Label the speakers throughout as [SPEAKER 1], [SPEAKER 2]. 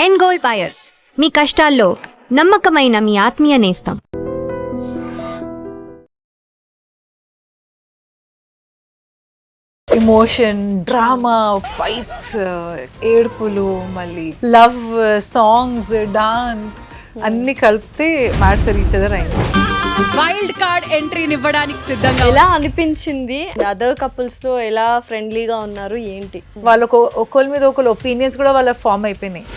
[SPEAKER 1] End gold buyers, మీ కష్టాల్లో నమ్మకమైన మీ ఆత్మీయ నేస్తం.
[SPEAKER 2] ఎమోషన్, డ్రామా, ఫైట్స్, ఏడుపులు, మళ్ళీ లవ్, సాంగ్స్, డాన్స్ అన్ని కలిపితే మ్యాడ్ ఫర్ ఈచ్ అదర్ అయింది.
[SPEAKER 3] వైల్డ్ కార్డ్ ఎంట్రీని ఇవ్వడానికి సిద్ధంగా
[SPEAKER 4] ఎలా అనిపించింది? అదర్ కపుల్స్ తో ఎలా ఫ్రెండ్లీగా ఉన్నారు ఏంటి?
[SPEAKER 2] వాళ్ళకు ఒకరి మీద ఒకరు ఒపీనియన్స్ కూడా వాళ్ళ ఫామ్ అయిపోయినాయి.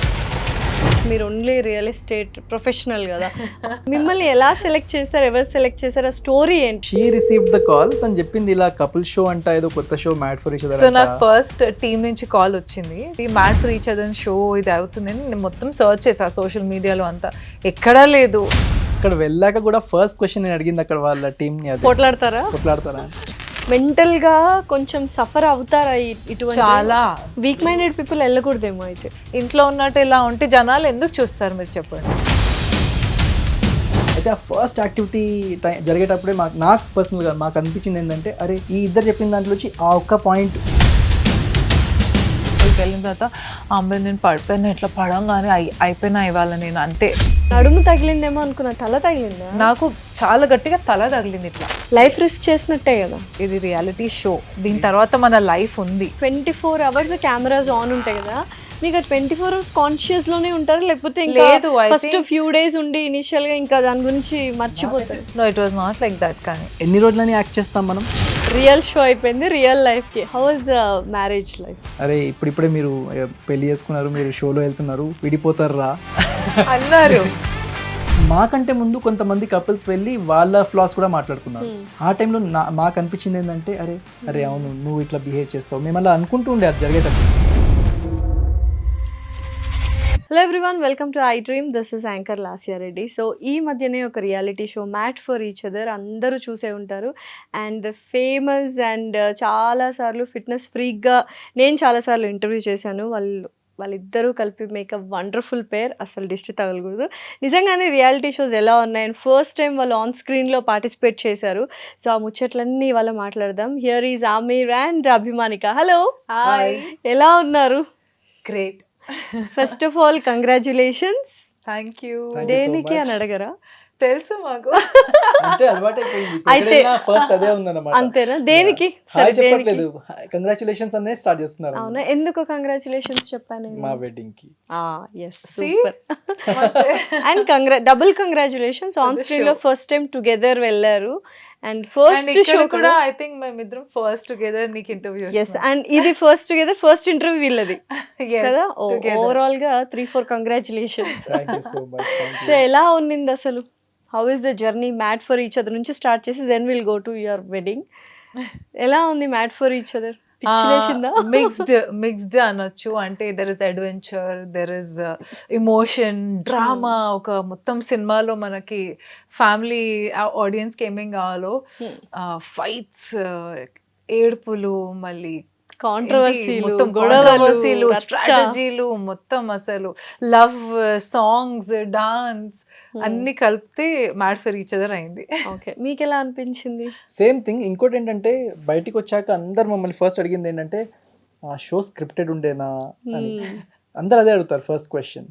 [SPEAKER 4] మీరు ఓన్లీ రియల్ ఎస్టేట్ ప్రొఫెషనల్ కదా, మిమ్మల్ని ఎలా సెలెక్ట్ చేస్తారు? ఎవరు సెలెక్ట్ చేశారు? ఆ స్టోరీ ఏంటి?
[SPEAKER 5] She received the call. తను చెప్పింది ఇలా కపుల్ షో అంట, ఏదో కొత్త show mad for each other.
[SPEAKER 2] So నాకు ఫస్ట్ టీమ్ నుంచి కాల్ వచ్చింది, ఈ mad for each other show ఇది అవుతుంది. నేను మొత్తం సర్చ్ చేసా సోషల్ మీడియాలో, అంతా ఎక్కడా లేదు.
[SPEAKER 5] అక్కడ వెళ్ళాక కూడా ఫస్ట్ క్వశ్చన్ నేను అడిగింది అక్కడ వాళ్ళ టీమ్ ని,
[SPEAKER 4] పోట్లాడతారా?
[SPEAKER 5] కొట్లాడతారా
[SPEAKER 4] మెంటల్ గా కొంచెం సఫర్ అవుతారా? ఇటువంటి
[SPEAKER 2] చాలా
[SPEAKER 4] వీక్ మైండెడ్ పీపుల్ వెళ్ళకూడదేమో. అయితే
[SPEAKER 2] ఇంట్లో ఉన్నట్టు ఇలా ఉంటే జనాలు ఎందుకు చూస్తారు మీరు చెప్పండి.
[SPEAKER 5] అయితే ఆ ఫస్ట్ యాక్టివిటీ జరిగేటప్పుడే నాకు పర్సనల్గా మాకు అనిపించింది ఏంటంటే, అరే ఈ ఇద్దరు చెప్పిన దాంట్లో వచ్చి ఆ ఒక్క పాయింట్
[SPEAKER 2] వెళ్ళిన తర్వాత అమ్మాయి నేను పడిపోయినా, ఇట్లా పడంగానే అయిపోయినా ఇవాళ నేను అంతే.
[SPEAKER 4] నడుము తగిలిందేమో అనుకున్నా, తల తగిలిందా?
[SPEAKER 2] నాకు చాలా గట్టిగా తల తగిలింది. ఇట్లా
[SPEAKER 4] లైఫ్ రిస్క్ చేసినట్టే కదా.
[SPEAKER 2] ఇది రియాలిటీ షో, దీని తర్వాత మన లైఫ్ ఉంది.
[SPEAKER 4] 24 hours కెమెరాస్ ఆన్ ఉంటాయి కదా, మీకు 24 hours కాన్షియస్ లోనే ఉంటారు? లేకపోతే ఇంకా
[SPEAKER 2] లేదు, I
[SPEAKER 4] ఫస్ట్ ఫ్యూ డేస్ ఉండి ఇనిషియల్ గా ఇంకా దాని గురించి మర్చిపోతారు?
[SPEAKER 2] No, it was not like that. కానీ
[SPEAKER 5] ఎన్ని రోజులని యాక్ట్ చేస్తాం మనం?
[SPEAKER 4] రియల్ షో అయిపోయింది, రియల్ లైఫ్ కి. How was the marriage life?
[SPEAKER 5] అరే ఇప్పుడిప్పుడే మీరు పెళ్లి చేసుకున్నారు, మీరు షోలో వెళ్తున్నారు, విడిపోతారా
[SPEAKER 2] అన్నారు.
[SPEAKER 5] మాకంటే ముందు కొంతమంది కపుల్స్ వెళ్ళి వాళ్ళ ఫ్లాస్ కూడా మాట్లాడుకున్నారు. ఆ టైంలో మాకు అనిపించింది ఏంటంటే, అరే అవును నువ్వు ఇట్లా బిహేవ్ చేస్తావు, మేము అలా అనుకుంటూ ఉండే అది జరిగేటప్పుడు.
[SPEAKER 4] Hello everyone, welcome to I dream. This is anchor Lasya Reddy. So ఈ మధ్యనే ఒక reality show mad for each other అందరూ చూసే ఉంటారు. అండ్ ఫేమస్ అండ్ చాలాసార్లు ఫిట్నెస్ ఫ్రీక్గా నేను చాలాసార్లు ఇంటర్వ్యూ చేశాను. వాళ్ళిద్దరూ కలిపి మేకప్ వండర్ఫుల్ పేర్, అసలు దిష్టి తగలకూడదు. నిజంగానే రియాలిటీ షోస్ ఎలా ఉన్నాయి, ఫస్ట్ టైం వాళ్ళు ఆన్ స్క్రీన్లో పార్టిసిపేట్ చేశారు. సో ఆ ముచ్చట్లన్నీ ఇవాళ మాట్లాడదాం. Here is Aamir and Abhimanika. Hello,
[SPEAKER 2] hi.
[SPEAKER 4] ఎలా ఉన్నారు?
[SPEAKER 2] Great.
[SPEAKER 4] First of all congratulations.
[SPEAKER 2] Thank you.
[SPEAKER 4] దేనికి అని అడగరా?
[SPEAKER 2] తెలుసు మాకు.
[SPEAKER 5] అంటే అలవాటైపోయింది.
[SPEAKER 4] అయితే
[SPEAKER 5] ఫస్ట్ అదే ఉందన్నమాట.
[SPEAKER 4] అంతేనా? దేనికి?
[SPEAKER 5] హాయ్ చెప్పట్లేదు, కంగ్రాచులేషన్స్ అనే స్టార్ట్ చేస్తున్నారు.
[SPEAKER 4] అవునా? ఎందుకు కంగ్రాచులేషన్స్ చెప్పాను?
[SPEAKER 5] మా వెడ్డింగ్ కి.
[SPEAKER 4] Yes, super. And double congratulations. On screen లో ఫస్ట్ టైం టుగెదర్ వెళ్ళారు. అండ్ ఫస్ట్ షో
[SPEAKER 2] కూడా ఐ థింక్ మేమిద్దరం ఫస్ట్ టుగెదర్ నీకు ఇంటర్వ్యూ.
[SPEAKER 4] ఎస్, అండ్ ఇది ఫస్ట్ టుగెదర్ ఫస్ట్ ఇంటర్వ్యూ వీళ్ళది కదా. ఓవరాల్ గా 3-4 congratulations.
[SPEAKER 5] Thank you so much.
[SPEAKER 4] So ఎలా ఉన్నింది అసలు? How is the journey mad for each other నుంచి స్టార్ట్ చేసి then will go to your wedding? ఎలా ఉంది mad for each other?
[SPEAKER 2] Mixed అనొచ్చు. అంటే there is adventure, there is emotion, drama. ఒక మొత్తం సినిమాలో మనకి ఫ్యామిలీ ఆడియన్స్కి ఏమేం కావాలో, ఫైట్స్, ఏడుపులు, మళ్ళీ కాంట్రవర్సీలు, స్ట్రాటజీలు, మొత్తం అసలు లవ్, సాంగ్స్, డాన్స్ అన్ని కలిపితే మ్యాడ్ ఫర్ ఈచ్ అదర్ అయింది.
[SPEAKER 4] ఓకే, మీకు ఎలా అనిపించింది?
[SPEAKER 5] Same thing. ఇంకోటి ఏంటంటే, బయటికి వచ్చాక అందరు మమ్మల్ని ఫస్ట్ అడిగింది ఏంటంటే, ఆ షో స్క్రిప్టెడ్ ఉండేనా అని. అందరు అదే అడుగుతారు ఫస్ట్ క్వశ్చన్.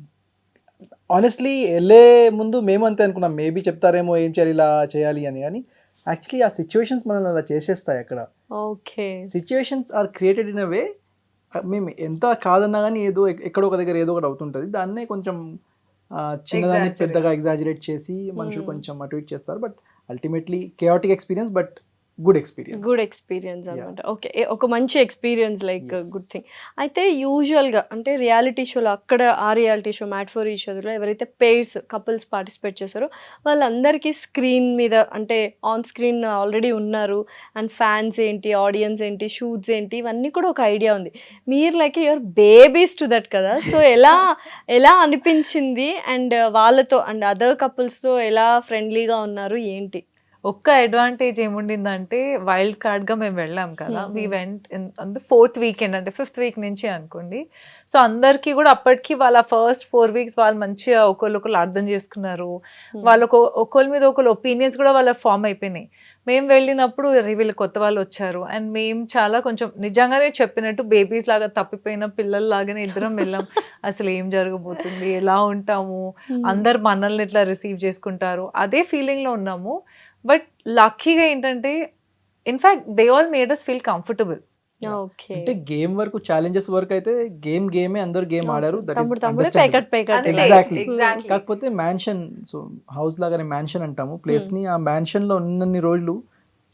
[SPEAKER 5] ఆనెస్ట్లీ వెళ్ళే ముందు మేము అంతే అనుకున్నాం, మేబీ చెప్తారేమో ఏం చేయాలి ఇలా చేయాలి అని. కానీ యాక్చువల్లీ ఆ సిచ్యువేషన్స్ మనల్ని అలా చేసేస్తాయి. అక్కడ
[SPEAKER 4] okay,
[SPEAKER 5] situations are created in a way, మేము ఎంత కాదన్నా కానీ ఏదో ఎక్కడో ఒక దగ్గర ఏదో ఒకటి అవుతుంటుంది. దాన్నే కొంచెం చిన్నదాన్ని పెద్దగా ఎగ్జాజరేట్ చేసి మనుషులు కొంచెం అటు ఇటు చేస్తారు. But ultimately chaotic experience, but good experience
[SPEAKER 4] అనమాట. ఓకే, ఒక మంచి ఎక్స్పీరియన్స్, లైక్ గుడ్ థింగ్. అయితే యూజువల్గా అంటే రియాలిటీ షోలో, అక్కడ ఆ reality show mad for each అదర్లో ఎవరైతే పేర్స్ కపుల్స్ పార్టిసిపేట్ చేశారో వాళ్ళందరికీ స్క్రీన్ మీద అంటే ఆన్ స్క్రీన్ ఆల్రెడీ ఉన్నారు. అండ్ ఫ్యాన్స్ ఏంటి, ఆడియన్స్ ఏంటి, షూట్స్ ఏంటి, ఇవన్నీ కూడా ఒక ఐడియా ఉంది. మీరు like your babies to that కదా. సో ఎలా అనిపించింది? అండ్ వాళ్ళతో అండ్ అదర్ కపుల్స్తో ఎలా ఫ్రెండ్లీగా ఉన్నారు ఏంటి?
[SPEAKER 2] ఒక్క అడ్వాంటేజ్ ఏముండిందంటే వైల్డ్ కార్డ్గా మేము వెళ్ళాం కదా, we went in the 4th weekend, అంటే 5th వీక్ నుంచి అనుకోండి. సో అందరికీ కూడా అప్పటికి వాళ్ళ ఫస్ట్ 4 వీక్స్ వాళ్ళు మంచిగా ఒకళ్ళు అర్థం చేసుకున్నారు. వాళ్ళకు ఒకళ్ళ మీద ఒకళ్ళు ఒపీనియన్స్ కూడా వాళ్ళ ఫామ్ అయిపోయినాయి. మేము వెళ్ళినప్పుడు వీళ్ళు కొత్త వాళ్ళు వచ్చారు అండ్ మేము చాలా కొంచెం నిజంగానే చెప్పినట్టు బేబీస్ లాగా తప్పిపోయిన పిల్లల్లాగానే ఇద్దరం వెళ్ళాం. అసలు ఏం జరగబోతుంది, ఎలా ఉంటాము, అందరు మనల్ని ఎట్లా రిసీవ్ చేసుకుంటారు, అదే ఫీలింగ్లో ఉన్నాము. బట్ లక్కీగా ఏంటంటే in fact they all made us feel comfortable.
[SPEAKER 4] Okay.
[SPEAKER 5] అంటే గేమ్ వరకు ఛాలెంజెస్ వరకు అయితే గేమే అందరు గేమ్ ఆడారు. That is
[SPEAKER 4] తమ్ముడు
[SPEAKER 5] understandable.
[SPEAKER 4] పేకట్
[SPEAKER 5] Exactly. కాకపోతే మ్యాన్షన్, సో హౌస్ లాగానే మ్యాన్షన్ అంటాము ప్లేస్ ని. ఆ మ్యాన్షన్ లో ఉన్నన్ని రోజులు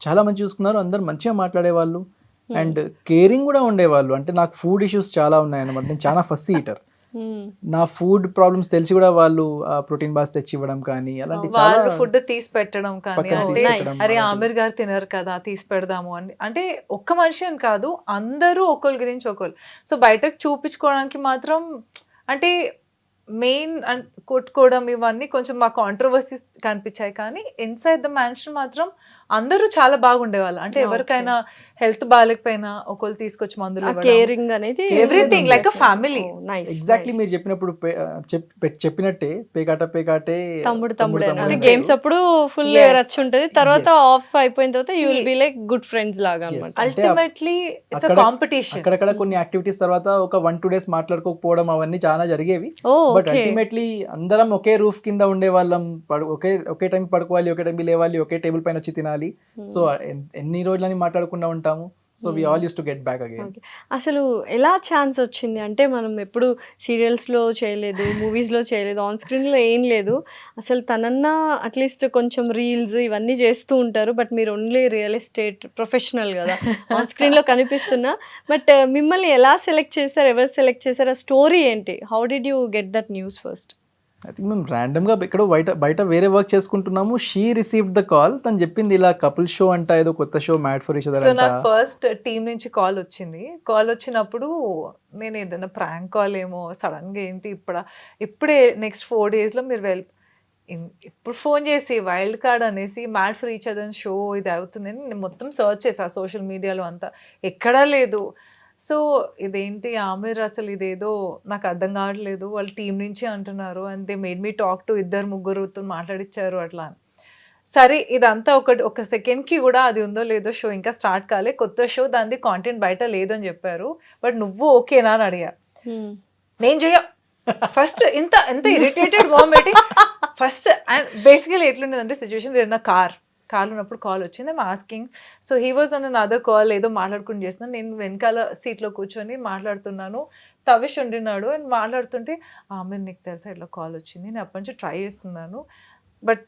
[SPEAKER 5] చాలా మంచి చూసుకున్నారు, అందరు మంచిగా మాట్లాడేవాళ్ళు అండ్ కేరింగ్ కూడా ఉండేవాళ్ళు. అంటే నాకు ఫుడ్ ఇష్యూస్ చాలా ఉన్నాయి అన్నమాట, నేను చాలా ఫస్సీ ఈటర్. నా ఫుడ్ ప్రాబ్లమ్స్ తెలిసి కూడా వాళ్ళు ప్రోటీన్ బార్స్ తెచ్చి ఇవ్వడం కానీ అలాంటి
[SPEAKER 2] వాళ్ళు ఫుడ్ తీసి పెట్టడం కానీ,
[SPEAKER 5] పక్కన
[SPEAKER 2] అంటే
[SPEAKER 5] తీసి పెట్టడం
[SPEAKER 2] అరే
[SPEAKER 5] అలాంటివి.
[SPEAKER 2] ఆమిర్ గారు తినరు కదా తీసి పెడదాము అని. అంటే ఒక్క మనిషి అని కాదు, అందరూ ఒకరి గురించి ఒకరు. సో బయటకు చూపించుకోవడానికి మాత్రం అంటే మెయిన్ కొట్టుకోవడం ఇవన్నీ కొంచెం మా కాంట్రవర్సీస్ కనిపించాయి, కానీ ఇన్సైడ్ ద మ్యాన్షన్ మాత్రం అందరూ చాలా బాగుండేవాళ్ళు. అంటే ఎవరికైనా హెల్త్ బాగాలేకపోయినా ఒకళ్ళు తీసుకొచ్చి మందులు ఇవ్వడం,
[SPEAKER 4] కేరింగ్ అనేది
[SPEAKER 2] everything like a family.
[SPEAKER 5] Exactly మీరు చెప్పినప్పుడు చెప్పినట్టే పేకాటే
[SPEAKER 4] తమ్ముడు అంటే
[SPEAKER 2] అంటే
[SPEAKER 4] గేమ్స్ అప్పుడు ఫుల్
[SPEAKER 2] Yes.
[SPEAKER 4] రచ్ ఉంటది, తర్వాత
[SPEAKER 5] Yes.
[SPEAKER 4] ఆఫ్ అయిపోయిన తర్వాత you will
[SPEAKER 2] See.
[SPEAKER 4] Be like good friends లాగా
[SPEAKER 5] Yes.
[SPEAKER 4] అన్నమాట.
[SPEAKER 2] అల్టిమేట్లీ ఇట్స్ అ
[SPEAKER 5] అక్కడ-
[SPEAKER 2] కాంపిటీషన్.
[SPEAKER 5] అక్కడక్కడ కొన్ని యాక్టివిటీస్ తర్వాత ఒక 1-2 డేస్ మాట్లాడుకోకపోవడం అవన్నీ చాలా జరిగేవి.
[SPEAKER 4] ఓ
[SPEAKER 5] బట్
[SPEAKER 4] ఓకే.
[SPEAKER 5] అల్టిమేట్లీ అందరం ఒకే రూఫ్ కింద ఉండే వాళ్ళం, ఒకే టైం పడుకోవాలి, ఒకే టైం లేవాలి, ఒకే టేబుల్ పైన వచ్చి తినాలి. సో ఎన్ని రోజులని మాట్లాడకుండా ఉంటాము. So we all use to get back again.
[SPEAKER 4] Okay. అసలు ఎలా ఛాన్స్ వచ్చింది అంటే, మనం ఎప్పుడు సీరియల్స్లో చేయలేదు, మూవీస్లో చేయలేదు, ఆన్ స్క్రీన్లో ఏం లేదు. అసలు తనన్నా అట్లీస్ట్ కొంచెం రీల్స్ ఇవన్నీ చేస్తూ ఉంటారు, బట్ మీరు ఓన్లీ రియల్ ఎస్టేట్ ప్రొఫెషనల్ కదా ఆన్ స్క్రీన్లో కనిపిస్తున్నా. బట్ మిమ్మల్ని ఎలా సెలెక్ట్ చేశారు, ఎవరు సెలెక్ట్ చేశారు, ఆ స్టోరీ ఏంటి? How did you get that news first?
[SPEAKER 5] I think మేము ర్యాండమ్గా ఎక్కడో బయట వేరే వర్క్ చేసుకుంటున్నాము. She received the call. తను చెప్పింది ఇలా కపుల్ షో అంట, ఏదో కొత్త show mad for each other
[SPEAKER 2] so
[SPEAKER 5] అంట.
[SPEAKER 2] నాకు ఫస్ట్ టీమ్ నుంచి కాల్ వచ్చింది. కాల్ వచ్చినప్పుడు నేను ఏదైనా ప్రాంక్ కాల్ ఏమో సడన్ గా ఏంటి ఇప్పుడే నెక్స్ట్ 4 daysలో మీరు ఇప్పుడు ఫోన్ చేసి వైల్డ్ కార్డ్ అనేసి mad for each other show ఇది అవుతుంది అని నేను మొత్తం సర్చ్ చేసా సోషల్ మీడియాలో అంతా, ఎక్కడా లేదు. సో ఇదేంటి ఆమిర్, అసలు ఇదేదో నాకు అర్థం కావట్లేదు, వాళ్ళ టీం నుంచి అంటున్నారు and they made me talk to 2-3 మాట్లాడిచ్చారు అట్లా అని. సరే ఇదంతా ఒక సెకండ్కి కూడా అది ఉందో లేదో షో ఇంకా స్టార్ట్ కాలే, కొత్త షో, దాని కాంటెంట్ బయట లేదు అని చెప్పారు. బట్ నువ్వు ఓకేనా అని అడిగా. నేను చెయ్య ఫస్ట్ ఎంత ఇరిటేటెడ్ బాంబెట్టి ఫస్ట్. అండ్ బేసికలీ ఎట్లుండేదంటే సిచ్యువేషన్, వేరే నా కార్ ఉన్నప్పుడు కాల్ వచ్చింది. I'm asking, so he was on other call, ఏదో మాట్లాడుకుని చేస్తున్నాను, నేను వెనకాల సీట్లో కూర్చొని మాట్లాడుతున్నాను, తవిష్ ఉండినాడు అండ్ మాట్లాడుతుంటే ఆమె నీకు తెలుసా ఇట్లా కాల్ వచ్చింది, నేను అప్పటి నుంచి ట్రై చేస్తున్నాను, but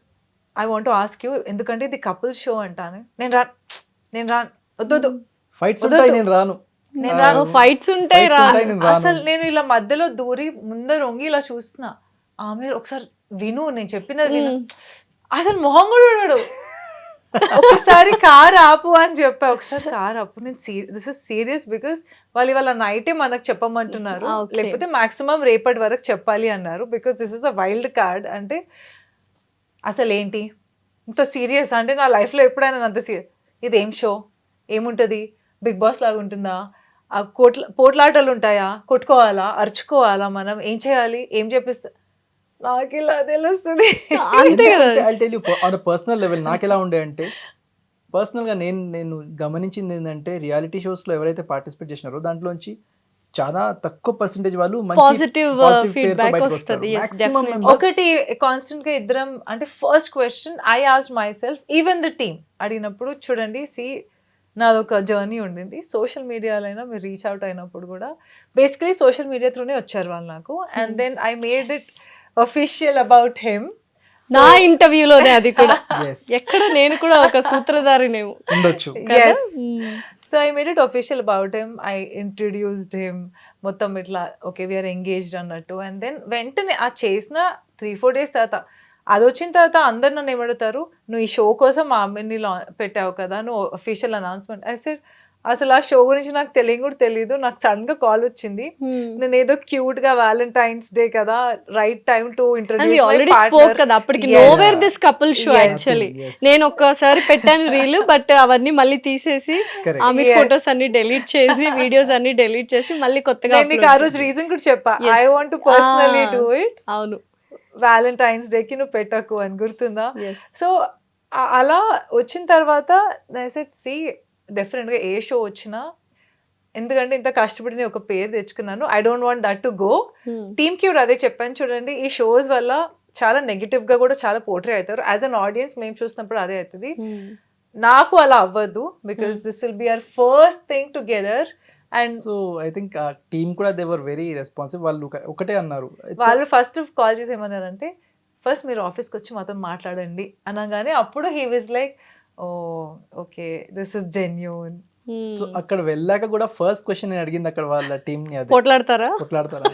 [SPEAKER 2] I want to ask you, ఎందుకంటే ఇది కపుల్ షో అంటాను. నేను రాను వద్దు
[SPEAKER 5] ఫైట్స్ ఉంటాయి, నేను రాను.
[SPEAKER 2] నేను రాను.
[SPEAKER 4] ఫైట్స్ ఉంటాయి రా.
[SPEAKER 2] అసలు నేను ఇలా మధ్యలో దూరి ముందర వంగి ఇలా చూస్తున్నా, ఆమె ఒకసారి విను, నేను చెప్పినది విను. అసలు మొహం కూడా ఉన్నాడు. ఒకసారి కార్ ఆపు అని చెప్పా, ఒకసారి కార్ ఆపు, నేను దిస్ ఇస్ సీరియస్, బికాస్ వాళ్ళు ఇవాళ నైటే మనకు చెప్పమంటున్నారు,
[SPEAKER 4] Okay.
[SPEAKER 2] లేకపోతే మాక్సిమం రేపటి వరకు చెప్పాలి అన్నారు, because this is a wild card. అంటే అసలు ఏంటి ఇంత సీరియస్, అంటే నా లైఫ్లో ఎప్పుడైనా అంత సీరియస్, ఇదేం షో, ఏముంటుంది, బిగ్ బాస్ లాగా ఉంటుందా, పోట్లాటలు ఉంటాయా, కొట్టుకోవాలా, అరుచుకోవాలా, మనం ఏం చేయాలి, ఏం చెప్పిస్తా, నాకు ఇలా తెలుస్తుంది.
[SPEAKER 4] అంతే కదా.
[SPEAKER 5] I tell you on personal level నాకు ఎలా ఉండే అంటే, పర్సనల్గా నేను గమనించింది ఏంటంటే, రియాలిటీ షోస్లో ఎవరైతే పార్టిసిపేట్ చేసినారో దాంట్లోంచి చాలా తక్కువ పర్సెంటేజ్ వాళ్ళు
[SPEAKER 4] Positive, feedback వస్తది. Yes, definitely.
[SPEAKER 2] ఒకటి కాన్స్టెంట్ గా ఇద్దరం, అంటే first question I asked my self, even the team అడిగినప్పుడు, చూడండి నాదొక జర్నీ ఉండింది, సోషల్ మీడియాలో మీరు రీచ్ అవుట్ అయినప్పుడు కూడా బేసికలీ సోషల్ మీడియా త్రూనే వచ్చారు వాళ్ళు నాకు, and then I made it official about him.
[SPEAKER 4] నా ఇంటర్వ్యూలోనే అది కూడా.
[SPEAKER 5] Yes.
[SPEAKER 4] ఎక్కడ నేను కూడా ఒక సూత్రధారినేమో.
[SPEAKER 5] ఉండొచ్చు.
[SPEAKER 2] Yes. So I made it official about him. I introduced him. మొత్తం ఇట్లా ఓకే వీఆర్ ఎంగేజ్డ్ అన్నట్టు. అండ్ దెన్ వెంటనే ఆ చేసిన 3-4 days తర్వాత అది వచ్చిన తర్వాత అందరు నన్ను ఏమడుగుతారు, నువ్వు ఈ షో కోసం మా అమ్మని పెట్టావు కదా, నువ్వు అఫీషియల్ అనౌన్స్మెంట్. ఐ సెడ్ అసలు ఆ షో గురించి నాకు తెలియని కూడా తెలియదు. నాకు సడన్ గా కాల్ వచ్చింది. నేను ఏదో క్యూట్ గా వ్యాలంటైన్స్ డే కదా, right time to introduce my
[SPEAKER 4] already spoke
[SPEAKER 2] partner.
[SPEAKER 4] కదా అప్పటికి.
[SPEAKER 2] Yes.
[SPEAKER 4] Nowhere this couple show
[SPEAKER 2] Yes.
[SPEAKER 4] Actually.
[SPEAKER 5] Yes.
[SPEAKER 4] నేను ఒక్కసారి పెట్టాను రీల్, బట్ అవన్నీ మళ్ళీ తీసేసి
[SPEAKER 5] Correct.
[SPEAKER 4] ఆమె
[SPEAKER 2] Yes.
[SPEAKER 4] ఫొటోస్ అన్ని డెలీట్ చేసి వీడియోస్ అన్ని డెలీట్ చేసి మళ్ళీ కొత్తగా
[SPEAKER 2] నేను నీకు ఆ రోజు రీజన్ కూడా చెప్పా.
[SPEAKER 4] Yes.
[SPEAKER 2] I want to personally
[SPEAKER 4] Ah.
[SPEAKER 2] Do it,
[SPEAKER 4] అవును.
[SPEAKER 2] వ్యాలంటైన్స్ డే కి నువ్వు పెట్టకు అని గుర్తుందా?
[SPEAKER 4] Yes.
[SPEAKER 2] సో అలా వచ్చిన తర్వాత సి డెఫినెట్ గా ఏ షో వచ్చినా, ఎందుకంటే ఇంత కష్టపడి నేను ఒక పేరు తెచ్చుకున్నాను. I don't want that to go. Team కి కూడా అదే చెప్పాను. చూడండి, ఈ షోస్ వల్ల చాలా నెగిటివ్ గా కూడా చాలా పోర్ట్రే అవుతారు. యాజ్ అన్ ఆడియన్స్ మేము చూసినప్పుడు అదే అవుతుంది. నాకు అలా అవ్వదు, because this will be our first thing together. And
[SPEAKER 5] so I think ఆ టీమ్ కూడా దే వర్ వెరీ రెస్పాన్సివ్. వాళ్ళు ఒకటే అన్నారు,
[SPEAKER 2] వాళ్ళు ఫస్ట్ కాల్ చేసి ఏమన్నారంటే, ఫస్ట్ మీరు ఆఫీస్కి వచ్చి మాతో మాట్లాడండి అనగానే అప్పుడు he was like, oh okay this is genuine.
[SPEAKER 5] So అక్కడ వెళ్ళాక కూడా ఫస్ట్ క్వశ్చన్ నేను అడిగింది అక్కడ వాళ్ళ టీమ్ ని, అదే
[SPEAKER 4] కొట్లాడతారా?
[SPEAKER 5] కొట్లాడతారా?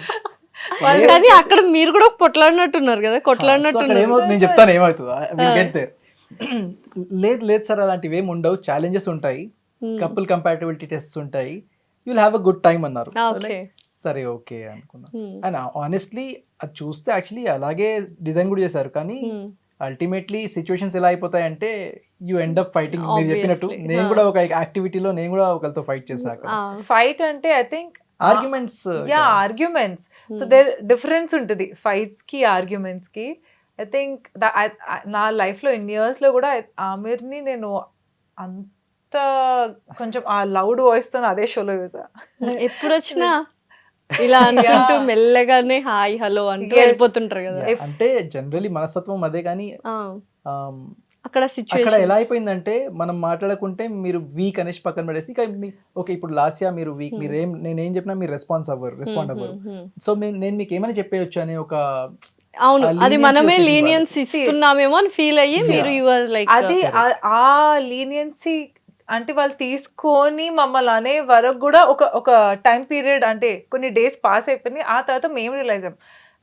[SPEAKER 4] కానీ అక్కడ మీరు కూడా కొట్లాడినట్టున్నారు కదా, కొట్లాడినట్టున్నారు.
[SPEAKER 5] నేను చెప్తాను ఏమవుతుందో. లేదు లేదు సార్, అలాంటివి ఏమి ఉండవు, ఛాలెంజెస్ ఉంటాయి, కపుల్ కంపాటబిలిటీ టెస్ట్స్ ఉంటాయి, you will have a good time అన్నారు.
[SPEAKER 4] ఓకే,
[SPEAKER 5] సరే ఓకే అనుకున్నా. అండ్ ఆనెస్ట్లీ అది చూస్తే యాక్చువల్లీ అలాగే డిజైన్ కూడా చేశారు, కానీ అల్టిమేట్లీ సిచ్యువేషన్స్ ఎలా అయిపోతాయంటే యూ ఎండ్ అప్ ఫైటింగ్. మీరు చెప్పినట్టు నేను కూడా ఒక యాక్టివిటీలో నేను కూడా ఒకరితో ఫైట్ చేశాక.
[SPEAKER 2] ఫైట్ అంటే I think
[SPEAKER 5] arguments,
[SPEAKER 2] arguments. So there difference ఉంటుంది ఫైట్స్ కి ఆర్గ్యుమెంట్స్ కి. ఐ థింక్ నా లైఫ్ లో ఇన్ని ఇయర్స్ లో కూడా ఆమిర్ని నేను అంత కొంచెం ఆ లౌడ్ వాయిస్ తో అదే షోలో చూసా.
[SPEAKER 4] ఎప్పుడు వచ్చినా ఇలా అనుకుంటూ మెల్లగానే హాయ్ హలో అంటూ
[SPEAKER 2] Yes.
[SPEAKER 4] వెళ్ళిపోతుంటారు కదా.
[SPEAKER 5] అంటే జనరలీ మనస్తత్వం అదే, కానీ
[SPEAKER 4] అక్కడ
[SPEAKER 5] అక్కడ
[SPEAKER 4] సిచ్యువేషన్
[SPEAKER 5] ఎలా అయిపోయిందంటే మనం మాట్లాడకుంటే మీరు వీక్ అనేసి పక్కన పడేసి, ఓకే ఇప్పుడు లాస్ట్ ఇయర్ మీరు వీక్, మీరు నేనేం చెప్పినా మీరు రెస్పాండ్ అవ్వరు. సో నేను మీకు ఏమని చెప్పేయచ్చు అనే ఒక
[SPEAKER 4] అవును,
[SPEAKER 5] ఆ
[SPEAKER 4] అది
[SPEAKER 5] leniency
[SPEAKER 4] మనమే
[SPEAKER 5] వచ్చేసింది
[SPEAKER 4] లీనియన్స్ ఇస్తున్నామేమో అని ఫీల్ అయ్యి మీరు
[SPEAKER 5] Yeah.
[SPEAKER 4] యు ఆర్ లైక్
[SPEAKER 2] అది ఆ లీనియన్సీ అంటే వాళ్ళు తీసుకొని మమ్మల్ని అనే వరకు కూడా ఒక టైం పీరియడ్, అంటే కొన్ని డేస్ పాస్ అయిపోయినాయి. ఆ తర్వాత మేము రియలైజ్ అయ్యాం,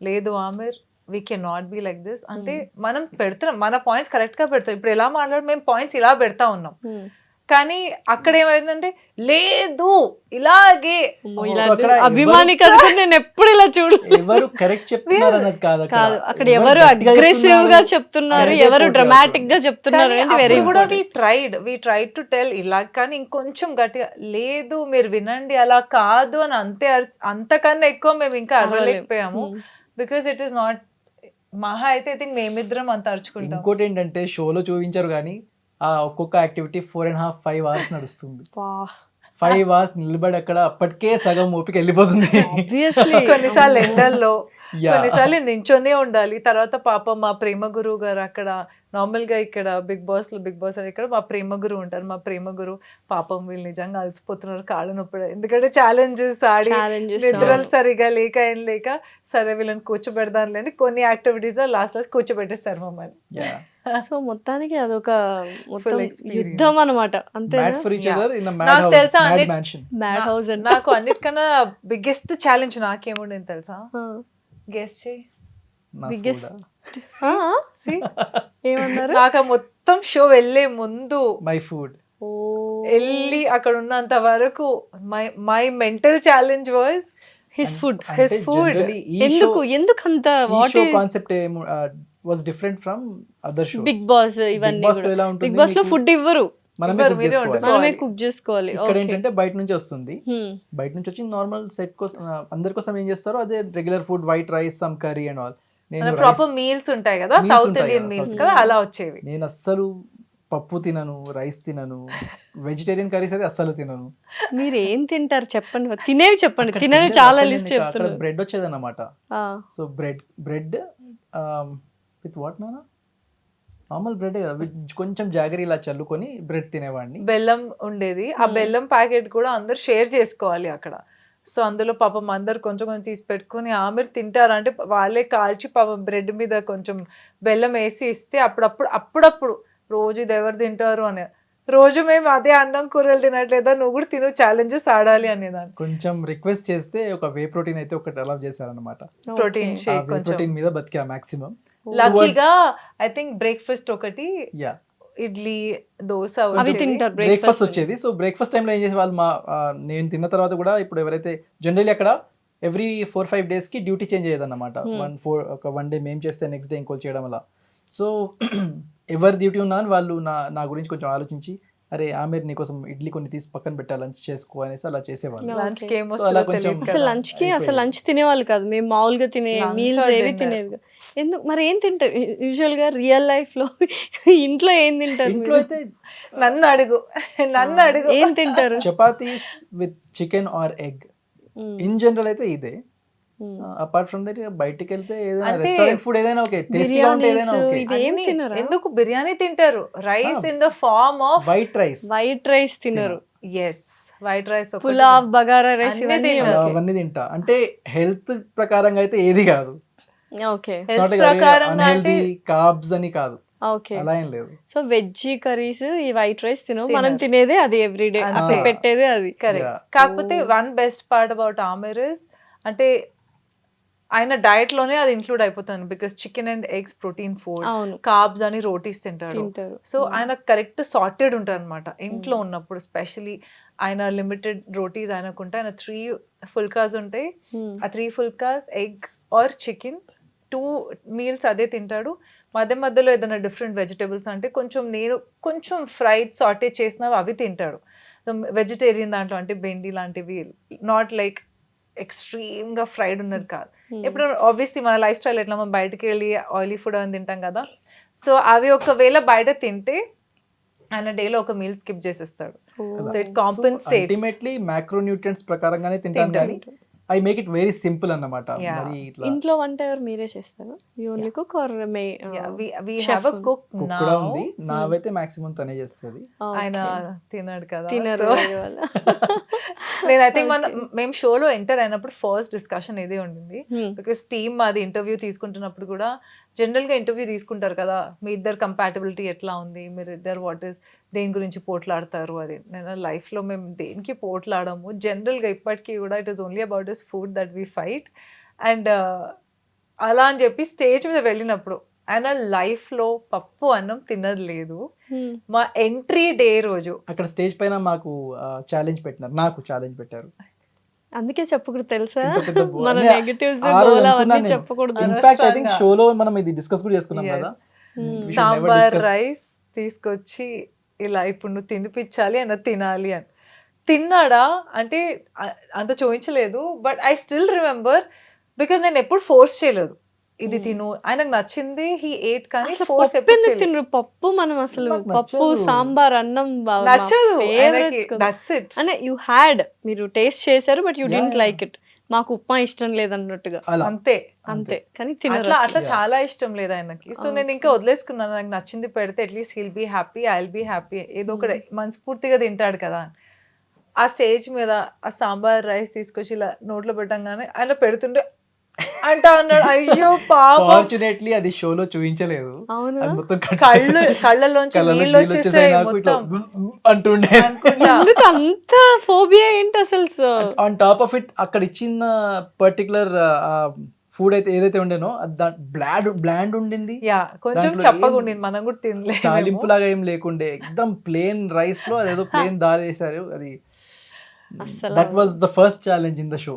[SPEAKER 2] లేదు Aamir we can not be like this. అంటే మనం పెడుతున్నాం, మన పాయింట్స్ కరెక్ట్ గా పెడతాం. ఇప్పుడు ఎలా మాట్లాడు, మేము పాయింట్స్ ఇలా పెడతా ఉన్నాం, కానీ అక్కడ ఏమైందంటే లేదు ఇలాగే.
[SPEAKER 5] అక్కడ
[SPEAKER 4] అభిమాని కదా, నేను ఎప్పుడు ఇలా చూడలేదు.
[SPEAKER 5] ఎవరు కరెక్ట్ చెప్తున్నారు అన్నది కాదు
[SPEAKER 4] కాదు, అక్కడ ఎవరు అగ్రెసివ్ గా చెప్తున్నారు,
[SPEAKER 5] అనేది
[SPEAKER 4] ఎవరు
[SPEAKER 5] పోటీ
[SPEAKER 4] డ్రమాటిక్ గా చెప్తున్నారు
[SPEAKER 2] కానీ
[SPEAKER 4] అనేది వెరీ
[SPEAKER 2] అప్పుడు కూడా
[SPEAKER 4] important.
[SPEAKER 2] We tried to tell ఇలా, కానీ ఇంకొంచెం గట్టిగా లేదు మీరు వినండి అలా కాదు అని అంతకన్నా ఎక్కువ మేము ఇంకా అరవలేకపోయాము. బికాస్ ఇట్ ఈస్ నాట్ మహా అయితే ఐ థింక్ మేమిద్దరం అంత అరుచుకుంటాం.
[SPEAKER 5] ఇంకోటి ఏంటంటే షోలో చూపించారు కానీ ఆ ఒక్కొక్క యాక్టివిటీ 4.5-5 hours నడుస్తుంది. 5 hours నిలబడి అక్కడ అప్పటికే సగం ఓపిక వెళ్ళిపోతుంది.
[SPEAKER 4] Obviously.
[SPEAKER 2] కొన్నిసార్లు ఎండల్లో,
[SPEAKER 5] Yeah.
[SPEAKER 2] కొన్నిసార్లు నించొనే ఉండాలి. తర్వాత పాపం మా ప్రేమ గురువు గారు అక్కడ, నార్మల్ గా ఇక్కడ బిగ్ బాస్ అని ఇక్కడ మా ప్రేమ గురువు ఉంటారు. మా ప్రేమ గురువు పాపం వీళ్ళు నిజంగా అలసిపోతున్నారు, కాళ్ళు నొప్పి, ఎందుకంటే ఛాలెంజెస్ ఆడి
[SPEAKER 4] Challenges,
[SPEAKER 2] నిద్రలు సరిగా లేక ఏం లేక, సరే వీళ్ళని కూర్చోబెడదాం లేని కొన్ని యాక్టివిటీస్ లో లాస్ట్ కూర్చోబెట్టేస్తారు మమ్మల్ని.
[SPEAKER 5] Yeah.
[SPEAKER 4] సో మొత్తానికి అదొక మొత్తం
[SPEAKER 2] Full experience.
[SPEAKER 4] యుద్ధం అన్నమాట, అంతే.
[SPEAKER 5] Mad for each
[SPEAKER 2] Yeah.
[SPEAKER 5] other in a mad
[SPEAKER 2] నాకు
[SPEAKER 5] house,
[SPEAKER 2] తెలుసా
[SPEAKER 5] mad
[SPEAKER 2] అన్నిట్-
[SPEAKER 5] mansion.
[SPEAKER 4] మ్యాడ్ హౌస్ అంటే
[SPEAKER 2] నాకు అన్నిటికన్నా బిగ్గెస్ట్ ఛాలెంజ్ నాకేముండేది తెలుసా? గెస్ చేయి.
[SPEAKER 5] నా
[SPEAKER 4] బిగ్గెస్ట్
[SPEAKER 5] food.
[SPEAKER 2] See?
[SPEAKER 4] ఏమన్నారు?
[SPEAKER 2] నాకు ఆ మొత్తం షో వెళ్ళే ముందు
[SPEAKER 5] My food.
[SPEAKER 4] ఓ,
[SPEAKER 2] వెళ్ళి అక్కడ ఉన్నంత వరకు my mental challenge was
[SPEAKER 4] his food.
[SPEAKER 2] His
[SPEAKER 5] అంటే
[SPEAKER 2] food.
[SPEAKER 5] generally ఈ
[SPEAKER 4] ఎందుకు
[SPEAKER 5] show-
[SPEAKER 4] ఎందుకంత
[SPEAKER 5] ఈ
[SPEAKER 4] what
[SPEAKER 5] show concept was different from other shows.
[SPEAKER 4] Bigg Boss ఇవన్నీ
[SPEAKER 5] Boss లో
[SPEAKER 4] కూడా
[SPEAKER 5] ఎలా ఉంటుంది
[SPEAKER 4] బిగ్ బాస్ లో
[SPEAKER 5] మీకు?
[SPEAKER 4] ఫుడ్ ఇవ్వరు,
[SPEAKER 5] మనమే
[SPEAKER 2] ఇవ్వరు,
[SPEAKER 5] cook
[SPEAKER 2] మీరే
[SPEAKER 5] చేసుకోవాలి.
[SPEAKER 2] వండుకోవాలి.
[SPEAKER 4] మనమే కుక్ చేసుకోవాలి.
[SPEAKER 5] ఇక్కడ
[SPEAKER 4] Okay.
[SPEAKER 5] ఏంటంటే బయట నుంచి వస్తుంది,
[SPEAKER 4] Hmm.
[SPEAKER 5] బయట నుంచి వచ్చి నార్మల్ సెట్ కోసం అందరి కోసం ఏం చేస్తారో అదే regular food, white rice, some curry and all. నేను
[SPEAKER 2] ప్రాపర్ మీల్స్ ఉంటాయి కదా,
[SPEAKER 5] Meals
[SPEAKER 2] సౌత్
[SPEAKER 5] ఉంటాయి
[SPEAKER 2] ఇండియన్
[SPEAKER 5] కదా,
[SPEAKER 2] మీల్స్
[SPEAKER 5] South
[SPEAKER 2] కదా,
[SPEAKER 5] Indian.
[SPEAKER 2] అలా వచ్చేవి.
[SPEAKER 5] నేను అస్సలు పప్పు తినను, రైస్ తినను, వెజిటేరియన్ కర్రీస్ అయితే అస్సలు తినను.
[SPEAKER 4] మీరు ఏం తింటారు చెప్పండి, తినేవి చెప్పండి.
[SPEAKER 5] అక్కడ
[SPEAKER 4] తినేవి
[SPEAKER 5] తినేది
[SPEAKER 4] చాలా
[SPEAKER 5] అసలు
[SPEAKER 4] లిస్ట్
[SPEAKER 5] నేను అక్కడ
[SPEAKER 4] చెప్తున్నారు.
[SPEAKER 5] బ్రెడ్ వచ్చేదన్నమాట.
[SPEAKER 4] ఆ,
[SPEAKER 5] సో బ్రెడ్ విత్ వాట్ నానా, నార్మల్ బ్రెడ్ కొంచెం జాగరీ ఇలా చల్లుకొని బ్రెడ్ తినేవాడిని.
[SPEAKER 2] బెల్లం ఉండేది, ఆ బెల్లం ప్యాకెట్ కూడా అందరు షేర్ చేసుకోవాలి అక్కడ. సో అందులో పాపం అందరు కొంచెం కొంచెం తీసి పెట్టుకుని ఆమిర్ తింటారు అంటే వాళ్ళే కాల్చి పాపం బ్రెడ్ మీద కొంచెం బెల్లం వేసి ఇస్తే అప్పుడప్పుడు రోజు ఇది ఎవరు తింటారు అని, రోజు మేము అదే అన్నం కూరలు తినట్లేదా, నువ్వు కూడా తిను, ఛాలెంజెస్ ఆడాలి అనేదాన్ని.
[SPEAKER 5] కొంచెం రిక్వెస్ట్ చేస్తే ఒక వే ప్రోటీన్ అయితే ఒకటి అలౌ చేశారనమాట.
[SPEAKER 2] Protein
[SPEAKER 4] Okay.
[SPEAKER 2] షేక్
[SPEAKER 5] వే
[SPEAKER 2] కొంచెం
[SPEAKER 5] ప్రోటీన్ మీద బతికా మాక్సిమం.
[SPEAKER 2] లక్కీగా ఐ థింక్ బ్రేక్ఫాస్ట్ ఒకటి
[SPEAKER 5] యా
[SPEAKER 2] ఇడ్లీ దోశ
[SPEAKER 4] అవి
[SPEAKER 2] వచ్చేవి.
[SPEAKER 4] తింటారు
[SPEAKER 5] బ్రేక్ఫాస్ట్ వచ్చేది. సో బ్రేక్ఫాస్ట్ టైంలో ఏం చేసేవాళ్ళు నేను తిన్న తర్వాత కూడా ఇప్పుడు ఎవరైతే జనరల్లీ అక్కడ ఎవ్రీ 4-5 డేస్కి డ్యూటీ చేంజ్ అయ్యేదన్నమాట. ఒక 1 డే మేము చేస్తే నెక్స్ట్ డే ఇంకోటి చేయడం వల్ల. సో ఎవరి డ్యూటీ ఉన్నా అని వాళ్ళు నా గురించి కొంచెం ఆలోచించి అరే ఆమె నీకోసం ఇడ్లీ కొన్ని తీసి పక్కన పెట్టా లంచ్ చేసుకో అనేసి అలా చేసేవాళ్ళు.
[SPEAKER 2] లంచ్ కి ఏం
[SPEAKER 5] So అలా
[SPEAKER 2] వస్తుందో
[SPEAKER 5] కొంచెం
[SPEAKER 2] తెలియదు
[SPEAKER 4] అసలు
[SPEAKER 2] కదా.
[SPEAKER 4] లంచ్ కి అసలు లంచ్ తినేవాళ్ళు కాదు, మేము మామూలుగా తినే
[SPEAKER 2] Lunch
[SPEAKER 4] మీల్స్
[SPEAKER 2] or
[SPEAKER 4] ఏవి
[SPEAKER 2] dinner?
[SPEAKER 4] తినేది కాదు. ఎందుకు మరి ఏం తింటారు యూజువల్ గా రియల్ లైఫ్ లో? ఇంట్లో ఏం తింటారు
[SPEAKER 5] ఇంట్లో
[SPEAKER 4] మీరు?
[SPEAKER 5] అయితే
[SPEAKER 2] నన్ను అడుగు నన్ను అడుగు.
[SPEAKER 4] ఏం తింటారు?
[SPEAKER 5] Chapatis with chicken or egg in general అయితే ఇదే. అపార్ట్ ఫ్రమ్ దట్ బయటికి వెళ్తే ఏదైనా
[SPEAKER 2] అంటే
[SPEAKER 5] రెస్టారెంట్ ఫుడ్ ఏదైనా ఓకే, టేస్టీగా ఉంటే ఏదైనా ఓకే.
[SPEAKER 4] ఇవి ఏం
[SPEAKER 2] అన్ని
[SPEAKER 4] తినరా?
[SPEAKER 2] ఎందుకు బిర్యానీ తింటారు, rice in the form of
[SPEAKER 5] white rice
[SPEAKER 4] white rice తినరు,
[SPEAKER 2] yes white rice
[SPEAKER 4] pulao bagara rice
[SPEAKER 2] అన్ని
[SPEAKER 4] ఇవన్నీ
[SPEAKER 2] తింటారు.
[SPEAKER 5] అవన్నీ తింటా. అంటే హెల్త్ ప్రకారంగా అయితే ఏది కాదు,
[SPEAKER 4] ఓకే
[SPEAKER 2] హెల్త్ ప్రకారంగా అంటే
[SPEAKER 5] అన్హెల్దీ కార్బ్స్ అని కాదు,
[SPEAKER 4] ఓకే.
[SPEAKER 5] అలా ఏం లేదు.
[SPEAKER 4] సో వెజ్ కర్రీస్ ఈ వైట్ రైస్ మనం
[SPEAKER 2] తినరు.
[SPEAKER 4] తినేదే అది ఎవ్రీడే,
[SPEAKER 2] అంతే.
[SPEAKER 4] అక్కడ పెట్టేదే అది.
[SPEAKER 2] కరెక్ట్.
[SPEAKER 5] Yeah.
[SPEAKER 2] కాకపోతే one best part about Aamir is అంటే ఆయన డైట్ లోనే అది ఇంక్లూడ్ అయిపోతుంది. Because chicken and eggs protein food,
[SPEAKER 4] అవును
[SPEAKER 2] కార్బ్స్ అని రోటీస్ తింటాడు.
[SPEAKER 4] తింటారు.
[SPEAKER 2] సో ఆయన కరెక్ట్ సార్టెడ్ ఉంటుంది అనమాట ఇంట్లో ఉన్నప్పుడు. స్పెషల్లీ ఆయన లిమిటెడ్ రోటీస్ ఆయనకుంటే ఆయన 3 ఫుల్కాస్ ఉంటాయి. ఆ 3 phulkas egg or chicken 2 meals అదే తింటాడు. మధ్యలో ఏదైనా డిఫరెంట్ వెజిటేబుల్స్ అంటే కొంచెం ఫ్రైడ్ సాటే చేసినవి అవి తింటాడు. వెజిటేరియన్ దాంట్లో అంటే బెండి లాంటివి, నాట్ లైక్ ఎక్స్ట్రీమ్ గా ఫ్రైడ్ ఉన్నది కాదు. ఇప్పుడు ఆబ్వియస్లీ మన లైఫ్ స్టైల్ ఎట్లా మనం బయటకు వెళ్ళి ఆయిలీ ఫుడ్ అని తింటాం కదా. సో అవి ఒకవేళ బయట తింటే ఆయన డేలో ఒక మీల్ స్కిప్ చేసేస్తాడు. So it compensates.
[SPEAKER 5] Ultimately macronutrients ప్రకారంగానే తింటాను కానీ I make it very simple అన్నమాట.
[SPEAKER 2] Yeah.
[SPEAKER 5] మరి ఇట్లా
[SPEAKER 4] ఇంట్లో వంట ఎవరు మీరే చేస్తారు? You only cook or me?
[SPEAKER 2] we have a cook
[SPEAKER 5] cook కూడా
[SPEAKER 2] now.
[SPEAKER 5] ఉంది, నావైతే మాక్సిమం తనే చేస్తుంది.
[SPEAKER 2] ఆయన తిన్నాడు కదా.
[SPEAKER 4] తినరు
[SPEAKER 2] So,
[SPEAKER 4] వేరే వాళ్ళ.
[SPEAKER 2] నేను ఐ థింక్ మేము షోలో ఎంటర్ అయినప్పుడు ఫస్ట్ డిస్కషన్ ఇదే ఉండింది. బికాస్ టీమ్ అది ఇంటర్వ్యూ తీసుకుంటున్నప్పుడు కూడా జనరల్ గా ఇంటర్వ్యూ తీసుకుంటారు కదా, మీ ఇద్దరు కంపాటబిలిటీ ఎట్లా ఉంది, మీరు ఇద్దరు వాట్ ఇస్ దేని గురించి పోట్లాడతారు అది. నేను లైఫ్ లో మేము దేనికి పోట్లాడము జనరల్ గా ఇప్పటికీ కూడా. It is only about this food that we fight. And అలా అని చెప్పి స్టేజ్ మీద వెళ్ళినప్పుడు ఆయన లైఫ్ లో పప్పు అన్నం తిన్నది లేదు. మా ఎంట్రీ డే రోజు
[SPEAKER 5] అక్కడ స్టేజ్ పైన మాకు ఛాలెంజ్ పెట్టినారు, నాకు ఛాలెంజ్ పెట్టారు.
[SPEAKER 4] అందుకే చెప్పకూడదు తెలుసా,
[SPEAKER 5] ఇంత పెద్ద బో-
[SPEAKER 4] మన
[SPEAKER 5] అనే
[SPEAKER 4] నెగటివ్స్
[SPEAKER 5] ఆ రోజు
[SPEAKER 4] గోల్
[SPEAKER 5] అనుకున్నా
[SPEAKER 4] అవన్నీ
[SPEAKER 5] నేను.
[SPEAKER 4] చెప్పకూడదు.
[SPEAKER 5] ఇన్ఫాక్ట్ ఐ థింక్
[SPEAKER 2] అనవసరంగా.
[SPEAKER 5] షోలో మనం ఇది డిస్కస్ కూడా చేసుకున్నాం
[SPEAKER 2] Yes.
[SPEAKER 5] కదా. We should never
[SPEAKER 2] sambar
[SPEAKER 5] discuss.
[SPEAKER 2] Rice తీసుకొచ్చి ఇలా ఇప్పుడు నువ్వు తినిపించాలి అన్న తినాలి అని. తిన్నాడా అంటే అంత చూపించలేదు. But I still remember because నేను ఎప్పుడు ఫోర్స్ చేయలేదు ఇది తిను, ఆయనకు నచ్చింది హీ ఏట్, కానీ
[SPEAKER 4] అసలు
[SPEAKER 2] ఫోర్స్
[SPEAKER 4] పప్పు
[SPEAKER 2] ఎప్పుడు
[SPEAKER 4] ఎందుకు
[SPEAKER 2] చేయలేదు.
[SPEAKER 4] తినరు? పప్పు మనం అసలు
[SPEAKER 5] నాకు
[SPEAKER 4] పప్పు
[SPEAKER 5] నచ్చదు.
[SPEAKER 4] సాంబార్ అన్నం
[SPEAKER 2] నచ్చదు ఆయనకి. That's it.
[SPEAKER 4] అంటే యూ హ్యాడ్, మీరు టేస్ట్ చేశారు but you
[SPEAKER 5] Yeah,
[SPEAKER 4] didn't
[SPEAKER 5] yeah.
[SPEAKER 4] Like it. మాకు ఉప్మా ఇష్టం లేదన్నట్టుగా
[SPEAKER 5] అలా
[SPEAKER 2] అంతే.
[SPEAKER 4] అంతే, కానీ తినరు
[SPEAKER 2] అట్లా
[SPEAKER 4] అసలు.
[SPEAKER 2] చాలా ఇష్టం లేదు ఆయనకి. సో నేను ఇంకా వదిలేసుకున్నాను, నాకు నచ్చింది పెడితే at least he'll be happy, I will be happy, ఏదో ఒకటి మనస్ఫూర్తిగా తింటాడు కదా. ఆ స్టేజ్ మీద ఆ సాంబార్ రైస్ తీసుకొచ్చి ఇలా నోట్లో పెట్టంగానే ఆయన పెడుతుంటే అంటా అన్నాడు. అయ్యో పాపం,
[SPEAKER 5] ఫార్చునేట్లీ అది షోలో చూపించలేదు.
[SPEAKER 4] అవునా?
[SPEAKER 5] అది మొత్తం cut
[SPEAKER 2] కళ్ళల్లోంచి
[SPEAKER 5] కళ్ళలో
[SPEAKER 2] నీళ్ళు
[SPEAKER 5] నీళ్ళు
[SPEAKER 2] వచ్చేసాయి
[SPEAKER 5] వచ్చేసాయి నాకు, ఇట్లా
[SPEAKER 2] మొత్తం
[SPEAKER 5] అంటుండే.
[SPEAKER 2] అనుకుంటా.
[SPEAKER 4] ఎందుకు అంత ఫోబియా ఏంటి అసలు?
[SPEAKER 5] ఆన్ టాప్ ఆఫ్ ఇట్ అక్కడ ఇచ్చిన పర్టికులర్ ఫుడ్ అయితే ఏదైతే ఉండేనో బ్లాండ్ ఉండింది.
[SPEAKER 2] యా కొంచెం
[SPEAKER 5] దాంట్లో
[SPEAKER 2] చప్పగా
[SPEAKER 5] ఏం
[SPEAKER 2] ఉండింది, మనం కూడా తినలేదు.
[SPEAKER 5] తాలింపు లాగా ఏం లేకుండే, ఎక్దమ్ ప్లేన్ రైస్ లో అదేదో ప్లేన్ దాల్ వేసారు. అది
[SPEAKER 4] అసలు
[SPEAKER 5] that was the first challenge in the show.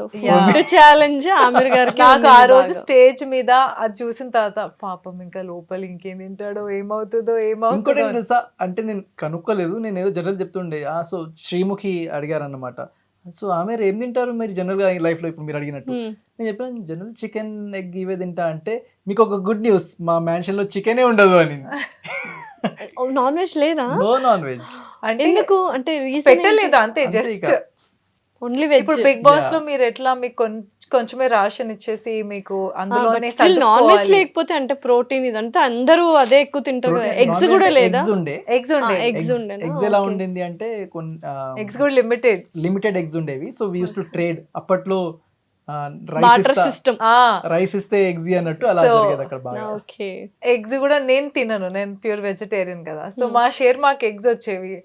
[SPEAKER 4] Challenge Aamir గారికి
[SPEAKER 2] నాకు ఆ
[SPEAKER 4] ఉండింది
[SPEAKER 2] రోజు
[SPEAKER 4] బాగా.
[SPEAKER 2] స్టేజ్ మీద అది చూసిన తర్వాత పాపం ఇంకా లోపల ఇంకేం తింటాడో ఏమవుతుందో
[SPEAKER 5] ఇంకోటి
[SPEAKER 2] ఏమవుతుందో
[SPEAKER 5] ఏంటి తెలుసా, అంటే నేను కనుక్కోలేదు, నేను ఏదో జనరల్ చెప్తుండే. సో శ్రీముఖి అడిగారు అన్నమాట, సో ఆమె ఏం తింటారు మీరు జనరల్ గా లైఫ్ లో ఇప్పుడు మీరు అడిగినట్టు. నేను చెప్పాను జనరల్ చికెన్ ఎగ్ ఇవే తింటా అంటే, మీకు ఒక గుడ్ న్యూస్, మా మ్యాన్షన్ లో చికెనే ఉండదు అని.
[SPEAKER 4] నాన్ వెజ్ లేదా?
[SPEAKER 5] No non veg.
[SPEAKER 2] అంటే
[SPEAKER 4] ఎందుకు అంటే
[SPEAKER 2] పెట్టలేదు అంతే,
[SPEAKER 5] అంతే
[SPEAKER 2] జస్ట్
[SPEAKER 5] ఇక.
[SPEAKER 4] Only veg.
[SPEAKER 2] ఇప్పుడు బిగ్ బాస్
[SPEAKER 5] Yeah.
[SPEAKER 2] లో మీరు ఎట్లా మీకు కొంచెమే రాషన్ ఇచ్చేసి మీకు అందులోనే
[SPEAKER 4] నాన్ వెజ్
[SPEAKER 2] సర్దుకోవాలి.
[SPEAKER 4] లేకపోతే అంటే ప్రోటీన్ ఇదంతా అందరూ అదే ఎక్కువ తింటారు కదా. ఎగ్స్ కూడా లేదా?
[SPEAKER 5] ఎగ్స్ ఉండే.
[SPEAKER 2] ఎగ్స్ ఉండే,
[SPEAKER 4] eggs ఉండేనా?
[SPEAKER 5] ఎగ్స్ ఎలా
[SPEAKER 4] Okay.
[SPEAKER 5] ఉండింది అంటే
[SPEAKER 2] ఎగ్స్ కూడా లిమిటెడ్.
[SPEAKER 5] లిమిటెడ్ ఎగ్స్ ఉండేవి. So we use to trade. అప్పట్లో
[SPEAKER 4] బార్టర్ సిస్టమ్.
[SPEAKER 5] రైస్ ఇస్తే ఎగ్స్ అన్నట్టు అలా
[SPEAKER 2] So,
[SPEAKER 5] జరిగేది అక్కడ బాగా.
[SPEAKER 4] ఓకే.
[SPEAKER 2] ఎగ్స్ కూడా నేను తినను, నేను ప్యూర్ వెజిటేరియన్ కదా. సో మా షేర్ మాకు ఎగ్స్ వచ్చేవి.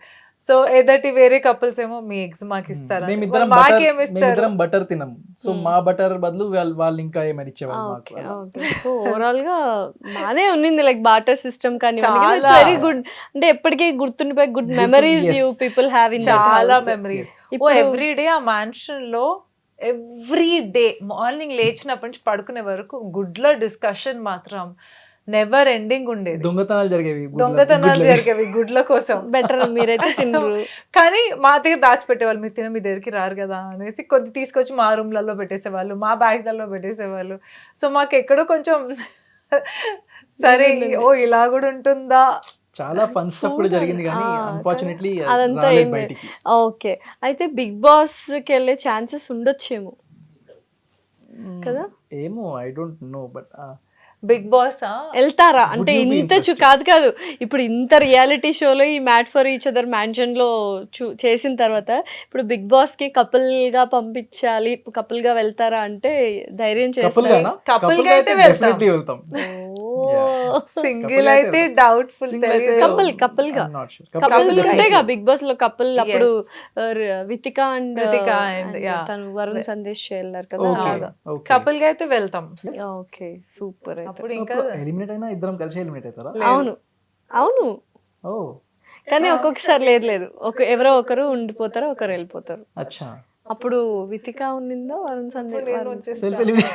[SPEAKER 2] సో ఎదటి వేరే కపుల్స్ ఏమో మీ ఎగ్స్ మాకు ఇస్తారా,
[SPEAKER 5] మేమిద్దరం
[SPEAKER 2] మాకేమి ఇస్తారు.
[SPEAKER 5] మేమిద్దరం బటర్ తినం, సో మా బటర్ బదులు వాళ్ళు ఇంకా ఏమైనా ఇచ్చేవాళ్ళు మాకు.
[SPEAKER 4] Okay okay. సో ఓవరాల్ గా బానే ఉన్నింది లైక్ బార్టర్ సిస్టమ్ కానీ
[SPEAKER 2] చాలా.
[SPEAKER 4] Very good. అంటే ఎప్పటికీ గుర్తుండిపోయి good memories you people have in
[SPEAKER 2] చాలా మెమరీస్. ఓ
[SPEAKER 4] ఇప్పుడు-
[SPEAKER 2] ఎవ్రీ డే ఆ మ్యాన్షన్ లో ఎవ్రీ డే మార్నింగ్ లేచినప్పటి నుంచి పడుకునే వరకు గుడ్ల డిస్కషన్ మాత్రం నెవర్ ఎండింగ్ ఉండేది.
[SPEAKER 5] దొంగతనాలు జరిగేవి,
[SPEAKER 2] దొంగతనాలు జరిగేవి గుడ్ల కోసం.
[SPEAKER 4] బెటర్ మీరైతే తినరు.
[SPEAKER 2] కానీ మా దగ్గర దాచిపెట్టేవాళ్ళు, మీరు తిన మీ దగ్గరికి రారు కదా అనేసి కొద్ది తీసుకొచ్చి మా రూమ్లలో పెట్టేసేవాళ్ళు, మా బ్యాగ్లలో పెట్టేసేవాళ్ళు. సో మాకు ఎక్కడో కొంచెం సరే ఓ ఇలా కూడా ఉంటుందా.
[SPEAKER 5] చాలా ఫన్ స్టఫ్ కూడా జరిగింది కానీ అన్ఫార్చునేట్లీ
[SPEAKER 4] అదంతా
[SPEAKER 5] రాలేదు
[SPEAKER 4] ఏమి
[SPEAKER 5] బయటికి.
[SPEAKER 4] ఓకే. అయితే బిగ్ బాస్ కి వెళ్ళే ఛాన్సెస్ ఉండొచ్చేమో కదా.
[SPEAKER 5] ఏమో I don't know, but
[SPEAKER 2] Bigg Boss
[SPEAKER 4] వెళ్తారా అంటే
[SPEAKER 5] Would you be
[SPEAKER 4] ఇంత
[SPEAKER 5] interested?
[SPEAKER 4] కాదు ఇప్పుడు ఇంత రియాలిటీ షోలో ఈ made for each other mansion లో చేసిన తర్వాత ఇప్పుడు బిగ్ బాస్ కి కపుల్ గా పంపించాలి, కపుల్ గా వెళ్తారా అంటే ధైర్యం
[SPEAKER 5] కపుల్
[SPEAKER 4] చేస్తారు.
[SPEAKER 5] గానా?
[SPEAKER 2] Couple
[SPEAKER 5] Couple
[SPEAKER 2] గా
[SPEAKER 5] గా
[SPEAKER 2] అయితే
[SPEAKER 5] అయితే
[SPEAKER 2] వెళ్తాం.
[SPEAKER 5] definitely వెళ్తాం.
[SPEAKER 2] సింగిల్
[SPEAKER 5] Couple
[SPEAKER 2] అయితే
[SPEAKER 5] అయితే
[SPEAKER 2] డౌట్ఫుల్.
[SPEAKER 5] Single అయితే
[SPEAKER 4] Couple గా.
[SPEAKER 5] I'm not sure.
[SPEAKER 4] Couple
[SPEAKER 2] Couple గా
[SPEAKER 4] ఉంటాయిగా
[SPEAKER 2] yes.
[SPEAKER 4] బిగ్ బాస్ లో కపుల్ అప్పుడు
[SPEAKER 2] Yes.
[SPEAKER 4] Vithika and
[SPEAKER 2] Ritika and, yeah.
[SPEAKER 4] తను వరుణ్ సందేశ్ వెళ్ళారు కదా.
[SPEAKER 5] Okay,
[SPEAKER 2] అవును.
[SPEAKER 5] okay.
[SPEAKER 2] కపుల్ గా అయితే వెళ్తాం.
[SPEAKER 4] Okay super.
[SPEAKER 2] అప్పుడు
[SPEAKER 5] So,
[SPEAKER 2] ఇంకా
[SPEAKER 5] అప్పుడు ఎలిమినేట్ అయినా ఇద్దరం కలిసి ఎలిమినేట్ అవుతారా?
[SPEAKER 4] అవును అవును
[SPEAKER 5] ఓ
[SPEAKER 4] కానీ ఒక్కొక్కసారి లేదు ఎవరో ఒకరు ఉండిపోతారు, ఒకరు వెళ్ళిపోతారు.
[SPEAKER 5] అచ్చా.
[SPEAKER 4] అప్పుడు వితిక ఉన్నిందో వరుణ్ సందేశ్
[SPEAKER 2] నేను వచ్చేస్తా.
[SPEAKER 5] Self eliminate.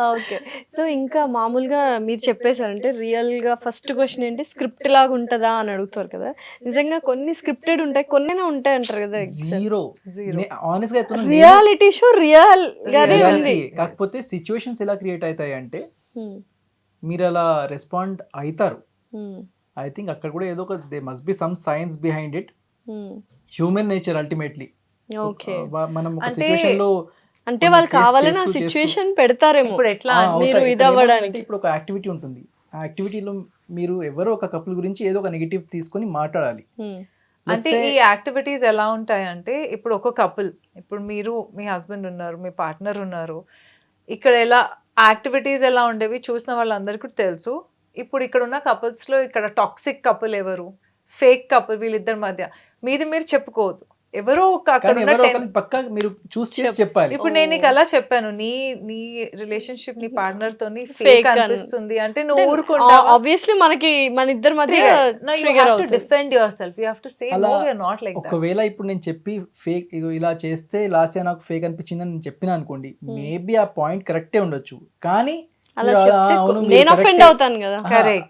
[SPEAKER 4] ఓకే. సో ఇంకా మామూలుగా మీరు చెప్పేశారంటే రియల్ గా ఫస్ట్ క్వశ్చన్ ఏంటి స్క్రిప్ట్ లాగా ఉంటుందా అని అడుగుతారు కదా. నిజంగా కొన్ని స్క్రిప్టెడ్ ఉంటాయి, కొన్ని ఉంటాయి అంటారు కదా.
[SPEAKER 5] జీరో. ఆనెస్ట్ గా చెప్తున్నా,
[SPEAKER 4] రియాలిటీ షో రియల్ గానే ఉంది.
[SPEAKER 5] కాకపోతే సిచ్యువేషన్స్ ఎలా క్రియేట్ అవుతాయి అంటే మీరు అలా రెస్పాండ్ అవుతారు. ఐ థింక్ అక్కడ కూడా ఏదో ఒక they must be some science behind it. Human nature ultimately.
[SPEAKER 4] Okay.
[SPEAKER 5] మనం ఒక
[SPEAKER 2] అంటే-
[SPEAKER 5] సిచ్యువేషన్ లో
[SPEAKER 4] అంటే వాళ్ళు కావాలని ఆ సిచ్యువేషన్ పెడతారేమో
[SPEAKER 2] ఇప్పుడు ఎట్లా
[SPEAKER 4] మీరు ఇది అవ్వడానికి.
[SPEAKER 5] ఇప్పుడు ఒక యాక్టివిటీ ఉంటుంది, ఆ యాక్టివిటీలో మీరు ఎవరో ఒక కపుల్ గురించి ఏదో ఒక నెగిటివ్ తీసుకొని మాట్లాడాలి.
[SPEAKER 2] అంటే ఈ యాక్టివిటీస్ ఎలా ఉంటాయంటే ఇప్పుడు ఒక కపుల్, ఇప్పుడు మీరు మీ హస్బెండ్ ఉన్నారు, మీ పార్ట్నర్ ఉన్నారు, ఇక్కడ ఎలా యాక్టివిటీస్ ఎలా ఉండేవి చూసిన వాళ్ళందరికీ కూడా తెలుసు. ఇప్పుడు ఇక్కడ ఉన్న కపుల్స్ లో ఇక్కడ టాక్సిక్ కపుల్ ఎవరు, ఫేక్ కపుల్, వీళ్ళిద్దరి మధ్య మీది మీరు చెప్పుకోవద్దు. ఎవరో ఒక అక్కడ
[SPEAKER 5] కానీ
[SPEAKER 2] ఉన్న
[SPEAKER 5] ఎవరో
[SPEAKER 2] 10
[SPEAKER 5] ఒకరిని పక్కా మీరు చూస్ చేసి చెప్పాలి.
[SPEAKER 2] ఇప్పుడు నేను నీకు అలా చెప్పాను, నీ రిలేషన్షిప్ నీ పార్ట్నర్ తోని
[SPEAKER 4] Fake
[SPEAKER 2] ఫేక్
[SPEAKER 4] అని.
[SPEAKER 2] అనిపిస్తుంది అంటే నువ్వు ఊరుకుంటావా?
[SPEAKER 4] ఆబ్వియస్లీ మనకి మన ఇద్దరి మధ్య
[SPEAKER 2] No, you
[SPEAKER 4] trigger
[SPEAKER 2] have to
[SPEAKER 4] అవుతుంది.
[SPEAKER 2] defend yourself. You have to say
[SPEAKER 5] అలా
[SPEAKER 2] no, we are not like that.
[SPEAKER 5] ఒకవేళ ఇప్పుడు నేను చెప్పి ఫేక్ ఇలా చేస్తే లాస్యా నాకు ఫేక్ అనిపించింది అని నేను చెప్పిన అనుకోండి, మేబీ ఆ పాయింట్ కరెక్టే ఉండొచ్చు, కానీ
[SPEAKER 4] అలా
[SPEAKER 5] మీరు
[SPEAKER 4] చెప్తే
[SPEAKER 5] అవును, మీరు
[SPEAKER 4] నేను
[SPEAKER 5] correct
[SPEAKER 4] అఫెండ్
[SPEAKER 5] ఏ.
[SPEAKER 4] అవుతాను కదా.
[SPEAKER 5] ఆహా,
[SPEAKER 2] Correct.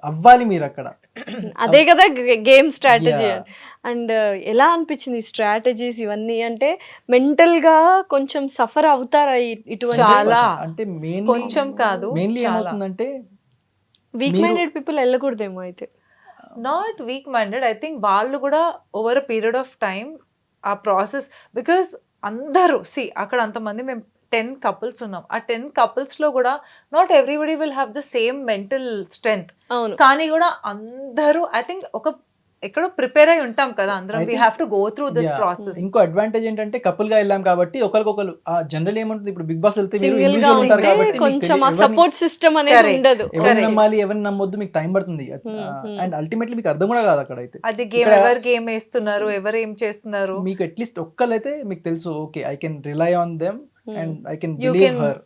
[SPEAKER 5] అవ్వాలి మీరు అక్కడ.
[SPEAKER 4] అదే కదా గేమ్ స్ట్రాటజీ.
[SPEAKER 5] Yeah.
[SPEAKER 4] అండ్ ఎలా అనిపించింది స్ట్రాటజీస్ ఇవన్నీ అంటే మెంటల్ గా కొంచెం సఫర్ అవుతారా ఇటువంటి
[SPEAKER 2] చాలా.
[SPEAKER 5] అంటే
[SPEAKER 2] కొంచెం కాదు,
[SPEAKER 5] మెయిన్లీ
[SPEAKER 2] చాలా.
[SPEAKER 5] ఏమవుతుందంటే
[SPEAKER 4] వీక్
[SPEAKER 5] మీరు-
[SPEAKER 4] మైండెడ్ పీపుల్ వెళ్ళకూడదేమో అయితే.
[SPEAKER 2] Not week minded, I think వాళ్ళు కూడా ఓవర్ పీరియడ్ ఆఫ్ టైం ఆ ప్రాసెస్, బికాస్ అందరూ అక్కడ అంతమంది మేము 10 కపుల్స్ ఉన్నాం, ఆ 10 couples లో కూడా not everybody will have the same mental strength,
[SPEAKER 4] అవును.
[SPEAKER 2] కానీ కూడా అందరూ ఐ థింక్ ఒక ఎక్కడో ప్రిపేర్ అయి ఉంటాం కదా అందరం.
[SPEAKER 5] I
[SPEAKER 2] we
[SPEAKER 5] think-
[SPEAKER 2] have to go through this
[SPEAKER 5] Yeah.
[SPEAKER 2] Process.
[SPEAKER 5] ఇంకో అడ్వాంటేజ్ ఏంటంటే కపుల్ గా వెళ్ళాం కాబట్టి ఒకరికొకరు జనరల్ ఏముంటుంది, ఇప్పుడు బిగ్ బాస్ వెళ్తే మీరు
[SPEAKER 4] సింగిల్ గా
[SPEAKER 5] individual ఉంటారు
[SPEAKER 4] ఉంటే
[SPEAKER 5] కాబట్టి మీకు
[SPEAKER 4] కొంచెం ఆ
[SPEAKER 5] ఎవరిని-
[SPEAKER 4] సపోర్ట్ సిస్టమ్ అనేది
[SPEAKER 2] Correct.
[SPEAKER 4] ఉండదు.
[SPEAKER 5] ఎవరిని
[SPEAKER 2] Correct.
[SPEAKER 5] నమ్మాలి ఎవరిని నమ్మొద్దు మీకు టైం పడుతుంది,
[SPEAKER 4] hmm.
[SPEAKER 5] అండ్ అల్టిమేట్లీ మీకు అర్థం కూడా కాదు అక్కడ అయితే.
[SPEAKER 2] అది గేమ్
[SPEAKER 5] ఇక్కడ-
[SPEAKER 2] ఎవరు గేమ్ వేస్తున్నారు, ఎవరు ఏం చేస్తున్నారు,
[SPEAKER 5] మీకు అట్లీస్ట్ ఒక్కళ్ళైతే మీకు తెలుసు, okay I can rely on them and I can
[SPEAKER 2] you
[SPEAKER 5] believe
[SPEAKER 2] can
[SPEAKER 5] her.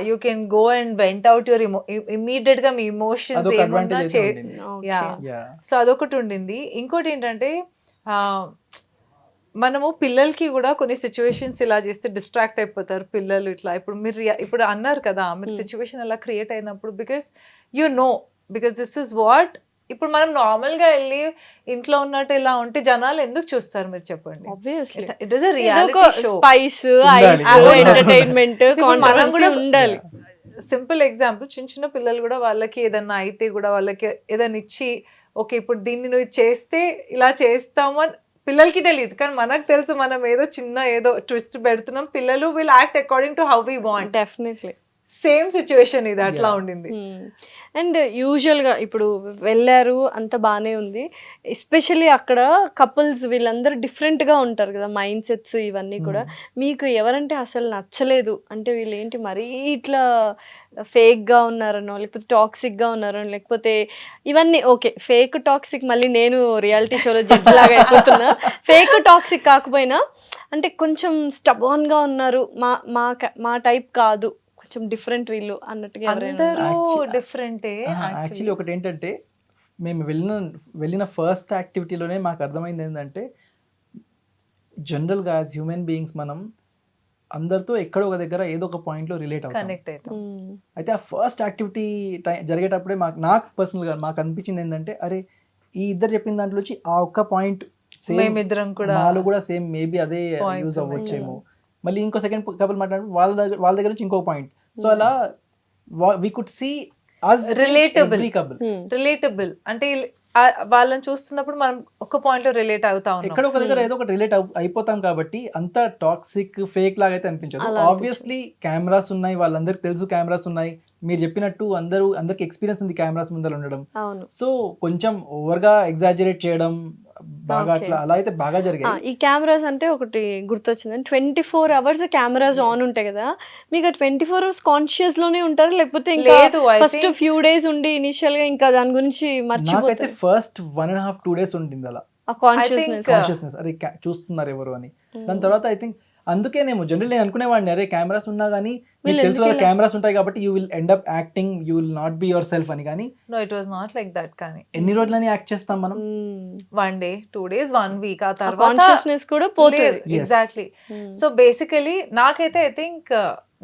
[SPEAKER 2] You can go and went out your immediate గా మీ ఇమోషన్స్
[SPEAKER 5] అదొక
[SPEAKER 2] ఏమన్నా
[SPEAKER 5] అడ్వాంటేజ్ అయితే ఉండింది.
[SPEAKER 4] Okay.
[SPEAKER 2] యా. సో అదొకటి ఉండింది. ఇంకోటి ఏంటంటే మనము పిల్లలకి కూడా కొన్ని సిచ్యువేషన్స్ ఇలా చేస్తే డిస్ట్రాక్ట్ అయిపోతారు పిల్లలు. ఇట్లా ఇప్పుడు మీరు ఇప్పుడు అన్నారు కదా మీరు సిచ్యువేషన్ అలా క్రియేట్ అయినప్పుడు, because you know, because this is what. ఇప్పుడు మనం నార్మల్ గా వెళ్ళి ఇంట్లో ఉన్నట్టు ఇలా ఉంటే జనాలు ఎందుకు చూస్తారు మీరు చెప్పండి.
[SPEAKER 4] Obviously.
[SPEAKER 2] It is a reality show.
[SPEAKER 4] Spice,
[SPEAKER 5] ఉండాలి.
[SPEAKER 4] ఐస్, ఎంటర్టైన్మెంట్,
[SPEAKER 2] ఇప్పుడు మనం కూడా
[SPEAKER 4] ఉండాలి.
[SPEAKER 2] సింపుల్ ఎగ్జాంపుల్, చిన్న చిన్న పిల్లలు కూడా వాళ్ళకి ఏదన్నా అయితే కూడా వాళ్ళకి ఏదైనా ఇచ్చి ఓకే ఇప్పుడు దీన్ని నువ్వు చేస్తే ఇలా చేస్తాము అని పిల్లలకి తెలియదు, కానీ మనకు తెలుసు మనం ఏదో చిన్న ఏదో ట్విస్ట్ పెడుతున్నాం, పిల్లలు will act according to how we want.
[SPEAKER 4] Definitely.
[SPEAKER 2] Same situation ఇది అట్లా ఉండింది.
[SPEAKER 4] అండ్ యూజువల్గా ఇప్పుడు వెళ్ళారు అంత బాగానే ఉంది, ఎస్పెషల్లీ అక్కడ కపుల్స్ వీళ్ళందరూ డిఫరెంట్గా ఉంటారు కదా, మైండ్ సెట్స్ ఇవన్నీ కూడా. మీకు ఎవరంటే అసలు నచ్చలేదు అంటే వీళ్ళు ఏంటి మరీ ఇట్లా ఫేక్గా ఉన్నారనో, లేకపోతే టాక్సిక్గా ఉన్నారనో, లేకపోతే ఇవన్నీ ఓకే ఫేక్ టాక్సిక్, మళ్ళీ నేను రియాలిటీ షోలో జడ్జ్ లాగా అయిపోతున్నా, ఫేక్ టాక్సిక్ కాకపోయినా అంటే కొంచెం స్టబాన్గా ఉన్నారు, మా టైప్ కాదు, కొంచెం డిఫరెంట్ వీళ్ళు అన్నట్టుగా ఎవరైనా
[SPEAKER 2] అందరూ
[SPEAKER 5] Actu-
[SPEAKER 2] డిఫరెంటే.
[SPEAKER 5] యాక్చువల్లీ ఒకటి ఏంటంటే మేము వెళ్ళిన ఫస్ట్ యాక్టివిటీలోనే మాకు అర్థమైంది ఏంటంటే జనరల్గా యాజ్ హ్యూమన్ బీయింగ్స్ మనం అందరితో ఎక్కడో ఒక దగ్గర ఏదో ఒక పాయింట్లో రిలేట్ అవుతాం.
[SPEAKER 2] కనెక్ట్ అవుతాం.
[SPEAKER 5] అయితే ఆ ఫస్ట్ యాక్టివిటీ జరిగేటప్పుడే నాకు పర్సనల్గా మాకు అనిపించింది ఏంటంటే అరే ఈ ఇద్దరు చెప్పిన దాంట్లో వచ్చి ఆ ఒక్క పాయింట్
[SPEAKER 2] మేమిద్దరం కూడా
[SPEAKER 5] మాలో కూడా సేమ్ మేబీ అదే
[SPEAKER 2] Points
[SPEAKER 5] యూజ్
[SPEAKER 2] ఉన్నాయి.
[SPEAKER 5] అవ్వచ్చేమో. మళ్ళీ ఇంకో సెకండ్ కపుల్ మాట్లాడు వాళ్ళ దగ్గర నుంచి ఇంకో పాయింట్. సో అలా we could see us
[SPEAKER 2] relatable అంటే వాళ్ళని చూస్తున్నప్పుడు మనం ఒక పాయింట్ లో రిలేట్ అవుతా ఉన్నాం.
[SPEAKER 5] ఎక్కడ ఒక దగ్గర ఏదో ఒకటి రిలేట్ అయిపోతాం కాబట్టి అంత టాక్సిక్ ఫేక్ లాగా అయితే అనిపించదు. ఆబ్వియస్లీ కెమెరాస్ ఉన్నాయి, వాళ్ళందరికి తెలుసు కెమెరాస్ ఉన్నాయి, మీరు చెప్పినట్టు అందరికి ఎక్స్పీరియన్స్ ఉంది కెమెరాస్ ముందర ఉండడం. సో కొంచెం ఓవర్ గా ఎగ్జాజరేట్ చేయడం బాగా అట్లా అలా అయితే బాగా జరిగాయి.
[SPEAKER 4] ఈ కెమెరాస్ అంటే ఒకటి గుర్తొచ్చింది, 24 hours కెమెరాస్ ఆన్ ఉంటాయి కదా, మీకు 24 hours కాన్షియస్ లోనే ఉంటారు లేకపోతే
[SPEAKER 2] లేదు, I
[SPEAKER 4] first
[SPEAKER 2] think-
[SPEAKER 4] few days ఉండి ఇనిషియల్ గా ఇంకా దాని గురించి
[SPEAKER 5] నాకైతే
[SPEAKER 4] మర్చిపోతారు
[SPEAKER 5] ఫస్ట్ 1.5-2 days ఉంటుంది అలా
[SPEAKER 4] ఆ కాన్షియస్నెస్.
[SPEAKER 5] కాన్షియస్నెస్, అరే చూస్తున్నారు ఎవరు అని. దాని తర్వాత ఐ థింక్ అందుకేనేమో జనరల్ నేను అనుకునేవాడిని అరే కెమెరాస్ ఉన్నా కానీ మీకు తెలుసు కదా కెమెరాస్ ఉంటాయి కాబట్టి you will end up acting, you will not be yourself అని. కానీ
[SPEAKER 2] no, it was not like that. కానీ
[SPEAKER 5] ఎన్ని రోజులని యాక్ట్ చేస్తాం మనం?
[SPEAKER 2] 1 day 2 days 1 week ఆ తర్వాత
[SPEAKER 4] కాన్షియస్నెస్ కూడా పోతుంది.
[SPEAKER 5] Yes.
[SPEAKER 2] ఎగ్జాక్ట్లీ. సో బేసికలీ నాకైతే ఐ థింక్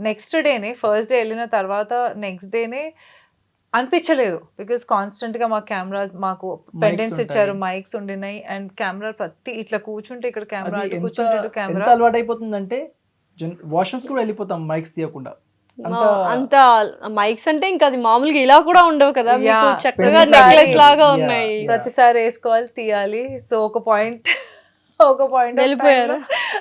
[SPEAKER 2] నెక్స్ట్ డేనే, ఫస్ట్ డే వెళ్ళిన తర్వాత నెక్స్ట్ డేనే అనిపించలేదు. బికాస్ కాన్స్టెంట్ గా మా కెమెరాస్, మాకు పెండెంట్స్ ఇచ్చారు, మైక్స్ ఉండినాయి, అండ్ కెమెరా ప్రతి ఇట్లా కూర్చుంటే ఇక్కడ కెమెరా,
[SPEAKER 5] అది
[SPEAKER 2] కూర్చుంటే
[SPEAKER 5] ఎంత
[SPEAKER 2] కెమెరా.
[SPEAKER 5] అలవాటు అయిపోతుందంటే వాష్రూమ్స్ కూడా వెళ్ళిపోతాం మైక్స్ తీయకుండా.
[SPEAKER 4] అంత మైక్స్ అంటే ఇంకా అది మామూలుగా ఇలా కూడా ఉండవు కదా, మీకు
[SPEAKER 2] Yeah.
[SPEAKER 4] చక్కగా
[SPEAKER 2] ప్రతిసారి-
[SPEAKER 4] నెక్లెస్ లాగా
[SPEAKER 5] Yeah.
[SPEAKER 4] ఉన్నాయి.
[SPEAKER 2] ప్రతిసారి వేసుకోవాలి, తీయాలి. సో ఒక పాయింట్
[SPEAKER 4] వెళ్ళిపోయారా?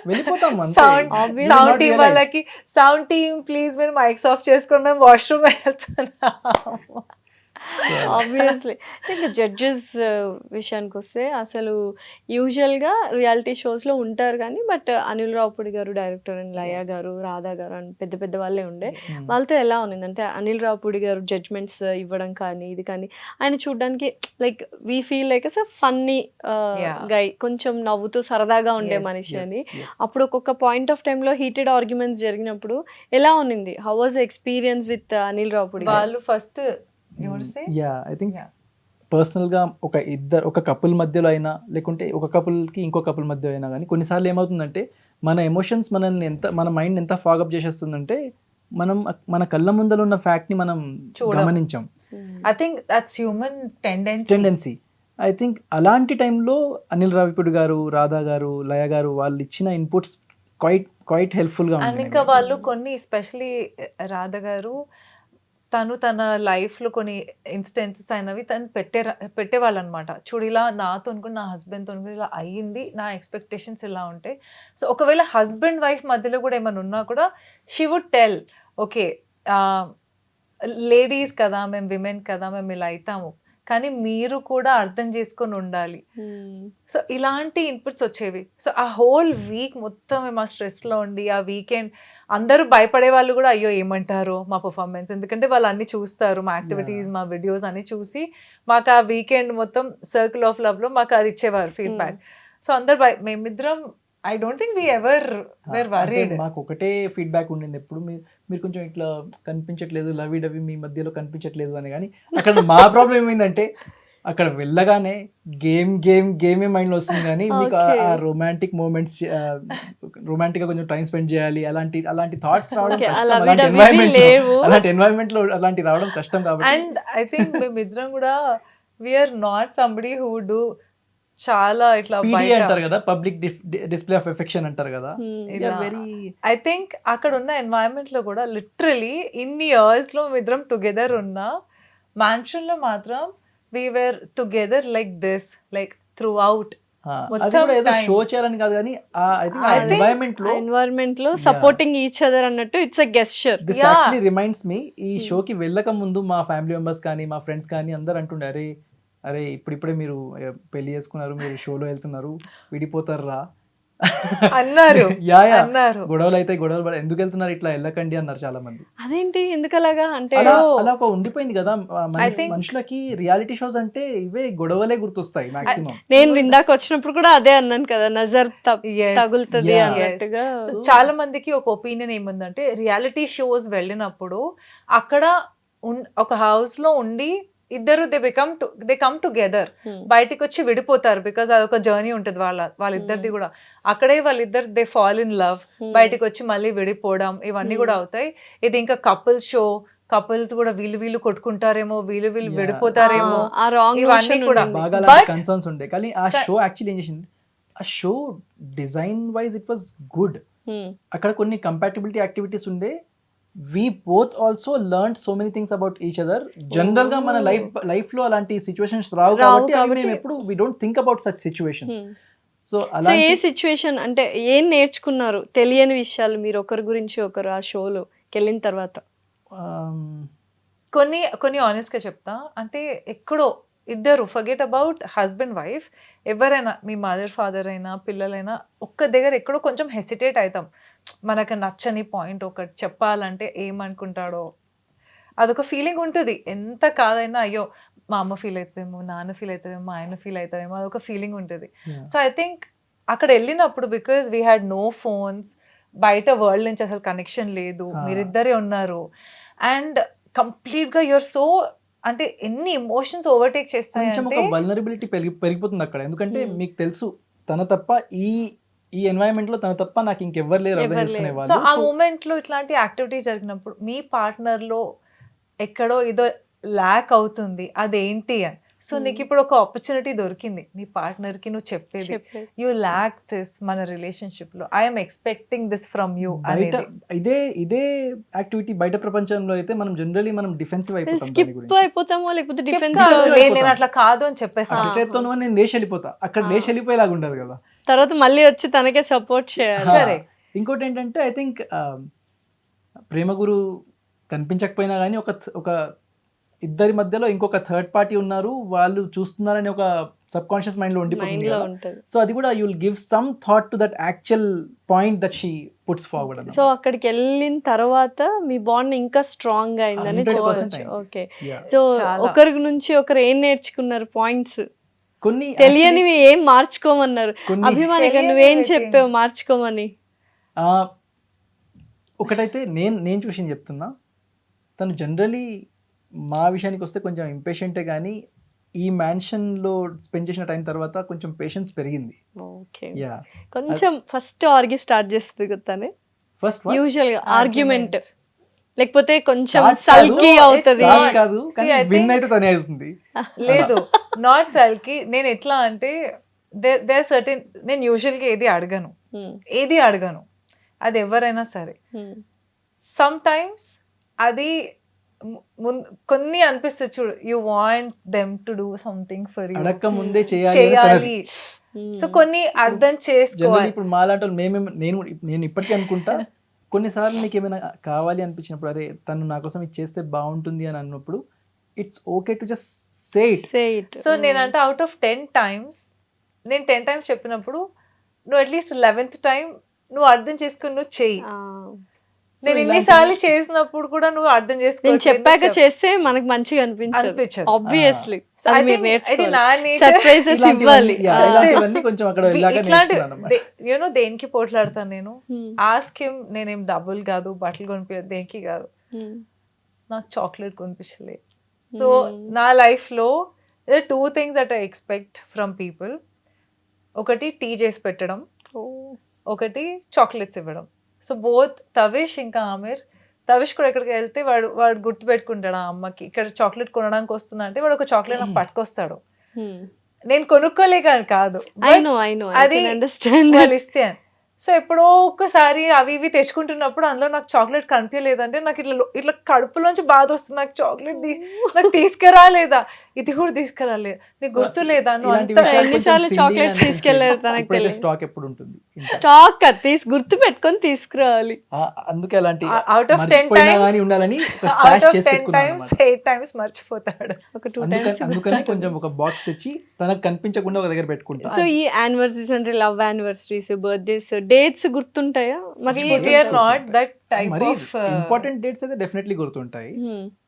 [SPEAKER 5] వెళ్ళిపోతాం అంతే.
[SPEAKER 2] Sound
[SPEAKER 5] We will
[SPEAKER 2] sound
[SPEAKER 5] not
[SPEAKER 2] team
[SPEAKER 5] realize.
[SPEAKER 2] వాళ్ళకి, సౌండ్ టీమ్ ప్లీజ్ మీరు మైక్స్ ఆఫ్ చేసుకొని మేము వాష్రూమ్ వెళ్తున్నాము.
[SPEAKER 4] ఆబ్వియస్లీ. ఇంకా జడ్జెస్ విషయానికి వస్తే అసలు యూజువల్గా రియాలిటీ షోస్లో ఉంటారు కానీ బట్ అనిల్ రావుపూడి గారు డైరెక్టర్ అండ్ లయ గారు, రాధా గారు అని పెద్ద పెద్ద వాళ్ళే ఉండే. వాళ్ళతో ఎలా ఉంది అంటే అనిల్ రావుపూడి గారు జడ్జ్మెంట్స్ ఇవ్వడం కానీ ఇది కానీ ఆయన చూడడానికి like we feel like us funny guy, కొంచెం నవ్వుతూ సరదాగా ఉండే మనిషి అని. అప్పుడు ఒక్కొక్క పాయింట్ ఆఫ్ టైంలో హీటెడ్ ఆర్గ్యుమెంట్స్ జరిగినప్పుడు ఎలా ఉంది, how was experience with Anil Ravipudi garu?
[SPEAKER 2] వాళ్ళు ఫస్ట్
[SPEAKER 5] యా ఐ థింక్ పర్సనల్గా ఒక కపుల్ మధ్యలో అయినా లేకుంటే ఒక కపుల్కి ఇంకో కపుల్ మధ్య అయినా కానీ కొన్నిసార్లు ఏమవుతుందంటే మన ఎమోషన్స్ మన మైండ్ ఎంత ఫాగప్ చేసేస్తుందంటే మన కళ్ళ ముందర ఉన్న ఫ్యాక్ట్ని మనం గమనించాం.
[SPEAKER 2] I think that's human
[SPEAKER 5] tendency. I think అలాంటి టైంలో అనిల్ రావిపూడి గారు, రాధా గారు, లయ గారు వాళ్ళు ఇచ్చిన ఇన్పుట్స్ క్వైట్ హెల్ప్ఫుల్గా
[SPEAKER 2] అండ్ ఇంకా వాళ్ళు కొన్ని ఎస్పెషలీ రాధ గారు తన లైఫ్లో కొన్ని ఇన్స్టెన్సెస్ అయినవి తను పెట్టేవాళ్ళు అనమాట. చూడు ఇలా నాతో అనుకుని, నా హస్బెండ్తో అనుకుని ఇలా అయ్యింది, నా ఎక్స్పెక్టేషన్స్ ఇలా ఉంటాయి. సో ఒకవేళ హస్బెండ్ వైఫ్ మధ్యలో కూడా ఏమైనా ఉన్నా కూడా she would tell, okay ladies కదా, మేము విమెన్ కదా, మేము ఇలా అవుతాము, కానీ మీరు కూడా అర్థం చేసుకొని ఉండాలి. సో ఇలాంటి ఇన్పుట్స్ వచ్చేవి. సో ఆ హోల్ వీక్ మొత్తం మేము ఆ స్ట్రెస్లో ఉండి, ఆ వీకెండ్ అందరూ భయపడే వాళ్ళు కూడా అయ్యో ఏమంటారో మా పర్ఫార్మెన్స్, ఎందుకంటే వాళ్ళు అన్ని చూస్తారు, మా యాక్టివిటీస్, మా వీడియోస్ అన్ని చూసి మాకు ఆ వీకెండ్ మొత్తం సర్కిల్ ఆఫ్ లవ్లో మాకు అది ఇచ్చేవారు ఫీడ్బ్యాక్. సో అందరు మేమిద్దరం I don't think we ever were worried.
[SPEAKER 5] మాకు ఒకటే ఫీడ్బ్యాక్ ఉండింది ఎప్పుడు, మీరు కొంచెం ఇట్లా కనిపించట్లేదు, లవి డవి మీ మధ్యలో కనిపించట్లేదు అని. కానీ అక్కడ మా ప్రాబ్లం ఏమైందంటే అక్కడ వెళ్ళగానే గేమే మైండ్లో వస్తుంది కానీ మీకు ఆ రొమాంటిక్ మూమెంట్స్, రొమాంటిక్ గా కొంచెం టైం స్పెండ్ చేయాలి అలాంటి థాట్స్ రావడం కష్టం. అలాంటి ఎన్వైరన్మెంట్ లో అలాంటి రావడం కష్టం కాబట్టి.
[SPEAKER 2] అండ్ ఐ థింక్ మేమిద్దరం కూడా we are not somebody who do చాలా ఇట్లా
[SPEAKER 5] అంటారు కదా, పబ్లిక్ డిస్ప్లే ఆఫ్ ఎఫెక్షన్ అంటారు కదా.
[SPEAKER 2] ఐ థింక్ అక్కడ ఉన్న ఎన్వైరన్మెంట్ లో కూడా లిటరలీ ఇన్ని ఇయర్స్ లో ఇద్దరం టుగెదర్ ఉన్న మ్యాన్షన్ లో మాత్రం we were together like this, like throughout.
[SPEAKER 5] అది
[SPEAKER 2] మొత్తం
[SPEAKER 5] కూడా ఏదో
[SPEAKER 2] time.
[SPEAKER 5] షో చేయాలని కాదు కానీ ఐ థింక్ ఆ
[SPEAKER 2] I think
[SPEAKER 5] ఎన్వైరన్మెంట్ లో
[SPEAKER 4] ఎన్వైరన్మెంట్ లో సపోర్టింగ్ ఈచ్ అదర్ అన్నట్టు it's a gesture.
[SPEAKER 5] This
[SPEAKER 2] Yeah.
[SPEAKER 5] Actually reminds me ఈ షోకి వెళ్ళక ముందు మా ఫ్యామిలీ మెంబర్స్ కానీ మా ఫ్రెండ్స్ కానీ అందరు అంటుండే అరే ఇప్పుడిప్పుడే మీరు పెళ్లి చేసుకున్నారు, మీరు షోలో వెళ్తున్నారు, విడిపోతారా
[SPEAKER 2] అన్నారు
[SPEAKER 5] యా యా
[SPEAKER 2] అన్నారు.
[SPEAKER 5] గొడవలు అయితే ఎందుకు వెళ్తున్నారు ఇట్లా వెళ్ళకండి అన్నారు చాలా మంది.
[SPEAKER 4] అదేంటి ఎందుకలాగా అంటే
[SPEAKER 5] అలా అలా ఒక ఉండిపోయింది కదా
[SPEAKER 2] I think-
[SPEAKER 5] మనుషులకి రియాలిటీ షోస్ అంటే ఇవే గొడవలే గుర్తొస్తాయి మాక్సిమం.
[SPEAKER 4] నేను ఇందాక వచ్చినప్పుడు కూడా అదే అన్నాను కదా, నజర్
[SPEAKER 2] Yes.
[SPEAKER 4] తగులుతుంది
[SPEAKER 5] Yeah.
[SPEAKER 4] అన్నట్టుగా.
[SPEAKER 2] సో చాలా మందికి ఒక ఒపీనియన్ ఏముందంటే రియాలిటీ షోస్ వెళ్ళినప్పుడు అక్కడ ఒక హౌస్ లో ఉండి ఇద్దరు దే కమ్ టుగెదర్, బయటికి వచ్చి విడిపోతారు బికాజ్ అదొక జర్నీ ఉంటుంది వాళ్ళిద్దరిది కూడా. అక్కడే వాళ్ళిద్దరు దే ఫాల్ ఇన్ లవ్, బయటికి వచ్చి మళ్ళీ విడిపోవడం ఇవన్నీ కూడా అవుతాయి. ఇది ఇంకా కపుల్ షో, కపుల్స్ కూడా వీళ్ళు కొట్టుకుంటారేమో, వీళ్ళు
[SPEAKER 5] Yeah.
[SPEAKER 2] విడిపోతారేమో,
[SPEAKER 4] ఆ రాంగ్
[SPEAKER 2] ఇవన్నీ కూడా.
[SPEAKER 5] బాగా
[SPEAKER 2] But-
[SPEAKER 5] కన్సర్న్స్ ఉండే కానీ ఆ షో యాక్చువల్లీ ఏం చేసింది, ఆ show design wise it was good. అక్కడ కొన్ని కంపాటిబిలిటీ యాక్టివిటీస్ ఉండే. We both also learn so many things about each other. General గా మన లైఫ్ లో అలాంటి సిచ్యువేషన్స్ రావు కాబట్టి మేము ఎప్పుడు we don't think about such situations. So
[SPEAKER 4] so
[SPEAKER 5] అలా
[SPEAKER 4] ఏ సిచ్యువేషన్ అంటే ఏం నేర్చుకున్నారు తెలియని విషయాలు మీరు ఒకరి గురించి ఒకరు ఆ షోలోకి వెళ్ళిన తర్వాత?
[SPEAKER 2] కొన్ని ఆనెస్ట్ గా చెప్తా, అంటే ఎక్కడో ఇద్దరు ఫర్గెట్ అబౌట్ హస్బెండ్ వైఫ్, ఎవరైనా మీ మదర్ ఫాదర్ అయినా పిల్లలైనా ఒక్క దగ్గర ఎక్కడో కొంచెం హెసిటేట్ అవుతాం. మనకు నచ్చని పాయింట్ ఒకటి చెప్పాలంటే ఏమనుకుంటాడో అదొక ఫీలింగ్ ఉంటుంది. ఎంత కాదైనా అయ్యో మా అమ్మ ఫీల్ అవుతామేమో, నాన్న ఫీల్ అవుతామేమో, మా ఆయన ఫీల్ అవుతామేమో, అదొక ఫీలింగ్ ఉంటుంది. సో ఐ థింక్ అక్కడ వెళ్ళినప్పుడు because we had no phones, బయట వరల్డ్ నుంచి అసలు కనెక్షన్ లేదు, మీరిద్దరే ఉన్నారు అండ్ కంప్లీట్ గా యూఆర్ సో, అంటే ఎన్ని ఎమోషన్స్ ఓవర్టేక్ చేస్తాయి
[SPEAKER 5] కొంచెం
[SPEAKER 2] అంటే
[SPEAKER 5] ఒక వల్నరబిలిటీ పెరిగిపోతుంది అక్కడ. ఎందుకంటే మీకు తెలుసు తన తప్ప ఈ ఎన్వైరన్మెంట్ లో తన తప్ప నాకు ఇంకెవ్వరు లేరు అర్థం చేసుకునే
[SPEAKER 2] సో ఆ
[SPEAKER 5] వాళ్ళు.
[SPEAKER 2] మూమెంట్ లో ఇట్లాంటి యాక్టివిటీస్ జరిగినప్పుడు మీ పార్ట్నర్ లో ఎక్కడో ఏదో ల్యాక్ అవుతుంది, అదేంటి అని. సో నీకు ఇప్పుడు ఒక ఆపర్చునిటీ దొరికింది నీ పార్ట్నర్ కి నువ్వు చెప్పేది, యూ ల్యాక్ దిస్ మన రిలేషన్షిప్ లో, I'm expecting this from you
[SPEAKER 5] బయట
[SPEAKER 2] అనేది.
[SPEAKER 5] ఇదే యాక్టివిటీ బయట ప్రపంచంలో అయితే మనం జనరలీ మనం డిఫెన్సివ్ అయిపోతాం దాని
[SPEAKER 4] స్కిప్
[SPEAKER 5] గురించి.
[SPEAKER 4] అయిపోతామో లేకపోతే
[SPEAKER 2] Skip
[SPEAKER 4] డిఫెన్స్
[SPEAKER 2] కాదు,
[SPEAKER 5] అయిపోతాం.
[SPEAKER 2] నేను అట్లా కాదు అని చెప్పేస్తాను.
[SPEAKER 5] అటుకైతే నేను లేచి వెళ్ళిపోతా, అక్కడ లేచి వెళ్ళిపోయేలాగా ఉండదు కదా.
[SPEAKER 4] తర్వాత మళ్ళీ వచ్చి తనకే సపోర్ట్ చేయాలి.
[SPEAKER 2] Correct.
[SPEAKER 5] ఇంకోటి ఏంటంటే ఐ థింక్ ప్రేమ గురు కనిపించకపోయినా కానీ ఒక ఇద్దరి మధ్యలో ఇంకొక థర్డ్ పార్టీ ఉన్నారు, వాళ్ళు చూస్తున్నారని ఒక సబ్ కాన్షియస్ మైండ్ లో
[SPEAKER 4] మైండ్
[SPEAKER 5] ఉండిపోతుంది
[SPEAKER 4] లో
[SPEAKER 5] కదా.
[SPEAKER 4] ఉంటది.
[SPEAKER 5] సో అది కూడా you will give some thought to that actual point that she puts forward.
[SPEAKER 4] So అక్కడికి వెళ్ళిన తర్వాత మీ బాండ్ ఇంకా స్ట్రాంగ్ గా అయిందని
[SPEAKER 5] 100%
[SPEAKER 4] చెప్పవచ్చు.
[SPEAKER 5] అయింది.
[SPEAKER 4] Okay,
[SPEAKER 5] Yeah.
[SPEAKER 4] సో
[SPEAKER 2] చాలా.
[SPEAKER 4] ఒకరి నుంచి ఒకరు ఏం నేర్చుకున్నారు పాయింట్స్?
[SPEAKER 5] కొన్ని
[SPEAKER 4] తెలియనివి ఏం మార్చుకోమన్నారు?
[SPEAKER 5] కొన్ని
[SPEAKER 4] అభిమానిగా
[SPEAKER 2] తెలియనివి
[SPEAKER 4] నువ్వేం
[SPEAKER 2] అయితే-
[SPEAKER 4] చెప్పావు మార్చుకోమని?
[SPEAKER 5] ఒకటైతే నేను చూసింది చెప్తున్నా, తను జనరలీ మా విషయానికి వస్తే కొంచెం ఇంపేషెంటే కానీ ఈ మ్యాన్షన్ లో స్పెండ్ చేసిన టైం తర్వాత కొంచెం పేషెన్స్ పెరిగింది.
[SPEAKER 4] ఓకే,
[SPEAKER 5] యా
[SPEAKER 4] కొంచెం ఫస్ట్ ఆర్గ్యూ స్టార్ట్ చేస్తుంది కదా
[SPEAKER 5] ఫస్ట్
[SPEAKER 4] యూజువల్ గా ఆర్గ్యుమెంట్, లేకపోతే కొంచెం
[SPEAKER 5] Start
[SPEAKER 4] సల్కీ
[SPEAKER 2] కాదు,
[SPEAKER 4] అవుతుంది.
[SPEAKER 2] it's not.
[SPEAKER 5] కాదు కానీ
[SPEAKER 2] See, I
[SPEAKER 5] విన్
[SPEAKER 2] think-
[SPEAKER 5] అయితే తనే అవుతుంది.
[SPEAKER 2] లేదు, నాట్ సల్కి. నేను ఎట్లా అంటే దేర్ సర్టెన్, నేను యూజువల్గా ఏది అడగను, అది ఎవరైనా సరే. సమ్ టైమ్స్ అది కొన్ని అనిపిస్తుంది చూడు, you want them to do something for you,
[SPEAKER 5] అడక్క ముందే చేయాలి.
[SPEAKER 2] సో కొన్ని అర్థం
[SPEAKER 5] జనరల్
[SPEAKER 2] చేసుకోవాలి.
[SPEAKER 5] ఇప్పుడు మాలాంటి వాళ్ళు నేను ఇప్పటికీ అనుకుంటా, కొన్నిసార్లు నీకు ఏమైనా కావాలి అనిపించినప్పుడు అరే తను నా కోసం ఇది చేస్తే బాగుంటుంది అని అన్నప్పుడు it's okay to just say it.
[SPEAKER 2] So నేనంటే అవుట్ ఆఫ్ 10 times నేను 10 times చెప్పినప్పుడు నువ్వు అట్లీస్ట్ 11th టైం నువ్వు అర్థం చేసుకుని నువ్వు చెయ్యి. నేను ఎన్నిసార్లు చేసినప్పుడు కూడా నువ్వు అర్థం
[SPEAKER 4] నేను
[SPEAKER 2] చేసుకో
[SPEAKER 4] చెప్పాక చేస్తే మనకు మంచిగా అనిపించదు
[SPEAKER 2] అనిపించదు.
[SPEAKER 4] ఆబ్వియస్లీ.
[SPEAKER 2] So I think ఇది నా nature.
[SPEAKER 4] సర్ప్రైజెస్ ఇవ్వాలి.
[SPEAKER 5] ఇలాంటివన్నీ కొంచెం అక్కడ వెళ్ళాక
[SPEAKER 2] ఇట్లాంటి
[SPEAKER 5] నేర్చుకున్నాను అన్నమాట.
[SPEAKER 2] యూనో దేనికి పోట్లాడతాను నేను, ఆస్క్ హిమ్. నేనేం డబ్బులు కాదు, బట్టలు కొనిపించదు, దేనికి కాదు, నాకు చాక్లెట్ కొనిపించలే. సో నా లైఫ్ లో 2 things that I expect from people. ఒకటి టీ చేసి పెట్టడం, ఒకటి చాక్లెట్స్ ఇవ్వడం. సో బోత్ తవిష్ ఇంకా ఆమిర్, తవిష్ కూడా ఎక్కడికి వెళ్తే వాడు గుర్తు పెట్టుకుంటాడు ఆ అమ్మకి ఇక్కడ చాక్లెట్ కొనడానికి వస్తున్నా అంటే వాడు ఒక చాక్లెట్ నాకు పట్టుకొస్తాడు. నేను కొనుక్కోలే కానీ కాదు,
[SPEAKER 4] I know,
[SPEAKER 2] అది
[SPEAKER 4] I can understand.
[SPEAKER 2] వాళ్ళు ఇస్తే. సో ఎప్పుడో ఒక్కసారి అవి ఇవి తెచ్చుకుంటున్నప్పుడు అందులో నాకు చాక్లెట్ కనిపించలేదంటే నాకు ఇట్లా కడుపులోంచి బాధ వస్తుంది, నాకు చాక్లెట్ నాకు తీసుకురాలేదా, ఇది కూడా తీసుకురాలేదు, నీకు గుర్తు లేదా, నువ్వు
[SPEAKER 5] ఇలాంటి
[SPEAKER 2] అంతా
[SPEAKER 5] విషయాలు
[SPEAKER 4] ఎన్నిసార్లు
[SPEAKER 5] కొంచెం silly
[SPEAKER 4] chocolates
[SPEAKER 5] అనిపించేది.
[SPEAKER 4] తీసుకెళ్లారు తనకు
[SPEAKER 5] ఇప్పుడైతే
[SPEAKER 4] తెలియదు.
[SPEAKER 5] స్టాక్ ఎప్పుడు ఉంటుంది ఇంకా.
[SPEAKER 4] స్టాక్ గుర్తు పెట్టుకొని తీసుకురావాలి.
[SPEAKER 5] అందుకే అలాంటి
[SPEAKER 2] అవుట్ ఆఫ్ 10
[SPEAKER 5] మర్చిపోయినా
[SPEAKER 2] times
[SPEAKER 5] కానీ ఉండాలని ఒక
[SPEAKER 2] అవుట్
[SPEAKER 5] స్టాష్
[SPEAKER 2] ఆఫ్
[SPEAKER 5] చేసి
[SPEAKER 2] 10
[SPEAKER 5] పెట్టుకున్నాను
[SPEAKER 2] times
[SPEAKER 5] అన్నమాట.
[SPEAKER 2] 8 times మర్చిపోతాడు.
[SPEAKER 4] ఒక 2 times
[SPEAKER 5] అందుకని కొంచెం ఒక బాక్స్ తెచ్చి తనకు కనిపించకుండా ఒక దగ్గర పెట్టుకుంటా.
[SPEAKER 4] సో ఈ యానివర్సరీస్ అంటే లవ్ యానివర్సరీస్, బర్త్డేస్, డేట్స్ గుర్తుంటాయా?
[SPEAKER 2] We are not that type
[SPEAKER 5] మరి
[SPEAKER 2] of
[SPEAKER 5] ఇంపార్టెంట్ డేట్స్ అయితే డెఫినెట్లీ గుర్తుంటాయి,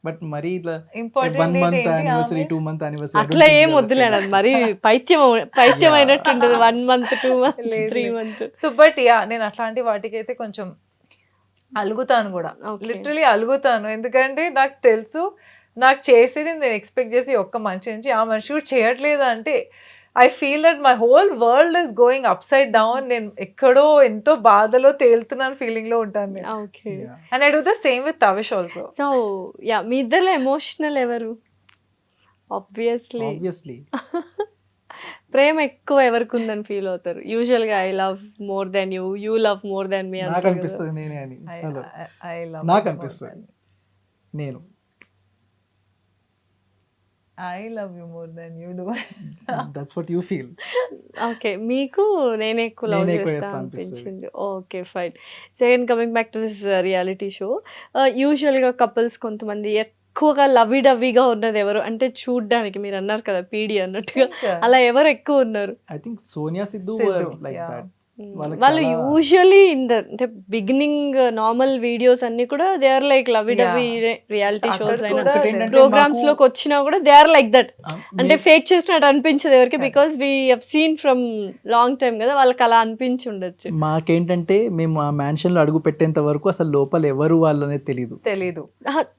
[SPEAKER 5] బట్ మరి ఇట్లా
[SPEAKER 2] important
[SPEAKER 5] 1
[SPEAKER 2] date
[SPEAKER 5] month
[SPEAKER 2] ఏంటి
[SPEAKER 5] యానివర్సరీ
[SPEAKER 2] ఆమె?
[SPEAKER 5] 2 month యానివర్సరీ
[SPEAKER 4] అట్లా ఏం వద్దులేండి, అది మరి పైత్యం అయినట్టు ఉంటుంది. 1 month 2 months
[SPEAKER 2] లేదు,
[SPEAKER 4] 3
[SPEAKER 2] లేదు.
[SPEAKER 4] months.
[SPEAKER 2] సో బట్ యా నేను అట్లాంటి వాటికైతే కొంచెం అలుగుతాను కూడా,
[SPEAKER 4] Okay.
[SPEAKER 2] లిటరలీ అలుగుతాను. ఎందుకంటే నాకు తెలుసు నాకు చేసేది నేను ఎక్స్పెక్ట్ చేసి ఒక్క మనిషి నుంచి ఆ మనిషి కూడా చేయట్లేదు అంటే I feel that my whole world is going upside down. నేను ఎక్కడో ఎంతో బాధలో తేలుతున్నాను ఫీలింగ్ లో ఉంటాను నేను.
[SPEAKER 4] Okay.
[SPEAKER 2] And I do the same with Tavish also.
[SPEAKER 4] So yeah, మీ ఇద్దరు ఎమోషనల్ ఎవరు? ఆబ్వియస్లీ
[SPEAKER 5] ఆబ్వియస్లీ
[SPEAKER 4] ప్రేమ ఎక్కువ ఎవరికి ఉందని ఫీల్ అవుతారు యూజువల్ గా? I love more than you, you love more than me
[SPEAKER 5] నాకు అనిపిస్తుంది నేనే అని. హలో నాకు అనిపిస్తుంది నేను
[SPEAKER 2] I love you more than you do.
[SPEAKER 5] That's what you feel.
[SPEAKER 4] Okay, మీకు నేనే ఎక్కువ లవ్
[SPEAKER 5] నేనే ఎక్కువ
[SPEAKER 4] చేస్తా
[SPEAKER 5] చేస్తా అనిపిస్తుంది.
[SPEAKER 4] అనిపించింది. Okay fine. Second coming back to this reality show, యూజువల్గా కపుల్స్ కొంతమంది ఎక్కువగా లవ్వీ డవ్వీగా ఉన్నది ఎవరు అంటే చూడ్డానికి మీరు అన్నారు కదా పీడి అన్నట్టుగా, అలా ఎవరు ఎక్కువ ఉన్నారు?
[SPEAKER 5] I think Sonia Sidhu
[SPEAKER 2] Sidhu,
[SPEAKER 5] like
[SPEAKER 2] yeah.
[SPEAKER 5] That. వాళ్ళకి
[SPEAKER 4] వాళ్ళు
[SPEAKER 5] చాలా-
[SPEAKER 4] యూజువల్లీ ఇన్ ద అంటే బిగినింగ్ నార్మల్ వీడియోస్ అన్ని కూడా they are like lovey dovey reality
[SPEAKER 2] అక్కడ
[SPEAKER 4] షోస్ అయినా
[SPEAKER 2] కూడా
[SPEAKER 5] ఏంటంటే
[SPEAKER 4] ప్రోగ్రామ్స్
[SPEAKER 5] మాకు-
[SPEAKER 4] లోకి వచ్చినా కూడా దే ఆర్ లైక్ దట్. అంటే ఫేక్ చేసినట్టు అనిపించదు ఎవరికి, because we have seen from long time కదా, వాళ్ళకి అలా అనిపించి ఉండొచ్చు.
[SPEAKER 5] మాకేంటంటే మేము ఆ మ్యాన్షన్ లో అడుగు పెట్టేంత వరకు అసలు లోపల ఎవరు వాళ్ళు అనేది తెలియదు.
[SPEAKER 2] తెలీదు.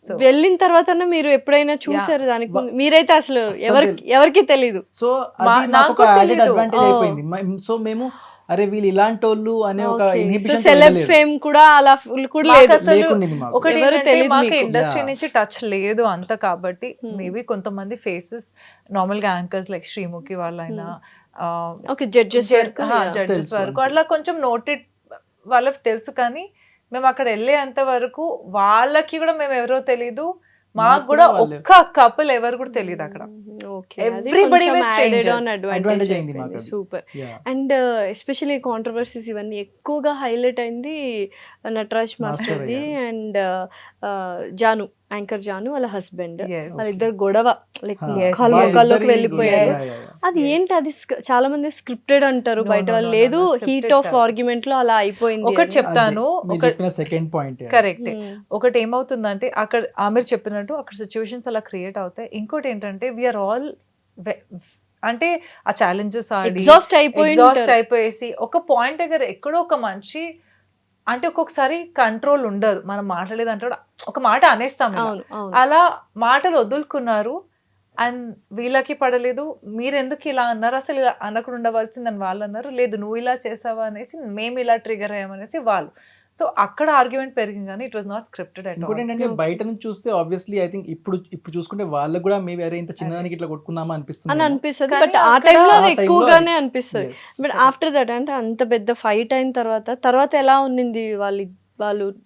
[SPEAKER 2] So-
[SPEAKER 4] వెళ్ళిన తర్వాత మీరు ఎప్పుడైనా చూసారు దానికి ముందు? మీరైతే అసలు
[SPEAKER 5] అస్సలు
[SPEAKER 4] ఎవరికి తెలీదు.
[SPEAKER 5] సో అది
[SPEAKER 2] నాకు
[SPEAKER 5] నాకు ఒక యాడెడ్
[SPEAKER 2] తెలీదు.
[SPEAKER 5] Advantage
[SPEAKER 4] Oh.
[SPEAKER 5] అయిపోయింది. సో మేము అరే వీళ్ళు ఇలాంటి వాళ్ళు అనే ఒక
[SPEAKER 4] సో
[SPEAKER 5] ఇన్హిబిషన్
[SPEAKER 4] సెలెబ్ ఫేమ్ కూడా అలా కూడా
[SPEAKER 2] మాకు
[SPEAKER 4] లేదు.
[SPEAKER 2] అసలు
[SPEAKER 5] లేకుండింది మాకు.
[SPEAKER 2] ఒకటి
[SPEAKER 4] ఎవరు
[SPEAKER 2] ఏంటంటే
[SPEAKER 4] తెలీదు
[SPEAKER 2] మాకు
[SPEAKER 4] మీకు.
[SPEAKER 2] Industry
[SPEAKER 5] Yeah.
[SPEAKER 2] నుంచి టచ్ లేదు అంత, కాబట్టి మేబీ కొంతమంది ఫేసెస్ నార్మల్ గా యాంకర్స్ లైక్ శ్రీముఖి వాళ్ళైనా
[SPEAKER 4] ఓకే, జడ్జెస్
[SPEAKER 2] జడ్జెస్
[SPEAKER 5] తెలుసు
[SPEAKER 2] వరకు
[SPEAKER 5] అంతే.
[SPEAKER 2] అట్లా కొంచెం నోటెడ్ వాళ్ళకి తెలుసు, కానీ మేము అక్కడ వెళ్ళేంత వరకు వాళ్ళకి కూడా మేము ఎవరో తెలీదు, మాకు కూడా
[SPEAKER 5] వాళ్ళే.
[SPEAKER 2] ఒక్క కపుల్ ఎవరు కూడా తెలియదు అక్కడ. Everybody was strangers.
[SPEAKER 5] Advantage అయింది మాకు అది.
[SPEAKER 4] Super.
[SPEAKER 5] Yeah.
[SPEAKER 4] And especially controversies ఇవన్నీ ఎక్కువగా హైలైట్ అయింది నటరాజ్ మాస్టర్ది అండ్ జాను, యాంకర్ జాను వాళ్ళ హస్బెండ్,
[SPEAKER 2] Yes.
[SPEAKER 4] వాళ్ళిద్దరు గొడవ లైక్
[SPEAKER 5] Huh.
[SPEAKER 4] ముఖాలు
[SPEAKER 2] Yes.
[SPEAKER 4] ముఖాల్లోకి
[SPEAKER 5] Yes.
[SPEAKER 4] వెళ్ళిపోయారు.
[SPEAKER 5] Yeah, yeah, yeah.
[SPEAKER 4] అది
[SPEAKER 2] Yes.
[SPEAKER 4] ఏంటి, అది చాలా మంది స్క్రిప్టెడ్ అంటారు,
[SPEAKER 2] No,
[SPEAKER 4] బయట
[SPEAKER 2] no,
[SPEAKER 4] వాళ్ళు
[SPEAKER 2] no, no,
[SPEAKER 4] లేదు,
[SPEAKER 2] no, scripted
[SPEAKER 4] హీట్ ఆఫ్
[SPEAKER 2] కాదు.
[SPEAKER 4] ఆర్గ్యుమెంట్ లో అలా అయిపోయింది.
[SPEAKER 2] ఒకటి
[SPEAKER 4] అని.
[SPEAKER 2] చెప్తాను,
[SPEAKER 5] మీరు
[SPEAKER 2] ఒక
[SPEAKER 5] చెప్పిన సెకండ్ పాయింట్
[SPEAKER 2] కరెక్టే. ఒకటి ఏమవుతుందంటే అక్కడ ఆమె చెప్పినట్టు అక్కడ సిచ్యువేషన్స్ అలా క్రియేట్ అవుతాయి. ఇంకోటి ఏంటంటే వీఆర్ ఆల్ అంటే ఆ ఛాలెంజెస్ ఆడి
[SPEAKER 4] ఎగ్జాస్ట్ అయిపోయి
[SPEAKER 2] ఎగ్జాస్ట్ అయిపోయేసి ఒక పాయింట్ దగ్గర ఎక్కడో ఒక మనిషి అంటే ఒక్కొక్కసారి కంట్రోల్ ఉండదు, మనం మాట్లాడేదంటే కూడా ఒక మాట అనేస్తాం ఇలా.
[SPEAKER 4] అవును అవును.
[SPEAKER 2] అలా మాటలు వదులుకున్నారు అండ్ వీళ్ళకి పడలేదు. మీరెందుకు ఇలా అన్నారు, అసలు ఇలా అనకుండా ఉండవలసిందని వాళ్ళు అన్నారు. లేదు నువ్వు ఇలా చేసావా అనేసి, మేము ఇలా ట్రిగర్ అయ్యామనేసి వాళ్ళు. సో అక్కడ ఆర్గ్యుమెంట్ పెరిగింది, కానీ it was not scripted at
[SPEAKER 5] ఇంకోటి
[SPEAKER 2] ఆల్.
[SPEAKER 5] ఏంటంటే బయట నుంచి చూస్తే ఆబ్వియస్లీ ఐ థింక్ ఇప్పుడు చూసుకుంటే వాళ్ళకి కూడా మేబీ అరే ఇంత చిన్నదానికి ఇట్లా కొట్టుకున్నామా
[SPEAKER 4] అని
[SPEAKER 5] అనిపిస్తుంది.
[SPEAKER 4] అనిపిస్తుంది,
[SPEAKER 2] కానీ
[SPEAKER 4] బట్ ఆ
[SPEAKER 2] అక్కడ-
[SPEAKER 4] టైంలో అది
[SPEAKER 5] ఆ time లో
[SPEAKER 4] ఎక్కువగానే
[SPEAKER 5] అది-
[SPEAKER 4] అనిపిస్తుంది.
[SPEAKER 5] Yes.
[SPEAKER 4] బట్ ఆఫ్టర్ దట్ అంటే అంత పెద్ద ఫైట్ అయిన తర్వాత ఎలా ఉన్నింది వాళ్ళు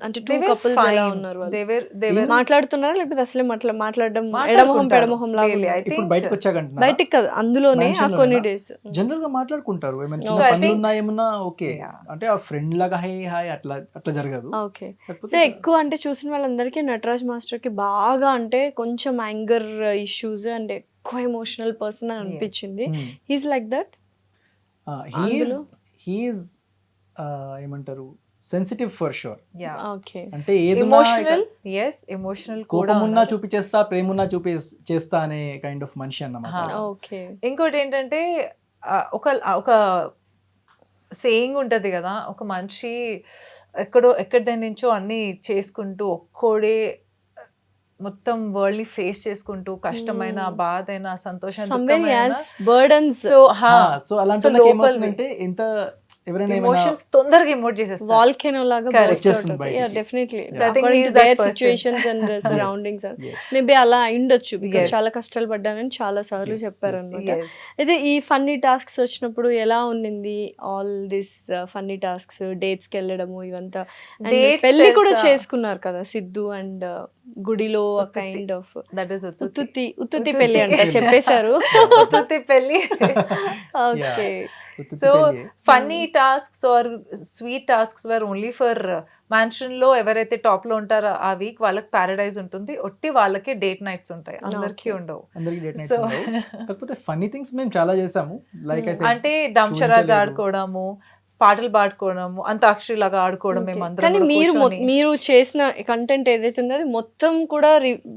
[SPEAKER 4] అంటే టూ కపుల్స్ ఎలా ఉన్నారు? వాళ్ళు మాట్లాడుతున్నారా లేకపోతే అసలే మాట్లాడడం ఎడమొహం పెడమొహం లాగా ఉన్నారా?
[SPEAKER 5] ఇప్పుడు బయటకు వచ్చాక
[SPEAKER 4] బయటికి కాదు, అందులోనే ఆ కొన్ని డేస్
[SPEAKER 5] జనరల్ గా మాట్లాడుకుంటారు, ఏమైనా
[SPEAKER 2] So,
[SPEAKER 5] చిన్న
[SPEAKER 2] I
[SPEAKER 5] పనులు
[SPEAKER 2] think-
[SPEAKER 5] ఉన్నా ఏమన్నా ఓకే,
[SPEAKER 2] Yeah.
[SPEAKER 5] అంటే ఆ ఫ్రెండ్ లాగా హాయ్ అట్లా జరగదు.
[SPEAKER 4] ఓకే.
[SPEAKER 5] కాకపోతే
[SPEAKER 4] సో ఎక్కువ అంటే చూసిన వాళ్ళందరికీ నటరాజ్ మాస్టర్ కి బాగా అంటే కొంచెం యాంగర్ ఇష్యూస్ అండ్ ఎక్కువ ఎమోషనల్ పర్సన్ అని అనిపించింది. He's like that. అందులో?
[SPEAKER 5] హీఈస్ ఏమంటారు సెన్సిటివ్ ఫర్ షూర్.
[SPEAKER 4] ఓకే.
[SPEAKER 5] అంటే ఏదున్నా
[SPEAKER 2] ఎమోషనల్, ఎస్ ఎమోషనల్ కూడా
[SPEAKER 5] కోపం ఉన్నా
[SPEAKER 2] ఉన్నారు.
[SPEAKER 5] చూపించేస్తా, ప్రేమ ఉన్నా చేస్తా అనే కైండ్ ఆఫ్ మనిషి అన్నమాట.
[SPEAKER 4] ఓకే.
[SPEAKER 2] ఇంకోటి ఏంటంటే ఒక సేయింగ్ ఉంటది కదా, ఒక మనిషి ఎక్కడి నుంచో అన్ని చేసుకుంటూ ఒక్కోడే మొత్తం వరల్డ్ ని ఫేస్ చేసుకుంటూ కష్టమైన బాధ అయినా సంతోషం
[SPEAKER 4] somewhere he has burdens.
[SPEAKER 2] So
[SPEAKER 5] so అలాంటి వాళ్ళకి ఏమవుతుందంటే ఎవరైనా ఏమైనా
[SPEAKER 2] ఎమోషన్స్ తొందరగా ఎమోట్ చేసేస్తారు.
[SPEAKER 4] వాల్కెనో లాగా
[SPEAKER 2] Correct.
[SPEAKER 4] burst out
[SPEAKER 5] వచ్చేస్తుంది
[SPEAKER 4] అవుతాయి.
[SPEAKER 5] బయటికి.
[SPEAKER 4] Yeah, definitely.
[SPEAKER 2] So I think
[SPEAKER 4] According
[SPEAKER 2] he
[SPEAKER 4] to
[SPEAKER 2] is that
[SPEAKER 4] their
[SPEAKER 2] person.
[SPEAKER 4] situations and the surroundings.
[SPEAKER 5] Yes.
[SPEAKER 4] Maybe అలా అయిండొచ్చు బికాస్
[SPEAKER 2] Yes.
[SPEAKER 4] చాలా కష్టాలు పడ్డానని చాలా సార్లు
[SPEAKER 5] Yes,
[SPEAKER 4] చెప్పారు
[SPEAKER 5] yes.
[SPEAKER 4] అనమాట.
[SPEAKER 2] Yes.
[SPEAKER 4] అయితే ఈ ఫన్నీ టాస్క్స్ వచ్చినప్పుడు ఎలా ఉండింది? All this funny tasks, dates కి వెళ్ళడము ఇవంతా. And
[SPEAKER 2] Dates
[SPEAKER 4] పెళ్లి కూడా
[SPEAKER 2] తెలుసా?
[SPEAKER 4] చేసుకున్నారు కదా సిద్ధు అండ్ గుడిలో
[SPEAKER 2] ఉత్తుత్తి.
[SPEAKER 4] కైండ్ ఆఫ్
[SPEAKER 2] That is ఉత్తుత్తి.
[SPEAKER 4] ఉత్తుత్తి పెళ్లి అంట
[SPEAKER 5] పెళ్లి.
[SPEAKER 4] చెప్పేశారు.
[SPEAKER 2] ఉత్తుత్తి పెళ్లి.
[SPEAKER 4] ఓకే.
[SPEAKER 5] ఉత్తుత్తి
[SPEAKER 2] సో
[SPEAKER 5] పెళ్ళి.
[SPEAKER 2] Funny tasks or sweet tasks were only for mansion లో ఎవరైతే టాప్ లో ఉంటారో ఆ వీక్ వాళ్ళకి పారడైజ్ ఉంటుంది, ఒట్టి వాళ్ళకి డేట్ నైట్స్ ఉంటాయి, అందరికీ ఉండవు.
[SPEAKER 5] అందరికి డేట్ నైట్స్
[SPEAKER 2] So-
[SPEAKER 5] ఉండవు. కాకపోతే ఫన్నీ థింగ్స్ మేము చాలా చేసాము. లైక్ ఐ
[SPEAKER 2] అంటే దంశరాజ్
[SPEAKER 5] చూపించలేదు.
[SPEAKER 2] ఆడుకోవడము, పాటలు పాడుకోవడము, అంతాక్షరి లాగా ఆడుకోవడం
[SPEAKER 4] Okay.
[SPEAKER 2] మేము అందరం
[SPEAKER 4] కానీ
[SPEAKER 2] కూడా
[SPEAKER 4] మీరు
[SPEAKER 2] కూర్చొని.
[SPEAKER 4] మీరు చేసిన కంటెంట్ ఏదైతే ఉందో అది మొత్తం కూడా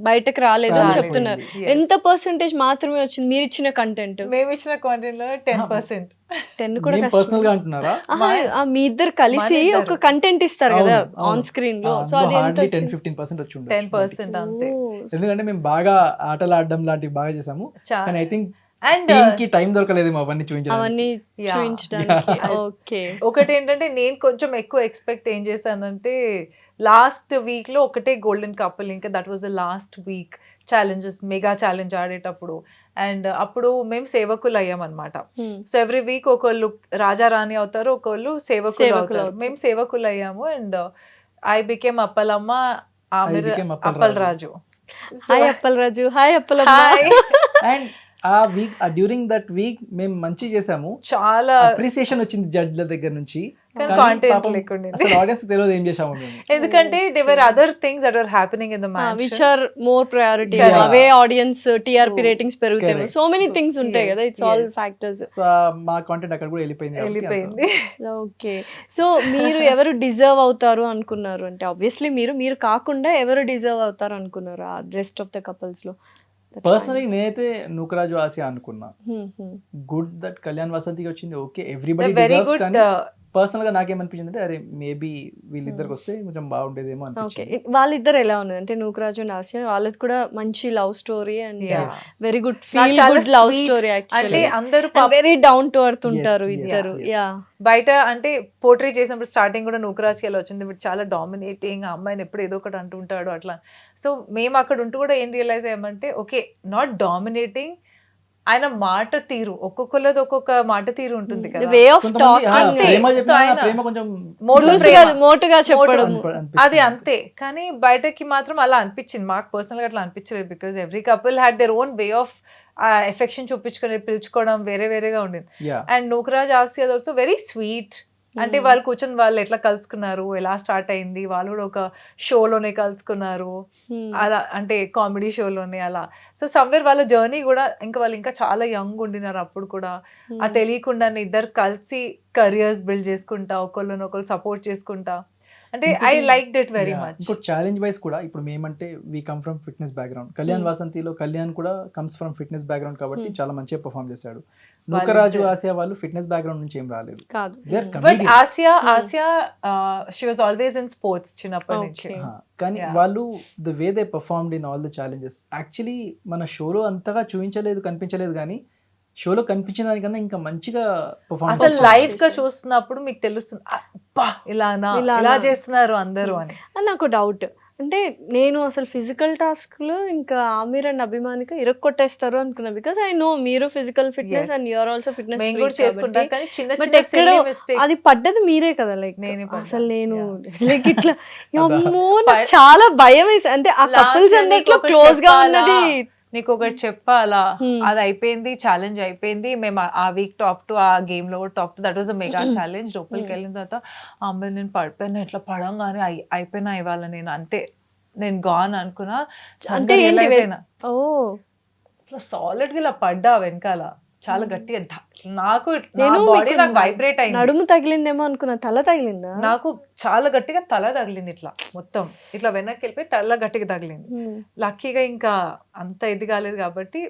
[SPEAKER 4] బయటకు రాలేదు అని
[SPEAKER 2] రాలేదు.
[SPEAKER 4] చెప్తున్నారు.
[SPEAKER 2] Yes.
[SPEAKER 4] ఎంత పర్సెంటేజ్ మాత్రమే వచ్చింది మీరు ఇచ్చిన కంటెంట్?
[SPEAKER 2] మేము ఇచ్చిన కాంటెంట్ లో 10%.
[SPEAKER 4] 10 కూడా
[SPEAKER 5] మేము పర్సనల్ గా అంటున్నారా?
[SPEAKER 4] మీ ఇద్దరు కలిసి
[SPEAKER 2] మన ఇద్దరు.
[SPEAKER 4] ఒక కంటెంట్ ఇస్తారు కదా
[SPEAKER 5] అవును, అవును.
[SPEAKER 4] ఆన్ స్క్రీన్ లో. సో అది ఎంత
[SPEAKER 5] హార్డ్లీ
[SPEAKER 4] వచ్చింది?
[SPEAKER 5] 10-15% వచ్చి ఉండొచ్చు.
[SPEAKER 2] 10% అంతే.
[SPEAKER 5] ఎందుకంటే మేము బాగా ఆటలు ఆడడం లాంటివి బాగా చేసాము. కానీ ఐ థింక్
[SPEAKER 2] అండ్
[SPEAKER 5] టీమ్ కి టైం దొరకలేదు అవన్నీ చూపించడానికి.
[SPEAKER 4] అవన్నీ
[SPEAKER 2] Yeah.
[SPEAKER 4] చూపించడానికి.
[SPEAKER 2] Yeah.
[SPEAKER 4] ఓకే.
[SPEAKER 2] ఒకటి ఏంటంటే నేను కొంచెం ఎక్కువ ఎక్స్పెక్ట్ ఏం చేశానంటే లాస్ట్ వీక్ లో ఒకటే గోల్డెన్ కపుల్, ఇంకా that was the last week challenges, mega challenge ఆడేటప్పుడు. అండ్ అప్పుడు మేము సేవకులు అయ్యామన్నమాట. సో ఎవ్రీ వీక్ ఒకళ్ళు రాజా రాణి అవుతారు, ఒకళ్ళు సేవకులు
[SPEAKER 4] సేవకులు
[SPEAKER 2] అవుతారు.
[SPEAKER 4] అవుతారు.
[SPEAKER 2] మేము సేవకులు అయ్యాము. అండ్ ఐ బికేమ్ అప్పలమ్మ, ఆమె
[SPEAKER 5] became
[SPEAKER 2] Appal Raju.
[SPEAKER 4] Hi Appal Raju. Hi Appalamma.
[SPEAKER 2] Hi.
[SPEAKER 5] And ఆ వీక్ డ్యూరింగ్ దట్ వీక్ మేము మంచి చేసాము.
[SPEAKER 2] చాలా
[SPEAKER 5] అప్రిసియేషన్ వచ్చింది జడ్జ్ల దగ్గర నుంచి.
[SPEAKER 2] కానీ
[SPEAKER 5] కానీ
[SPEAKER 2] content
[SPEAKER 5] పాపం
[SPEAKER 2] లేకుండింది.
[SPEAKER 5] అసలు ఆడియన్స్ తెలియదు ఏం చేసాము మేము.
[SPEAKER 2] ఎందుకంటే they were other things that were happening in the
[SPEAKER 4] which
[SPEAKER 2] man.
[SPEAKER 4] Are more priority.
[SPEAKER 5] Yeah.
[SPEAKER 4] అవే ఆడియన్స్ టీఆర్పీ
[SPEAKER 2] True.
[SPEAKER 4] రేటింగ్స్ పెరుగుతాయి.
[SPEAKER 5] Correct.
[SPEAKER 4] సో మెనీ థింగ్స్ ఉంటాయి
[SPEAKER 2] yes,
[SPEAKER 4] కదా. It's all
[SPEAKER 2] yes.
[SPEAKER 4] Factors.
[SPEAKER 5] So మా కాంటెంట్ అక్కడ కూడా వెళ్ళిపోయింది కాబట్టి
[SPEAKER 2] వెళ్ళిపోయింది.
[SPEAKER 4] ఓకే. సో మీరు ఎవరు డిజర్వ్ అవుతారు అనుకున్నారు? అంటే ఆబ్వియస్లీ మీరు కాకుండా ఎవరు డిజర్వ్ అవుతారు అనుకున్నారు ఆ రెస్ట్ ఆఫ్ ద కపుల్స్ లో?
[SPEAKER 5] పర్సనలీ నేనైతే నూకరాజు ఆసియా అనుకున్నా. గుడ్ దట్ కళ్యాణ్ వసంతికి వచ్చింది. Okay everybody
[SPEAKER 2] very
[SPEAKER 5] deserves.
[SPEAKER 2] Good.
[SPEAKER 5] కానీ పర్సనల్ గా నాకేమనిపించింది అంటే అరే మేబీ వీళ్ళిద్దరికి వస్తే కొంచెం బాగుండేదేమో
[SPEAKER 4] ఓకే.
[SPEAKER 5] అనిపించింది.
[SPEAKER 4] వాళ్ళిద్దరు ఎలా ఉన్నది అంటే నూకరాజు అండ్ ఆసియా వాళ్ళది కూడా మంచి love story and
[SPEAKER 2] Yeah.
[SPEAKER 4] Very good
[SPEAKER 2] నాకు
[SPEAKER 4] ఫీల్
[SPEAKER 2] చాలా
[SPEAKER 4] గుడ్ లవ్
[SPEAKER 2] sweet.
[SPEAKER 4] స్టోరీ
[SPEAKER 2] అంటే
[SPEAKER 4] యాక్చువల్లీ.
[SPEAKER 2] అందరూ
[SPEAKER 4] వెరీ డౌన్ టు ఎర్త్ ఉంటారు
[SPEAKER 5] Yes, yes,
[SPEAKER 4] ఇద్దరు.
[SPEAKER 5] yes.
[SPEAKER 4] యా.
[SPEAKER 2] బయట అంటే పోర్ట్రీ చేసినప్పుడు స్టార్టింగ్ కూడా నూకరాజ్కి ఎలా వచ్చింది, ఇప్పుడు చాలా డామినేటింగ్, ఆ అమ్మాయిని ఎప్పుడు ఏదో ఒకటి అంటుంటాడు అట్లా. సో మేము అక్కడ ఉంటూ కూడా ఏం రియలైజ్ అయ్యామంటే ఓకే నాట్ డామినేటింగ్, ఆయన మాట తీరు, ఒక్కొక్కళ్ళది ఒక్కొక్క మాట తీరు ఉంటుంది కదా.
[SPEAKER 4] వే ఆఫ్
[SPEAKER 5] కొంతమంది
[SPEAKER 4] టాకింగ్
[SPEAKER 5] ప్రేమ
[SPEAKER 2] So
[SPEAKER 5] చెప్పినా
[SPEAKER 2] ఆయన
[SPEAKER 5] ప్రేమ కొంచెం
[SPEAKER 2] మోటు ప్రేమ.
[SPEAKER 4] మోటుగా చెప్పడం.
[SPEAKER 5] అనిపిస్తుంది.
[SPEAKER 2] అది అంతే. కానీ బయటకి మాత్రం అలా అనిపించింది, మాకు పర్సనల్ గా అట్లా అనిపించలేదు. Because every couple had their own way of affection చూపించుకొని పిలుచుకోవడం వేరే వేరేగా ఉండింది.
[SPEAKER 5] Yeah.
[SPEAKER 2] And Nookaraj Asiya also very sweet. అంటే వాళ్ళు కూర్చొని వాళ్ళు ఎట్లా కలుసుకున్నారు, ఎలా స్టార్ట్ అయింది, వాళ్ళు కూడా ఒక షోలోనే కలుసుకున్నారు, అలా అంటే కామెడీ షోలోనే అలా. సో సమ్వేర్ వాళ్ళ జర్నీ కూడా ఇంకా వాళ్ళు ఇంకా చాలా యంగ్ ఉండినారు అప్పుడు కూడా. ఆ తెలియకుండానే ఇద్దరు కలిసి కెరియర్స్ బిల్డ్ చేసుకుంటా, ఒకళ్ళని ఒకళ్ళు సపోర్ట్ చేసుకుంటా. అంటే I like it very much.
[SPEAKER 5] ఇంకోటి ఛాలెంజ్ వైస్ కూడా ఇప్పుడు మేమంటే we come from fitness background. Kalyan వాసంతిలో కళ్యాణ్ కూడా కమ్స్ ఫ్రమ్ ఫిట్నెస్ బ్యాక్గ్రౌండ్ కాబట్టి చాలా మంచిగా పర్ఫామ్ చేశాడు. నూకరాజు ఆసియా వాళ్ళు ఫిట్నెస్ బ్యాక్గ్రౌండ్ నుంచి ఏం రాలేదు.
[SPEAKER 4] కాదు.
[SPEAKER 5] They are
[SPEAKER 2] but
[SPEAKER 5] comedians.
[SPEAKER 2] Asia she was always in sports చిన్నప్పటి నుంచి.
[SPEAKER 4] Okay.
[SPEAKER 5] కానీ
[SPEAKER 2] Yeah.
[SPEAKER 5] వాళ్ళు the way they performed in all the challenges actually మన షోలో అంతగా కనిపించలేదు కానీ షోలో కనిపించిన దానికన్నా ఇంకా మంచిగా పర్ఫార్మ్
[SPEAKER 2] అసలు లైవ్ గా చూస్తున్నప్పుడు మీకు తెలుస్తుంది అబ్బా ఇలానా
[SPEAKER 4] ఇలానా.
[SPEAKER 2] ఇలా చేస్తున్నారు అందరూ అని.
[SPEAKER 4] అని నాకు డౌట్. అంటే నేను అసలు ఫిజికల్ టాస్క్ లో ఇంకా ఆమిర్ అండ్ అభిమానిక ఇరక్కొట్టేస్తారు అనుకున్నా. బికాస్ ఐ నో మీరు physical fitness
[SPEAKER 2] Yes.
[SPEAKER 4] And you're also fitness
[SPEAKER 2] మేము కూడా చేసుకుంటాం కానీ చిన్న
[SPEAKER 4] బట్
[SPEAKER 2] చిన్న
[SPEAKER 4] ఎక్కడో
[SPEAKER 2] silly mistakes.
[SPEAKER 4] అది పడ్డది మీరే కదా. లైక్
[SPEAKER 2] నేనే పడ్డా.
[SPEAKER 4] అసలు నేను
[SPEAKER 2] Yeah.
[SPEAKER 4] లైక్ ఇట్లా అమ్మో నాకు
[SPEAKER 2] పడ్-
[SPEAKER 4] చాలా భయం వేసి అంటే ఆ
[SPEAKER 2] Last
[SPEAKER 4] కపుల్స్
[SPEAKER 2] year
[SPEAKER 4] అన్నిట్లో
[SPEAKER 2] నీకు ఒకటి
[SPEAKER 4] క్లోజ్ గా
[SPEAKER 2] చెప్పాలా?
[SPEAKER 4] ఉన్నది.
[SPEAKER 2] నీకు ఒకటి చెప్పాలా,
[SPEAKER 4] Hmm.
[SPEAKER 2] అది అయిపోయింది, ఛాలెంజ్ అయిపోయింది. మేము ఆ వీక్ టాప్ టు ఆ గేమ్ లో top to that was a mega challenge. లోపలికి వెళ్ళిన తర్వాత అమ్మాయి నేను పడిపోయినా, ఇట్లా పడంగానే అయిపోయినా ఇవాళ నేను అంతే నేను గాన్ అనుకున్నా.
[SPEAKER 4] అంటే ఏంటి
[SPEAKER 2] రియలైజ్ అయినా
[SPEAKER 4] ఓ
[SPEAKER 2] ఇట్లా సాలిడ్ గా ఇలా పడ్డా వెనకాల చాలా గట్టిగా నాకు నా
[SPEAKER 4] నేను
[SPEAKER 2] బాడీ
[SPEAKER 4] మీకు
[SPEAKER 2] నాకు వైబ్రేట్ అయింది.
[SPEAKER 4] నడుము తగిలిందేమో అనుకున్నా. తల తగిలిందా?
[SPEAKER 2] నాకు చాలా గట్టిగా తల తగిలింది, ఇట్లా మొత్తం ఇట్లా వెనక్కి వెళ్ళిపోయి తల గట్టిగా తగిలింది. లక్కీగా ఇంకా అంత ఇది కాలేదు కాబట్టి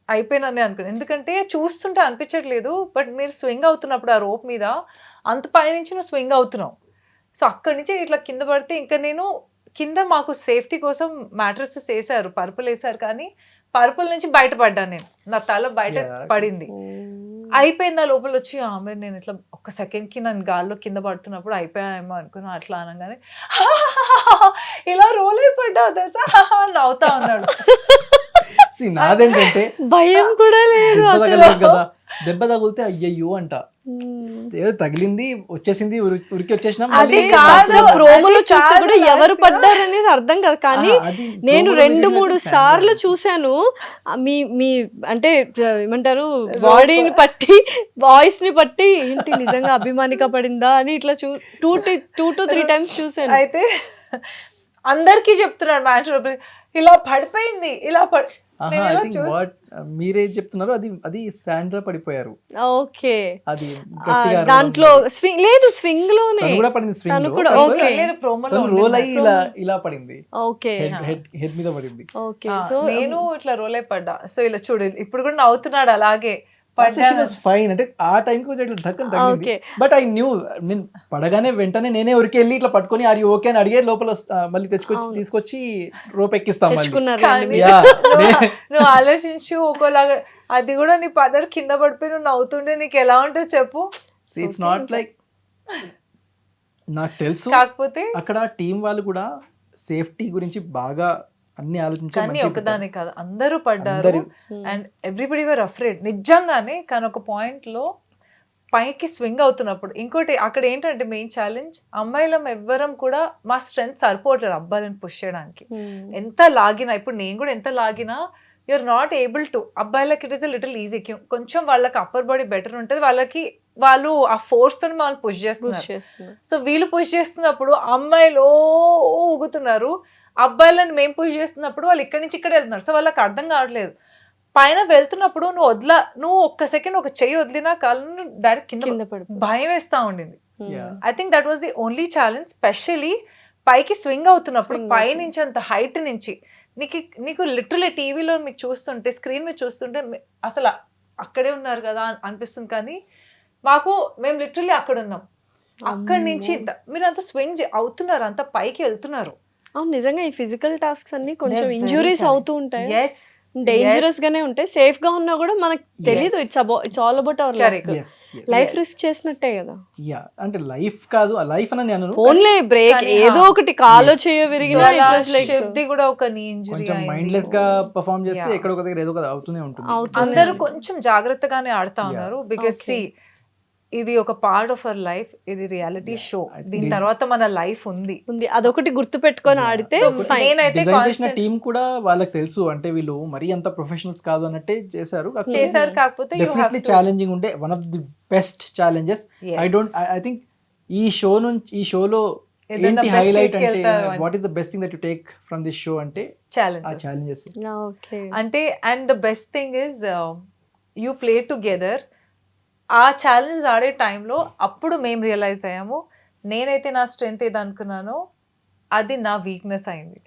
[SPEAKER 2] అయిపోయినని అనుకున్నాను. ఎందుకంటే చూస్తుంటే అనిపించట్లేదు, బట్ మీరు స్వింగ్ అవుతున్నప్పుడు ఆ రోప్ మీద అంత పైనుంచి నువ్వు స్వింగ్ అవుతున్నావు. సో అక్కడి నుంచి ఇట్లా కింద పడితే ఇంకా నేను కింద మాకు సేఫ్టీ కోసం మ్యాట్రసెస్ వేసారు, పరుపులు వేసారు, కానీ పరుపుల నుంచి బయటపడ్డాను నేను. నా తల బయట
[SPEAKER 5] Yeah.
[SPEAKER 2] పడింది. అయిపోయింది. లోపల వచ్చి ఆమె నేను ఇట్లా ఒక్క సెకండ్ కి నన్ను గాల్లో కింద పడుతున్నప్పుడు అయిపోయామో అనుకున్నా. అట్లా అనగానే ఇలా రోల్ అయిపడ్డా తెలుసా నవ్వుతా ఉన్నాడు.
[SPEAKER 5] See, నాదేంటంటే
[SPEAKER 4] భయం కూడా లేదు
[SPEAKER 5] దెబ్బ
[SPEAKER 4] అసలు.
[SPEAKER 5] తగలదు కదా, దెబ్బ తగిలితే అయ్యయ్యో అంట,
[SPEAKER 4] మ్మ్.
[SPEAKER 5] ఏదో తగిలింది వచ్చేసింది ఉరికి వచ్చేసినాం.
[SPEAKER 2] అది
[SPEAKER 5] మళ్ళీ
[SPEAKER 2] కాదు.
[SPEAKER 4] అసలు ప్రోమోలో
[SPEAKER 2] అది
[SPEAKER 4] చూస్తే
[SPEAKER 2] కాదు
[SPEAKER 4] కూడా ఎవరు
[SPEAKER 2] లాస్య.
[SPEAKER 4] పడ్డారనేది అర్థం కాదు. కానీ
[SPEAKER 5] అది
[SPEAKER 4] నేను
[SPEAKER 5] ప్రోమోలో
[SPEAKER 4] 2-3
[SPEAKER 5] చూసినట్టు
[SPEAKER 4] సార్లు
[SPEAKER 5] శాండ్రా.
[SPEAKER 4] చూశాను. మీ మీ అంటే ఏమంటారు బాడీని పట్టి వాయిస్ ని పట్టి ఏంటి నిజంగా అభిమానిక పడిందా అని ఇట్లా 2 to 3 టైమ్స్ చూశాను.
[SPEAKER 2] అయితే అందరికీ చెప్తున్నాడు మ్యాచ్ ఇలా పడిపోయింది ఇలా నేను
[SPEAKER 5] I
[SPEAKER 2] ఇలా
[SPEAKER 5] think
[SPEAKER 2] చూసి
[SPEAKER 5] what, మీరే చెప్తున్నారు అది శాండ్రా పడిపోయారు.
[SPEAKER 4] ఓకే,
[SPEAKER 5] అది గట్టిగా అరవడం
[SPEAKER 4] దాంట్లో
[SPEAKER 5] వల్ల.
[SPEAKER 4] స్వింగ్ లేదు, స్వింగ్ లోనే
[SPEAKER 5] తను కూడా పడింది స్వింగ్
[SPEAKER 4] తను
[SPEAKER 5] లో.
[SPEAKER 4] కూడా,
[SPEAKER 5] తను
[SPEAKER 4] okay.
[SPEAKER 2] లేదు ప్రోమోలో
[SPEAKER 5] తను రోల్ అయ్యి ఇలా పడింది,
[SPEAKER 4] ఓకే
[SPEAKER 5] హెడ్ మీద పడింది.
[SPEAKER 4] ఓకే. సో
[SPEAKER 2] నేను ఇట్లా రోల్ అయి పడ్డా. సో ఇలా చూడు ఇప్పుడు కూడా నవ్వుతున్నాడు అలాగే పడ్డాను.
[SPEAKER 5] ఫైన్ అంటే ఆ టైం కొంచెం ఇట్లా ధక్కన తగిలింది.
[SPEAKER 4] Okay.
[SPEAKER 5] బట్ ఐ న్యూ, నేను పడగానే వెంటనే నేనే ఉరికి వెళ్ళి ఇట్లా పట్టుకొని ఆర్ యూ ఓకే అని అడిగే లోపల మళ్ళీ తీసుకొచ్చి రోప్ ఎక్కిస్తాం మళ్ళీ.
[SPEAKER 4] తెచ్చుకున్నారు
[SPEAKER 2] కానీ
[SPEAKER 5] Yeah.
[SPEAKER 2] నువ్వు ఆలోచించు ఒకలాగా అది కూడా నీ పదర్ కింద పడిపోయి నువ్వు నవ్వుతుంటే నీకు ఎలా ఉంటుందో చెప్పు.
[SPEAKER 5] ఇట్స్ నాట్ లైక్, నాకు తెలుసు
[SPEAKER 2] కాకపోతే
[SPEAKER 5] అక్కడ టీం వాళ్ళు కూడా సేఫ్టీ గురించి బాగా అన్ని ఆలోచించి
[SPEAKER 2] కానీ
[SPEAKER 5] మంచిగా
[SPEAKER 2] ఒకదాని కాదు అందరూ పడ్డారు.
[SPEAKER 5] అందరూ.
[SPEAKER 2] అండ్ ఎవ్రీబడి వర్ అఫ్రేడ్ నిజంగానే. కానీ ఒక పాయింట్ లో పైకి స్వింగ్ అవుతున్నప్పుడు ఇంకోటి అక్కడ ఏంటంటే మెయిన్ ఛాలెంజ్ అమ్మాయిలం ఎవ్వరం కూడా మా స్ట్రెంత్ సరిపోవట్లేదు అబ్బాయిలను పుష్ చేయడానికి. ఎంత లాగినా ఇప్పుడు నేను కూడా ఎంత లాగినా యూఆర్ నాట్ ఏబుల్ టు. అబ్బాయిలకి it is a little easy, కొంచెం వాళ్ళకి అప్పర్ బాడీ బెటర్ ఉంటుంది, వాళ్ళు ఆ ఫోర్స్ తో వాళ్ళు పుష్ చేస్తున్నారు. సో వీళ్ళు పుష్ చేస్తున్నప్పుడు అమ్మాయిలు ఊగుతున్నారు, అబ్బాయిలను మేము పుష్ చేస్తున్నప్పుడు వాళ్ళు ఇక్కడి నుంచి ఇక్కడ వెళ్తున్నారు. సో వాళ్ళకి అర్థం కావట్లేదు. పైన వెళ్తున్నప్పుడు నువ్వు ఒక్క సెకండ్ ఒక చెయ్యి వదిలినా కాళ్ళను డైరెక్ట్ కింద
[SPEAKER 4] కింద పడిపోయి.
[SPEAKER 2] భయం వేస్తా ఉండింది.
[SPEAKER 5] Yeah.
[SPEAKER 2] I think that was the only challenge. Especially పైకి స్వింగ్ అవుతున్నప్పుడు
[SPEAKER 4] Swing
[SPEAKER 2] పై నుంచి అంత హైట్ నుంచి నీకు లిటరలీ టీవీలో మీకు చూస్తుంటే స్క్రీన్ మీద చూస్తుంటే అసలు అక్కడే ఉన్నారు కదా అనిపిస్తుంది. కానీ మేము లిటరలీ అక్కడ ఉన్నాం. అక్కడి నుంచి మీరు అంత స్వింగ్ అవుతున్నారు, అంత పైకి వెళ్తున్నారు.
[SPEAKER 4] నిజంగా ఈ ఫిజికల్ టాస్క్స్ అన్ని కొంచెం
[SPEAKER 2] They're very
[SPEAKER 4] ఇంజురీస్
[SPEAKER 2] challenging.
[SPEAKER 4] అవుతూ ఉంటాయి,
[SPEAKER 2] Yes,
[SPEAKER 4] డేంజరస్
[SPEAKER 2] yes.
[SPEAKER 4] గానే ఉంటాయి. సేఫ్ గా ఉన్నా కూడా మనకు తెలీదు.
[SPEAKER 2] Yes.
[SPEAKER 4] It's all about our
[SPEAKER 2] Correct.
[SPEAKER 5] Yes, yes.
[SPEAKER 4] Life
[SPEAKER 2] Yes.
[SPEAKER 4] Risk చేసినట్టే కదా.
[SPEAKER 5] Yeah, అంటే లైఫ్ కాదు, ఆ లైఫ్ అని నేను
[SPEAKER 4] ఓన్లీ బ్రేక్
[SPEAKER 2] కానీ,
[SPEAKER 4] ఏదో ఒకటి కాలో చేయో విరిగినా
[SPEAKER 2] So, అలా
[SPEAKER 4] it was like
[SPEAKER 2] శివ్ది కూడా ఒక నీ ఇంజరీ
[SPEAKER 5] కొంచెం మైండ్లెస్ గా పర్ఫార్మ్ చేస్తే
[SPEAKER 2] Yeah.
[SPEAKER 5] ఎక్కడో ఒక దగ్గర ఏదో ఒక అవుతూనే ఉంటుంది.
[SPEAKER 4] అవుతుంది.
[SPEAKER 2] అందరూ కొంచెం జాగ్రత్తగానే ఆడుతా
[SPEAKER 5] Yeah.
[SPEAKER 2] ఉన్నారు. Because
[SPEAKER 4] Okay.
[SPEAKER 2] ఇది ఒక పార్ట్ ఆఫ్ అవర్ లైఫ్, ఇది రియాలిటీ షో.
[SPEAKER 5] I think
[SPEAKER 2] దీని
[SPEAKER 5] this-
[SPEAKER 2] తర్వాత మన లైఫ్ ఉంది.
[SPEAKER 4] అదొకటి గుర్తు పెట్టుకొని
[SPEAKER 5] Yeah.
[SPEAKER 4] ఆడితే
[SPEAKER 2] So,
[SPEAKER 4] fine.
[SPEAKER 2] నేనైతే
[SPEAKER 5] డిజైన్ చేసిన
[SPEAKER 2] constant
[SPEAKER 5] టీం కూడా వాళ్ళకి తెలుసు, అంటే వీళ్ళు మరీ అంత ప్రొఫెషనల్స్ కాదు అన్నట్టే చేశారు.
[SPEAKER 2] చేశారు. కాకపోతే you have
[SPEAKER 5] definitely
[SPEAKER 2] to-
[SPEAKER 5] challenging ఉండే, one of the best challenges.
[SPEAKER 2] Yes.
[SPEAKER 5] I think ఈ షోలో
[SPEAKER 2] ఏదైనా
[SPEAKER 5] ఏంటి
[SPEAKER 2] best
[SPEAKER 5] హైలైట్ అంటే
[SPEAKER 2] తీసుకెళ్తారు అని.
[SPEAKER 5] What is the best thing that you take from this show అంటే ఆ
[SPEAKER 2] Challenges.
[SPEAKER 5] ఛాలెంజెస్.
[SPEAKER 4] Okay.
[SPEAKER 2] అంటే and the best thing is you play together. ఆ ఛాలెంజ్ ఆడే టైంలో అప్పుడు మేము రియలైజ్ అయ్యాము, నేనైతే నా స్ట్రెంగ్త్ ఏది అనుకున్నానో అది నా వీక్నెస్ అయింది,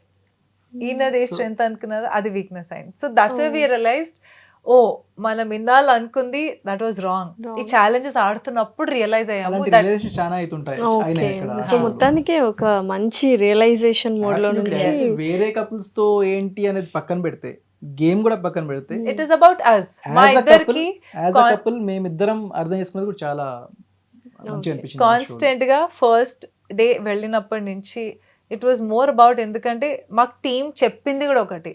[SPEAKER 2] ఈయనది ఏ స్ట్రెంగ్త్ అనుకున్నదో అది వీక్నెస్ అయింది. So that's why we realised, ఓ మనం ఇన్నాళ్ళు అనుకుంది దట్ వాజ్ రాంగ్. ఈ ఛాలెంజెస్ ఆడుతున్నప్పుడు రియలైజ్ అయ్యాము
[SPEAKER 5] అలాంటి
[SPEAKER 2] దట్
[SPEAKER 5] రిలేషన్ చాలా అవుతుంటాయి ఆయన
[SPEAKER 4] Okay.
[SPEAKER 5] ఇక్కడ.
[SPEAKER 4] సో మొత్తానికి ఒక మంచి రియలైజేషన్ మోడ్ లో
[SPEAKER 5] Absolutely.
[SPEAKER 4] నుంచి
[SPEAKER 5] అంటే వేరే కపుల్స్ తో ఏంటి అనేది పక్కన పెడితే, గేమ్ కూడా పక్కన పెడితే,
[SPEAKER 2] ఇట్ ఈస్ అబౌట్ అస్. మా ఇద్దరికి
[SPEAKER 5] యాజ్ అ కపుల్ మేమిద్దరం అర్థం చేసుకున్నది కూడా చాలా మంచిగా అనిపించింది.
[SPEAKER 2] కాన్స్టెంట్ గా ఫస్ట్ డే వెళ్ళినప్పటి నుంచి ఇట్ వాజ్ మోర్ అబౌట్, ఎందుకంటే మాకు టీం చెప్పింది కూడా ఒకటి,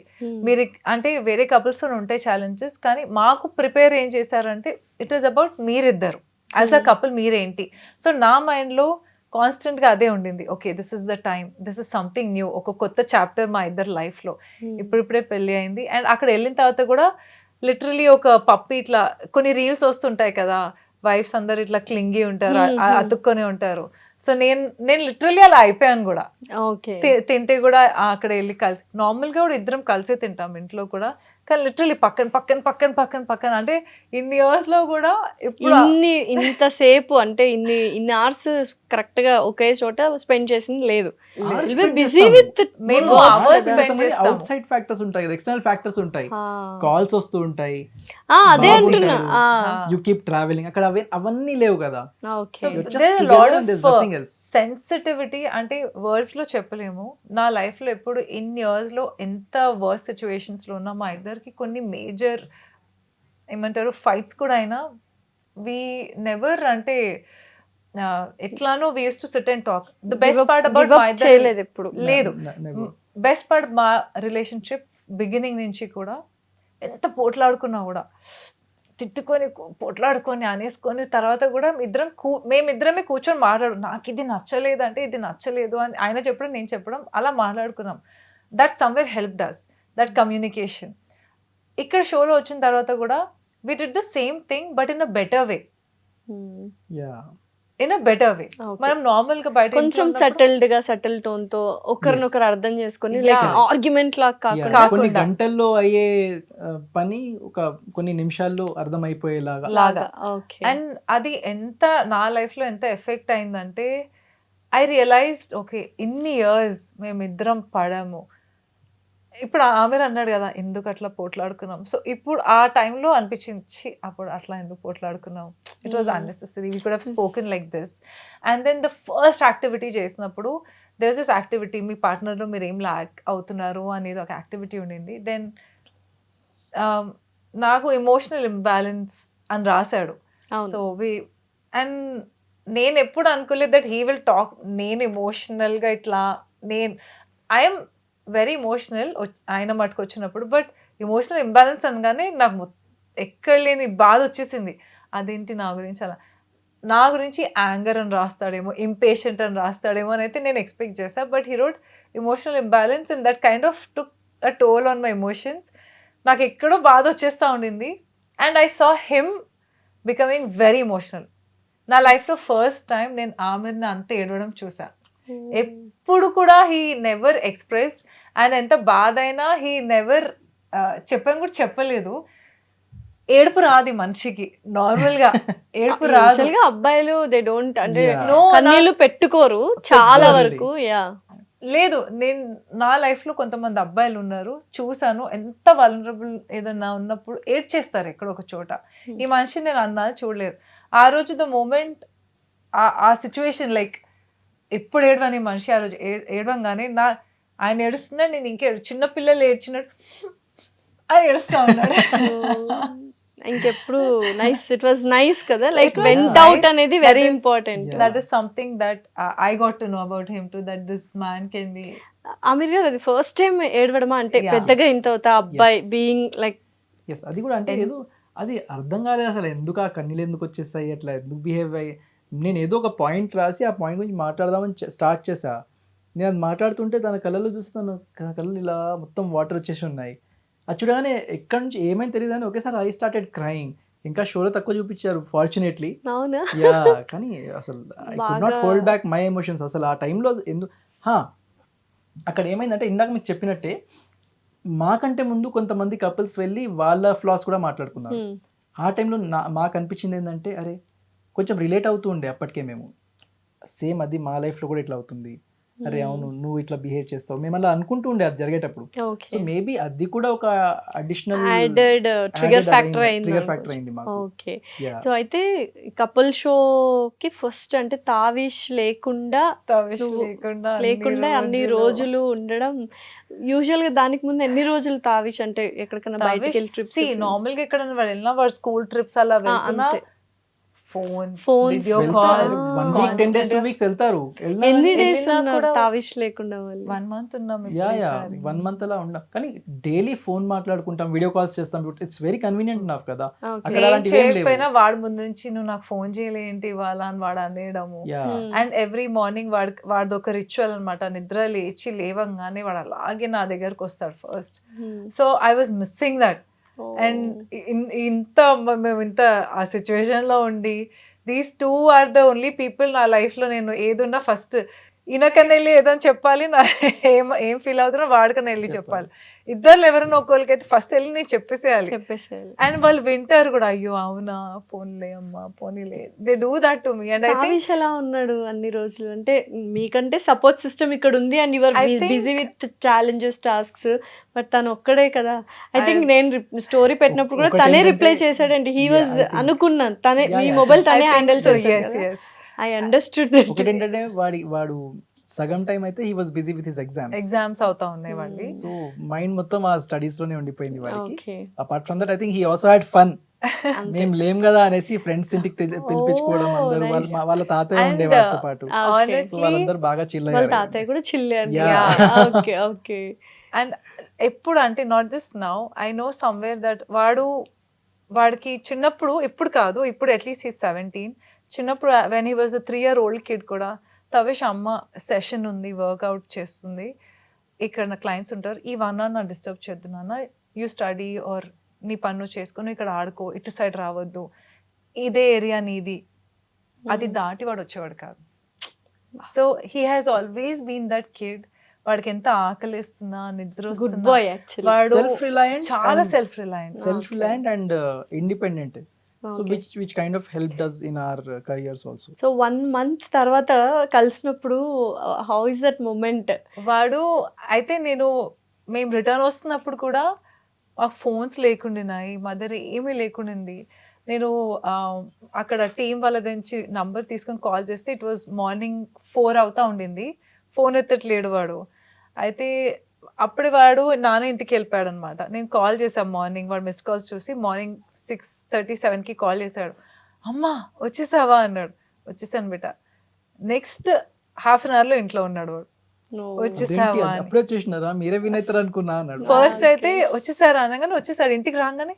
[SPEAKER 2] మీరు అంటే వేరే కపుల్స్ తో ఉంటాయి ఛాలెంజెస్, కానీ మాకు ప్రిపేర్ ఏం చేశారంటే ఇట్ ఈస్ అబౌట్ మీరిద్దరు యాజ్ అ కపుల్ మీరేంటి. సో నా మైండ్ లో కాన్స్టెంట్ గా అదే ఉండింది, okay this is the time, this is something new, ఒక కొత్త చాప్టర్ మా ఇద్దరు లైఫ్ లో. ఇప్పుడిప్పుడే పెళ్లి అయింది. అండ్ అక్కడ వెళ్ళిన తర్వాత కూడా లిటరలీ ఒక పప్పి ఇట్లా కొన్ని రీల్స్ వస్తుంటాయి కదా, వైఫ్స్ అందరు ఇట్లా క్లింగి ఉంటారు, అతుక్కొని ఉంటారు. సో నేను లిటరలీ అలా అయిపోయాను కూడా.
[SPEAKER 4] ఓకే.
[SPEAKER 2] తింటే కూడా అక్కడ వెళ్ళి కలిసి, నార్మల్ గా కూడా ఇద్దరం కలిసే తింటాం ఇంట్లో కూడా, కానీ లిటరలీ పక్కన అంటే ఇన్ని ఇయర్స్ లో కూడా ఇప్పుడు
[SPEAKER 4] ఇంతసేపు అంటే ఇన్ని అవర్స్ కరెక్ట్ గా ఒకే చోట స్పెండ్ చేసింది లేదు. బిజీ విత్
[SPEAKER 2] మేము hours spend చేస్తాము.
[SPEAKER 5] అవుట్ సైడ్ ఫ్యాక్టర్స్ ఉంటాయి కదా, ఎక్స్టర్నల్ ఫ్యాక్టర్స్ ఉంటాయి, కాల్స్ వస్తూ ఉంటాయి,
[SPEAKER 4] అదే
[SPEAKER 5] బాబు
[SPEAKER 4] అంటున్నా.
[SPEAKER 5] ఉంటాడు, యు కీప్ ట్రావెలింగ్, అక్కడ అవన్నీ లేవు కదా.
[SPEAKER 4] Okay.
[SPEAKER 2] So,
[SPEAKER 5] You're just
[SPEAKER 2] there's a
[SPEAKER 5] together
[SPEAKER 2] lot
[SPEAKER 5] and
[SPEAKER 2] of
[SPEAKER 5] there's nothing else.
[SPEAKER 2] Sensitivity అంటే వర్డ్స్ లో చెప్పలేము. నా లైఫ్ లో ఎప్పుడు ఇన్ని ఇయర్స్ లో ఎంత వర్స్ సిచ్యువేషన్స్ లో ఉన్నా మా ఇద్దరికి కొన్ని మేజర్ ఏమంటారు ఫైట్స్ కూడా అయినా వి నెవర్ అంటే ఎట్లానో we use to sit and talk. The best part about my
[SPEAKER 4] చేయలేదు ఎప్పుడు.
[SPEAKER 2] లేదు,
[SPEAKER 5] never.
[SPEAKER 2] బెస్ట్ పార్ట్ మా రిలేషన్షిప్ బిగినింగ్ నుంచి కూడా ఎంత పోట్లాడుకున్నా కూడా తిట్టుకొని పోట్లాడుకొని అనేసుకొని తర్వాత కూడా మేమిద్దరమే కూర్చొని నాకు ఇది నచ్చలేదు అంటే ఇది నచ్చలేదు అని ఆయన చెప్పడం నేను చెప్పడం అలా మాట్లాడుకున్నాం. That somewhere helped us, that communication. ఇక్కడ షోలో వచ్చిన తర్వాత కూడా we did the same thing but in a better way,
[SPEAKER 5] Yeah.
[SPEAKER 2] In a better way.
[SPEAKER 4] Okay.
[SPEAKER 2] మనం నార్మల్ గా బయట
[SPEAKER 4] కొంచెం సెటిల్ టోన్ తో ఒకరినొకరు అర్థం చేసుకొని
[SPEAKER 2] Yeah.
[SPEAKER 4] లైక్ ఆర్గ్యుమెంట్ లాగా
[SPEAKER 5] Yeah,
[SPEAKER 4] కాకుండా
[SPEAKER 5] కొన్ని
[SPEAKER 2] కాకుండా.
[SPEAKER 5] గంటల్లో అయ్యే పని కొన్ని నిమిషాల్లో అర్థమైపోయేలాగా.
[SPEAKER 2] లాగా.
[SPEAKER 4] ఓకే.
[SPEAKER 2] అండ్ అది ఎంత నా లైఫ్ లో ఎంత ఎఫెక్ట్ అయిందంటే ఐ రియలైజ్డ్ ఓకే ఇన్ని ఇయర్స్ మేమిద్దరం పడాము. ఇప్పుడు ఆమెర్ అన్నాడు కదా ఎందుకు అట్లా పోట్లాడుకున్నాం. సో ఇప్పుడు ఆ టైంలో అనిపించింది అప్పుడు అట్లా ఎందుకు పోట్లాడుకున్నాం, it was unnecessary, we could have spoken like this. And then the first activity చేసినప్పుడు దేర్ వాజ్ దిస్ యాక్టివిటీ, మీ పార్ట్నర్లో మీరు ఏం లాక్ అవుతున్నారు అనేది ఒక యాక్టివిటీ ఉండింది. దెన్ నాకు ఎమోషనల్ ఇంబ్యాలెన్స్ అని రాశాడు.
[SPEAKER 4] అవును.
[SPEAKER 2] సో అండ్ నేను ఎప్పుడు అనుకోలేదు దట్ హీ విల్ టాక్. నేను ఎమోషనల్గా ఇట్లా ఐఎమ్ వెరీ ఎమోషనల్ ఆయన మటుకు వచ్చినప్పుడు, బట్ ఎమోషనల్ ఇంబ్యాలెన్స్ అనగానే నాకు ఎక్కడ లేని బాధ వచ్చేసింది. అదేంటి నా గురించి అలా, నా గురించి యాంగర్ అని రాస్తాడేమో, ఇంపేషెంట్ అని రాస్తాడేమో అని అయితే నేను ఎక్స్పెక్ట్ చేశాను. But he wrote emotional imbalance and that kind of took a toll on my emotions. నాకు ఎక్కడో బాధ వచ్చేస్తూ ఉండింది. And I saw him becoming very emotional. నా లైఫ్లో ఫస్ట్ టైం నేను ఆమెను అంత ఏడవడం చూసా. ఎప్పుడు కూడా హీ నెవర్ ఎక్స్ప్రెస్డ్. అండ్ ఎంత బాధ అయినా హీ నెవర్ చెప్పాను కూడా చెప్పలేదు. ఏడుపు రాదు మనిషికి నార్మల్ గా, ఏడుపు రాదు.
[SPEAKER 4] Usually గా అబ్బాయిలు దే డోంట్ అంటే
[SPEAKER 5] Yeah.
[SPEAKER 2] No,
[SPEAKER 4] కన్నీళ్ళు పెట్టుకోరు చాలా
[SPEAKER 5] Exactly.
[SPEAKER 4] వరకు. యా
[SPEAKER 2] లేదు, నేను నా లైఫ్ లో కొంతమంది అబ్బాయిలు ఉన్నారు చూసాను, ఎంత వలనరబుల్ ఏదన్నా ఉన్నప్పుడు ఏడ్చేస్తారు ఎక్కడో ఒక చోట. ఈ మనిషిని నేను అన్నా చూడలేదు. ఆ రోజు ద మూమెంట్ ఆ సిచ్యువేషన్ లైక్ ఎప్పుడు ఏడవని మనిషి ఆ రోజు ఏడవంగానే ఆయన ఏడుస్తున్నాడు, నేను ఇంకే చిన్న పిల్లలు ఏడ్చినట్టు అని ఏడుస్తా ఉన్నాడు.
[SPEAKER 4] ఇంకెప్పుడు నైస్, ఇట్ వాస్ నైస్ కదా, like
[SPEAKER 2] was
[SPEAKER 4] vent
[SPEAKER 2] nice.
[SPEAKER 4] Out అనేది
[SPEAKER 2] That
[SPEAKER 4] very
[SPEAKER 2] is-
[SPEAKER 4] important.
[SPEAKER 5] Yeah.
[SPEAKER 2] That is something that I got to know about him too, that this man can be.
[SPEAKER 4] Aamir garu అది ఫస్ట్ టైం ఏడవడమా అంటే
[SPEAKER 2] Yeah.
[SPEAKER 4] పెద్దగా ఇంత అవుతా అబ్బాయి
[SPEAKER 5] Yes.
[SPEAKER 4] Being like
[SPEAKER 5] yes, అది కూడా అంటే ఏదో అది అర్థం కాలేదు అసలు, ఎందుకు ఆ కన్నీళ్ళు ఎందుకు వచ్చేస్తాయి, అట్లా ఎందుకు బిహేవ్ అయ్యి. నేను ఏదో ఒక పాయింట్ రాసి ఆ పాయింట్ గురించి మాట్లాడదామని స్టార్ట్ చేసా. నేను అది మాట్లాడుతుంటే తన కళ్ళలో చూస్తాను, తన కళ్ళు ఇలా మొత్తం వాటర్ వచ్చేసి ఉన్నాయి. అది చూడగానే ఎక్కడి నుంచి ఏమైనా తెలియదు అని ఒకేసారి ఐ స్టార్టెడ్ క్రైయింగ్. ఇంకా షోలో తక్కువ చూపించారు ఫార్చునేట్లీ.
[SPEAKER 4] అవునా.
[SPEAKER 5] యా, కానీ అసలు ఐ కుడ్ నాట్
[SPEAKER 4] బాగా-
[SPEAKER 5] హోల్డ్ బ్యాక్ మై ఎమోషన్స్. అసలు ఆ టైంలో అక్కడ ఏమైందంటే ఇందాక మీకు చెప్పినట్టే మాకంటే ముందు కొంతమంది కపుల్స్ వెళ్ళి వాళ్ళ ఫ్లాస్ కూడా మాట్లాడుకున్నారు.
[SPEAKER 4] Hmm.
[SPEAKER 5] ఆ టైంలో మాకు అనిపించింది ఏంటంటే అరే కొంచెం రిలేట్ అవుతూ ఉండే అప్పటికే మేము, సేమ్ అది మా లైఫ్లో కూడా ఇట్లా అవుతుంది, అరే అవును నువ్వు ఇట్లా బిహేవ్ చేస్తావు, మేము అలా అనుకుంటూ ఉండే అది జరిగేటప్పుడు.
[SPEAKER 4] ఓకే.
[SPEAKER 5] సో మేబీ అది కూడా ఒక అడిషనల్
[SPEAKER 4] యాడెడ్ ట్రిగర్ ఫ్యాక్టర్ అయింది.
[SPEAKER 5] ట్రిగర్ ఫ్యాక్టర్ అయింది మాకు.
[SPEAKER 4] ఓకే.
[SPEAKER 5] Yeah.
[SPEAKER 4] సో అయితే కపుల్ షోకి ఫస్ట్ అంటే తావిష్ లేకుండా
[SPEAKER 2] Tavish
[SPEAKER 4] నువ్వు
[SPEAKER 2] లేకుండా
[SPEAKER 4] అన్ని రోజులు ఉండడం, యూజువల్ గా దానికి ముందు ఎన్ని రోజులు తావిష్ అంటే ఎక్కడికైనా బయటికి వెళ్ళి ట్రిప్స్?
[SPEAKER 2] నార్మల్ గా ఎక్కడ వాడు వెళ్ళినా వాడు స్కూల్ ట్రిప్స్ అలా వెళ్తున్నా
[SPEAKER 4] Phones.
[SPEAKER 2] వీడియో
[SPEAKER 5] వెళ్తారు,
[SPEAKER 2] కాల్స్
[SPEAKER 5] 1 week 10 days 2 weeks వెళ్తారు.
[SPEAKER 4] ఎన్ని డేస్
[SPEAKER 2] వెళ్ళినా
[SPEAKER 4] ఉన్నారు
[SPEAKER 2] కూడా-
[SPEAKER 4] తావిష్ లేకుండా వాళ్ళు?
[SPEAKER 2] 1 month ఉన్నాం
[SPEAKER 5] యా
[SPEAKER 2] ఇప్పుడు
[SPEAKER 5] యా
[SPEAKER 2] ఈసారి.
[SPEAKER 5] 1 month అలా ఉన్నాం, కానీ డైలీ ఫోన్ మాట్లాడుకుంటాం, వీడియో కాల్స్ చేస్తాం. ఇట్స్ వెరీ కన్వీనియంట్ నాకు కదా.
[SPEAKER 4] Okay.
[SPEAKER 5] అక్కడ
[SPEAKER 2] నేను
[SPEAKER 5] అలాంటివి ఏం లేవు.
[SPEAKER 2] చేయకపోయినా వాడు ముందు నుంచి నువ్వు నాకు ఫోన్ చేయలేంటి ఇవాళ అని వాడు అనేయడము.
[SPEAKER 5] యా
[SPEAKER 2] అండ్ ఎవ్రీ మార్నింగ్ వాడిది ఒక రిచువల్ అనమాట. నిద్ర లేవంగానే వాడు అలాగే నా దగ్గరకు వస్తాడు first. So I was missing that. And మేము ఇంత ఆ సిచ్యువేషన్ లో ఉండి these 2 are the only people నా లైఫ్ లో నేను ఏదున్నా ఫస్ట్ ఈయనకన్నా వెళ్ళి ఏదని చెప్పాలి, నా ఏం ఫీల్ అవుతున్నా వాడికన్నా వెళ్ళి చెప్పాలి. ఇద్దరు ఎవరైనా ఒకరికైతే ఫస్ట్ వెళ్ళి నేను చెప్పేసేయాలి.
[SPEAKER 4] చెప్పేసేయాలి.
[SPEAKER 2] అండ్ వాళ్ళు వింటారు కూడా, అయ్యో అవునా పోనీలే అమ్మా పోనీలే, they do that to me. And I think
[SPEAKER 4] Tavish ఎలా ఉన్నాడు అన్ని రోజులు అంటే మీకంటే సపోర్ట్ సిస్టమ్ ఇక్కడ ఉంది and your
[SPEAKER 2] I think-
[SPEAKER 4] busy with challenges tasks, but తను ఒక్కడే కదా. ఐ థింక్ నేను స్టోరీ పెట్టినప్పుడు కూడా
[SPEAKER 5] ఒకటి
[SPEAKER 4] తనే
[SPEAKER 5] ఏంటంటే-
[SPEAKER 4] రిప్లై చేశాడండి. He
[SPEAKER 5] Yeah,
[SPEAKER 4] was
[SPEAKER 5] I think-
[SPEAKER 4] అనుకున్నాను తనే
[SPEAKER 5] Yeah,
[SPEAKER 4] మీ
[SPEAKER 5] yeah.
[SPEAKER 4] మొబైల్ తనే హ్యాండిల్
[SPEAKER 2] సో
[SPEAKER 4] చేశాడు.
[SPEAKER 2] yes
[SPEAKER 4] ఐ అండర్స్టూడ్
[SPEAKER 5] ఒకటి ఏంటంటే వాడు సగం టైం అయితే he was busy with his exams.
[SPEAKER 2] Exams అవుతా ఉన్నాయి వాళ్ళవి.
[SPEAKER 5] సో మైండ్ మొత్తం ఆ స్టడీస్ లోనే ఉండిపోయింది వాడికి.
[SPEAKER 4] Okay.
[SPEAKER 5] Apart from that I think he also had fun మేము లేం కదా అనేసి ఫ్రెండ్స్ ఇంటికి పిలిపించుకోవడం అందరూ
[SPEAKER 4] nice.
[SPEAKER 5] వాళ్ళ తాతయ్య
[SPEAKER 2] And,
[SPEAKER 5] ఉండే వాళ్ళతో పాటు సో
[SPEAKER 2] honestly,
[SPEAKER 5] వాళ్ళందరూ బాగా చిల్
[SPEAKER 4] వాళ్ళ
[SPEAKER 5] అయ్యారు.
[SPEAKER 4] తాతయ్య కూడా చిల్లే అండి.
[SPEAKER 5] Yeah.
[SPEAKER 4] Okay okay.
[SPEAKER 2] అండ్ ఎప్పుడు అంటే not just now, I know somewhere that వాడికి చిన్నప్పుడు, ఇప్పుడు కాదు, ఇప్పుడు అట్లీస్ట్ ఈ 17, చిన్నప్పుడు when he was 3-year-old kid కూడా, తవేష్ అమ్మ సెషన్ ఉంది, వర్కౌట్ చేస్తుంది, ఇక్కడ నా క్లయింట్స్ ఉంటారు, ఈ 1 hour నా డిస్టర్బ్ చేయొద్దు నాన్న, యూ స్టడీ ఆర్ నీ పన్ను చేసుకుని ఇక్కడ ఆడుకో, ఇటు సైడ్ రావద్దు, ఇదే ఏరియా నీది, అది దాటి వాడు వచ్చేవాడు కాదు. So he has always been that kid. వాడికి ఎంత ఆకలిస్తున్నా, నిద్ర
[SPEAKER 4] గుడ్
[SPEAKER 2] వస్తున్నా,
[SPEAKER 4] బాయ్ యాక్చువల్లీ.
[SPEAKER 2] వాడు
[SPEAKER 5] సెల్ఫ్ రిలయంట్
[SPEAKER 2] చాలా self reliance.
[SPEAKER 5] And independent. So which kind of helped us in our careers also.
[SPEAKER 4] So 1 month తర్వాత కలిసినప్పుడు హౌ ఇస్ దట్ మూమెంట్?
[SPEAKER 2] వాడు అయితే మేము రిటర్న్ వస్తున్నప్పుడు కూడా మాకు ఫోన్స్ లేకుండినాయి, మదర్ ఏమీ లేకుండింది. నేను అక్కడ టీం వాళ్ళ నుంచి నంబర్ తీసుకొని కాల్ చేస్తే ఇట్ వాజ్ మార్నింగ్ 4 అవుతా ఉండింది, ఫోన్ ఎత్తట్లేడు వాడు. అయితే అప్పుడు వాడు నాన్న ఇంటికి వెళ్ళిపోయాడు అనమాట. నేను కాల్ చేశాను మార్నింగ్, వాడు మిస్ కాల్స్ చూసి మార్నింగ్ 6:37కి కాల్ చేశాడు, అమ్మా వచ్చేసావా అన్నాడు. వచ్చేసాను బిడ్డ. నెక్స్ట్ హాఫ్ అన్ అవర్లో ఇంట్లో ఉన్నాడు వాడు. వచ్చేసావా అని.
[SPEAKER 5] అప్పుడే చూసినారా, మీరే విన్ అవుతారు అనుకున్నా అన్నాడు.
[SPEAKER 2] ఫస్ట్ అయితే వచ్చేసారా అనగానే వచ్చేసాడు. ఇంటికి రాగానే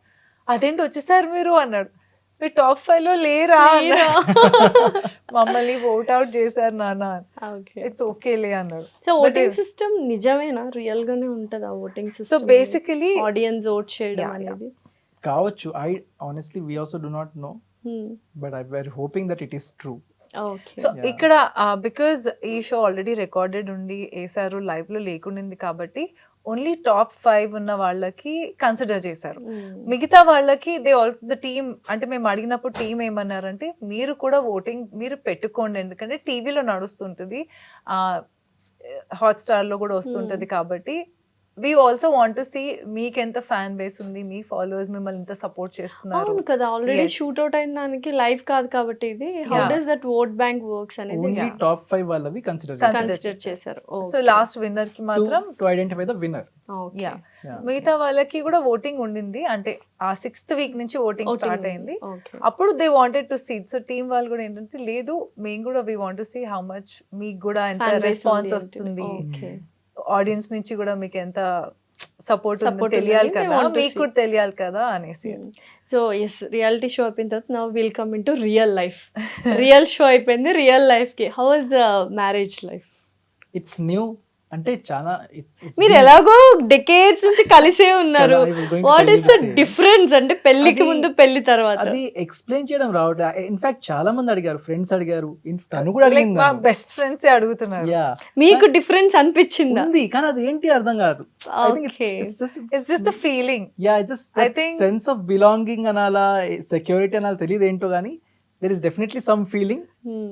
[SPEAKER 2] అదేంటి వచ్చేసారు మీరు అన్నాడు. మీరు టాప్ 5లో లేరా అన్నాడు. మమ్మల్ని ఓట్ అవుట్ చేశారు నాన్న.
[SPEAKER 4] ఓకే.
[SPEAKER 2] ఇట్స్ ఓకేలే అన్నాడు.
[SPEAKER 4] సో ఓటింగ్ సిస్టమ్ నిజమేనా, రియల్ గానే ఉంటదా voting
[SPEAKER 2] so
[SPEAKER 4] system?
[SPEAKER 2] Basically
[SPEAKER 4] audience vote చేయడం
[SPEAKER 2] Yeah,
[SPEAKER 4] అనేది.
[SPEAKER 5] కావచ్చు. honestly we also do not know,
[SPEAKER 4] Hmm.
[SPEAKER 5] but I were hoping that it is true.
[SPEAKER 4] Okay.
[SPEAKER 2] So
[SPEAKER 5] Yeah.
[SPEAKER 2] ఇక్కడ because ఈ షో ఆల్రెడీ రికార్డెడ్ ఉండి వేసారు, లైవ్ లో లేకుండింది కాబట్టి ఓన్లీ టాప్ 5 ఉన్న వాళ్ళకి కన్సిడర్ చేశారు. మిగతా వాళ్ళకి దే ఆల్సో ద టీమ్, అంటే మేము అడిగినప్పుడు టీం ఏమన్నారంటే మీరు కూడా ఓటింగ్ మీరు పెట్టుకోండి, ఎందుకంటే టీవీలో నడుస్తుంటుంది, హాట్స్టార్ లో కూడా వస్తుంటది కాబట్టి we also want to see మీకు ఎంత ఫ్యాన్ బేస్ ఉంది, మీ ఫాలోవర్స్ మిమ్మల్ని ఎంత సపోర్ట్ చేస్తున్నారు.
[SPEAKER 4] అవును కదా, ఆల్రెడీ
[SPEAKER 2] Yes.
[SPEAKER 4] షూట్ అవుట్ అయిన దానికి లైవ్ కాదు కాబట్టి ఇది how
[SPEAKER 2] Yeah.
[SPEAKER 4] Does that vote bank works అనేది
[SPEAKER 5] Only
[SPEAKER 2] Yeah.
[SPEAKER 5] top 5 వాళ్ళవి కన్సిడర్
[SPEAKER 2] Consider
[SPEAKER 4] కన్సిడర్ చేశారు.
[SPEAKER 2] సో లాస్ట్ విన్నర్ కి మాత్రం
[SPEAKER 5] to identify the winner.
[SPEAKER 4] Okay.
[SPEAKER 2] Yeah.
[SPEAKER 5] Yeah.
[SPEAKER 2] మిగతా వాళ్ళకి కూడా ఓటింగ్ ఉండింది, అంటే ఆ 6th వీక్ నుంచి ఓటింగ్ స్టార్ట్ అయింది.
[SPEAKER 4] ఓకే.
[SPEAKER 2] అప్పుడు they wanted to see. So team వాళ్ళు కూడా ఏంటంటే లేదు, మేము కూడా we want to see how much మీకు కూడా ఎంత
[SPEAKER 4] Fan base
[SPEAKER 2] రెస్పాన్స్
[SPEAKER 4] ఉంది
[SPEAKER 2] వస్తుంది,
[SPEAKER 4] ఓకే.
[SPEAKER 2] ఆడియన్స్ నుంచి కూడా మీకు ఎంత సపోర్ట్ ఉంది
[SPEAKER 4] Support
[SPEAKER 2] తెలియాలి
[SPEAKER 4] ఉంది, they
[SPEAKER 2] కదా,
[SPEAKER 4] want to
[SPEAKER 2] మీకు
[SPEAKER 4] see.
[SPEAKER 2] కూడా తెలియాలి కదా అనేసి.
[SPEAKER 4] సో ఎస్, రియాలిటీ షో అయిపోయిన తర్వాత now will come in to real life. Real show అయిపోయింది, రియల్ లైఫ్ కి how is the marriage life?
[SPEAKER 5] It's new. అంటే చాలా
[SPEAKER 4] మీరు ఎలాగో డెకేడ్స్ నుంచి కలిసే ఉన్నారు.
[SPEAKER 5] కదా, I was going to
[SPEAKER 4] what
[SPEAKER 5] tell
[SPEAKER 4] is
[SPEAKER 5] you
[SPEAKER 4] the
[SPEAKER 5] the same.
[SPEAKER 4] Difference అంటే పెళ్లికి
[SPEAKER 5] అది-
[SPEAKER 4] ముందు పెళ్లి తర్వాత?
[SPEAKER 5] అది ఎక్స్ప్లెయిన్ చేయడం రావట. ఇన్ఫాక్ట్ చాలా మంది అడిగారు, ఫ్రెండ్స్ అడిగారు, తను కూడా
[SPEAKER 2] లైక్
[SPEAKER 5] అడిగింది
[SPEAKER 2] మా
[SPEAKER 5] నన్ను.
[SPEAKER 2] బెస్ట్ ఫ్రెండ్స్ అడుగుతున్నారు.
[SPEAKER 5] Yeah.
[SPEAKER 4] మీకు డిఫరెన్స్ అనిపించిందా?
[SPEAKER 5] ఉంది కానీ అది ఏంటి అర్థం కాదు. I think
[SPEAKER 4] Okay.
[SPEAKER 5] it's just
[SPEAKER 2] it's just the feeling.
[SPEAKER 5] yeah, it's just
[SPEAKER 2] I
[SPEAKER 5] that
[SPEAKER 2] think-
[SPEAKER 5] sense of belonging అనాలా, సెక్యూరిటీ అనాలా, తెలియదు ఏంటో కానీ there is definitely some feeling.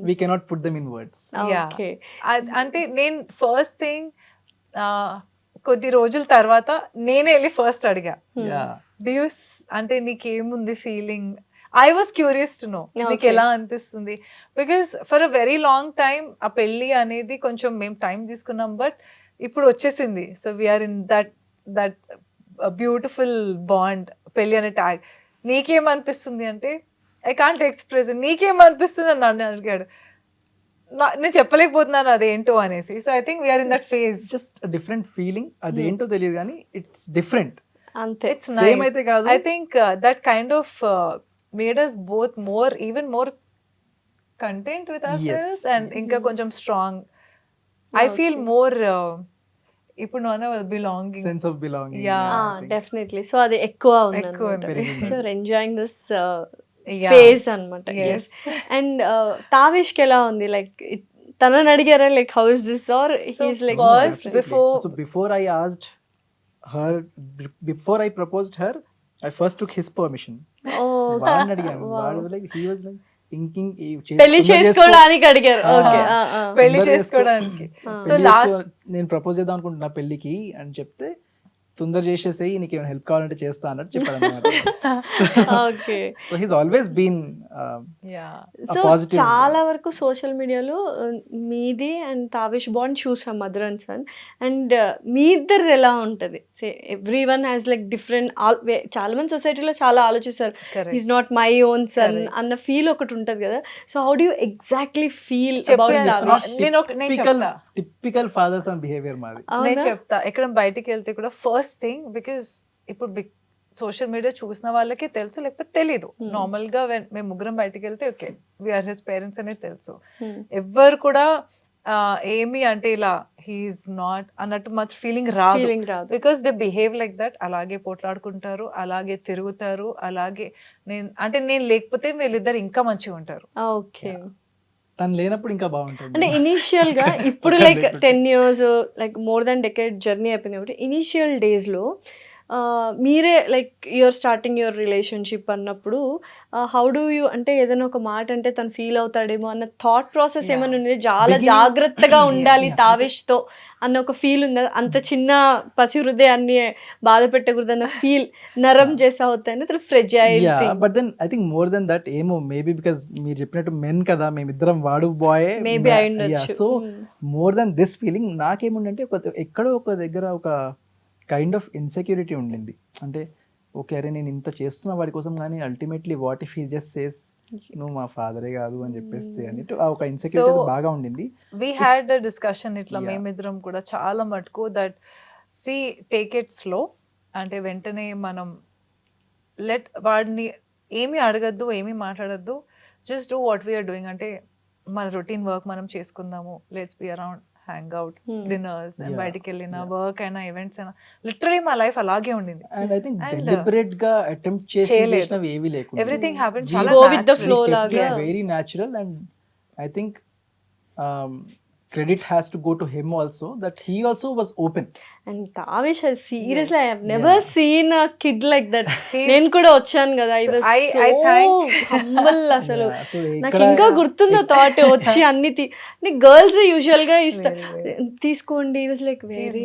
[SPEAKER 5] We cannot put them in words.
[SPEAKER 2] Yeah.
[SPEAKER 4] Okay.
[SPEAKER 2] అంటే నేను first thing కొద్ది రోజుల తర్వాత నేనే వెళ్ళి ఫస్ట్ అడిగా,
[SPEAKER 5] Yeah.
[SPEAKER 2] అంటే నీకేముంది feeling, I was curious to know నీకు
[SPEAKER 4] Okay.
[SPEAKER 2] ఎలా అనిపిస్తుంది. Because for a very long time ఆ పెళ్ళి అనేది కొంచెం మేము టైం తీసుకున్నాం, బట్ ఇప్పుడు వచ్చేసింది. So we are in that beautiful bond. పెళ్ళి అనే ట్యాగ్. నీకేమనిపిస్తుంది అంటే ఐ కాంట్ ఎక్స్ప్రెస్, నీకేమనిపిస్తుంది అని నన్ను అడిగాడు. నేను చెప్పలేకపోతున్నాను అదేంటో అనేసి. So I think we are in that phase.
[SPEAKER 5] Just a different feeling. అదేంటో తెలియదు కానీ it's different.
[SPEAKER 4] అంతే.
[SPEAKER 2] It's
[SPEAKER 5] Same
[SPEAKER 2] nice.
[SPEAKER 5] అయితే కాదు.
[SPEAKER 2] I think that kind of made us both even more content with ourselves,
[SPEAKER 5] Yes.
[SPEAKER 2] and ఇంకా కొంచెం strong. I feel more ఇప్పుడు belonging.
[SPEAKER 5] Sense of belonging.
[SPEAKER 2] Yeah.
[SPEAKER 5] I think.
[SPEAKER 4] Definitely. So అది ఎక్కువ
[SPEAKER 2] ఎక్కువ
[SPEAKER 4] ఉంది.
[SPEAKER 2] ఉంది.
[SPEAKER 5] పెరిగింది.
[SPEAKER 4] So enjoying this
[SPEAKER 2] Yeah.
[SPEAKER 4] Phase అన్నమాట.
[SPEAKER 2] Yes.
[SPEAKER 4] అండ్ తావేష్కి ఎలా ఉంది? లైక్ తనని అడిగారా like how is this, or
[SPEAKER 2] So
[SPEAKER 4] he's like
[SPEAKER 5] No,
[SPEAKER 2] first,
[SPEAKER 5] absolutely.
[SPEAKER 2] before-
[SPEAKER 5] So before I asked her, before I proposed her, I first took his permission. వాడిని అడిగాను. వాడు like he was like thinking
[SPEAKER 4] పెళ్లి చేసుకోవడానికి అడిగారు.
[SPEAKER 5] Ah.
[SPEAKER 4] Okay.
[SPEAKER 2] పెళ్లి
[SPEAKER 5] తొందరగా
[SPEAKER 2] చేసుకోవడానికి.
[SPEAKER 4] Ah.
[SPEAKER 2] So last
[SPEAKER 5] నేను ప్రపోజ్ చేద్దాం అనుకుంటున్నా పెళ్లికి అని చెప్తే తొందర చేసేసేయి, నీకు ఏమైనా హెల్ప్ కావాలంటే చేస్తా అన్నట్టు చెప్పాడు అనమాట.
[SPEAKER 4] Okay.
[SPEAKER 5] So he's always been
[SPEAKER 2] Yeah.
[SPEAKER 4] So
[SPEAKER 5] positive.
[SPEAKER 4] చాలా వరకు సోషల్ మీడియాలో మీది అండ్ తావేష్ బాండ్ చూసాం మదర్ అండ్ సన్. అండ్ మీ ఇద్దరిది ఎలా ఉంటుంది? Everyone has like different. చాలా మంది సొసైటీలో చాలా ఆలోచిస్తారు,
[SPEAKER 2] Correct.
[SPEAKER 4] Is not my own son
[SPEAKER 2] Correct.
[SPEAKER 4] అన్న ఫీల్ ఒకటి ఉంటుంది కదా. So how do you exactly feel
[SPEAKER 2] చెప్పాను.
[SPEAKER 4] అబౌట్ తావేష్?
[SPEAKER 2] నేను చెప్తా.
[SPEAKER 5] టిపికల్ ఫాదర్ సన్ బిహేవియర్ మాది.
[SPEAKER 2] నేను చెప్తా, ఎక్కడ బయటికి వెళ్తే కూడా ఫస్ట్ థింగ్, బికాస్ ఇప్పుడు సోషల్ మీడియా చూసిన వాళ్ళకి తెలుసు, లేకపోతే తెలీదు. నార్మల్ గా మేము ముగ్గురం బయటికి వెళ్తే ఓకే వీఆర్ హిస్ పేరెంట్స్ అనేది తెలుసు. ఎవ్వరు కూడా ఏమి అంటే ఇలా హీఈస్ నాట్ అన్నట్టు మచ్ ఫీలింగ్ రాదు.
[SPEAKER 4] ఫీలింగ్ రాదు.
[SPEAKER 2] Because they behave like that. అలాగే పోట్లాడుకుంటారు, అలాగే తిరుగుతారు, అలాగే నేను లేకపోతే వీళ్ళిద్దరు ఇంకా మంచిగా ఉంటారు.
[SPEAKER 4] ఓకే.
[SPEAKER 5] తను లేనప్పుడు ఇంకా బాగుంటుంది.
[SPEAKER 4] అంటే ఇనీషియల్ గా ఇప్పుడు
[SPEAKER 5] పక్కన
[SPEAKER 4] లైక్
[SPEAKER 5] పెట్టుకో.
[SPEAKER 4] 10 years like more than decade journey అయిపోయింది కాబట్టి ఇనీషియల్ డేస్ లో మీరే like you are starting your relationship అన్నప్పుడు హౌ డూ యూ, అంటే ఏదైనా ఒక మాట అంటే తను ఫీల్ అవుతాడేమో అన్న థాట్ ప్రాసెస్
[SPEAKER 2] Yeah.
[SPEAKER 4] ఏమైనా ఉంది? చాలా
[SPEAKER 5] Beginning-
[SPEAKER 4] జాగ్రత్తగా ఉండాలి
[SPEAKER 5] Yeah.
[SPEAKER 4] తావేష్ తో అన్న ఒక ఫీల్ ఉందా? అంత చిన్న పసి హృదయాన్ని బాధ పెట్టకూడదు అన్న ఫీల్ నరం చేసా అవుతాయని అసలు fragile
[SPEAKER 5] yeah, but then I think more than that ఏమో మేబీ బికాస్ మీరు చెప్పినట్టు మెన్ కదా, మేమిద్దరం వాడు బాయ్
[SPEAKER 4] మేబీ అయి ఉండొచ్చు.
[SPEAKER 5] So more than this feeling నాకేముందంటే ఎక్కడో ఒక దగ్గర ఒక కైండ్ ఆఫ్ ఇన్సెక్యూరిటీ ఉండింది. అంటే ఓకే అరే నేను ఇంత చేస్తున్నా వాడి కోసం, కానీ ultimately what if he just says నువ్వు మా ఫాదరే కాదు అని చెప్పేస్తే అన్నట్టు ఆ ఒక ఇన్సెక్యూరిటీ
[SPEAKER 2] So-
[SPEAKER 5] బాగా ఉండింది.
[SPEAKER 2] వీ హ్యాడ్ అ డిస్కషన్ ఇట్లా
[SPEAKER 5] Yeah.
[SPEAKER 2] మేమిద్దరం కూడా చాలా మటుకు that see take it slow. అంటే వెంటనే మనం వాడిని ఏమీ అడగద్దు, ఏమీ మాట్లాడద్దు, just do what we're doing. అంటే మన రొటీన్ వర్క్ మనం చేసుకుందాము, let's be around hang out, dinners,
[SPEAKER 5] Yeah.
[SPEAKER 2] బయటికి వెళ్ళిన
[SPEAKER 5] Yeah.
[SPEAKER 2] వర్క్ అయినా ఈవెంట్స్ అయినా లిటరలీ మా లైఫ్ అలాగే ఉండింది.
[SPEAKER 5] And I think
[SPEAKER 2] And,
[SPEAKER 5] deliberate గా అటెంప్ట్
[SPEAKER 2] చేయలేదు.
[SPEAKER 5] చేసినవి ఏవి లేకుండా
[SPEAKER 2] ఎవ్రీథింగ్ హ్యాపెన్
[SPEAKER 5] We
[SPEAKER 2] చాలా
[SPEAKER 4] go with the
[SPEAKER 2] natural.
[SPEAKER 4] flow
[SPEAKER 5] kept
[SPEAKER 4] లాగా.
[SPEAKER 5] it very natural, and I think credit has to go to him also, that he also was open.
[SPEAKER 4] And Tavish seriously I have
[SPEAKER 5] Yes.
[SPEAKER 4] Never
[SPEAKER 5] Yeah.
[SPEAKER 4] Seen a kid like that.
[SPEAKER 2] He's-
[SPEAKER 4] నేను కూడా వచ్చాను కదా,
[SPEAKER 2] So I
[SPEAKER 4] humble అసలు.
[SPEAKER 5] Yeah, so
[SPEAKER 4] నాకు
[SPEAKER 5] ఇక్కడ
[SPEAKER 4] ఇంకా గుర్తుందో thought వచ్చి అన్ని గర్ల్స్ యూజువల్ గా ఇస్తా
[SPEAKER 2] Very, very.
[SPEAKER 4] తీసుకోండి. It was like
[SPEAKER 2] He's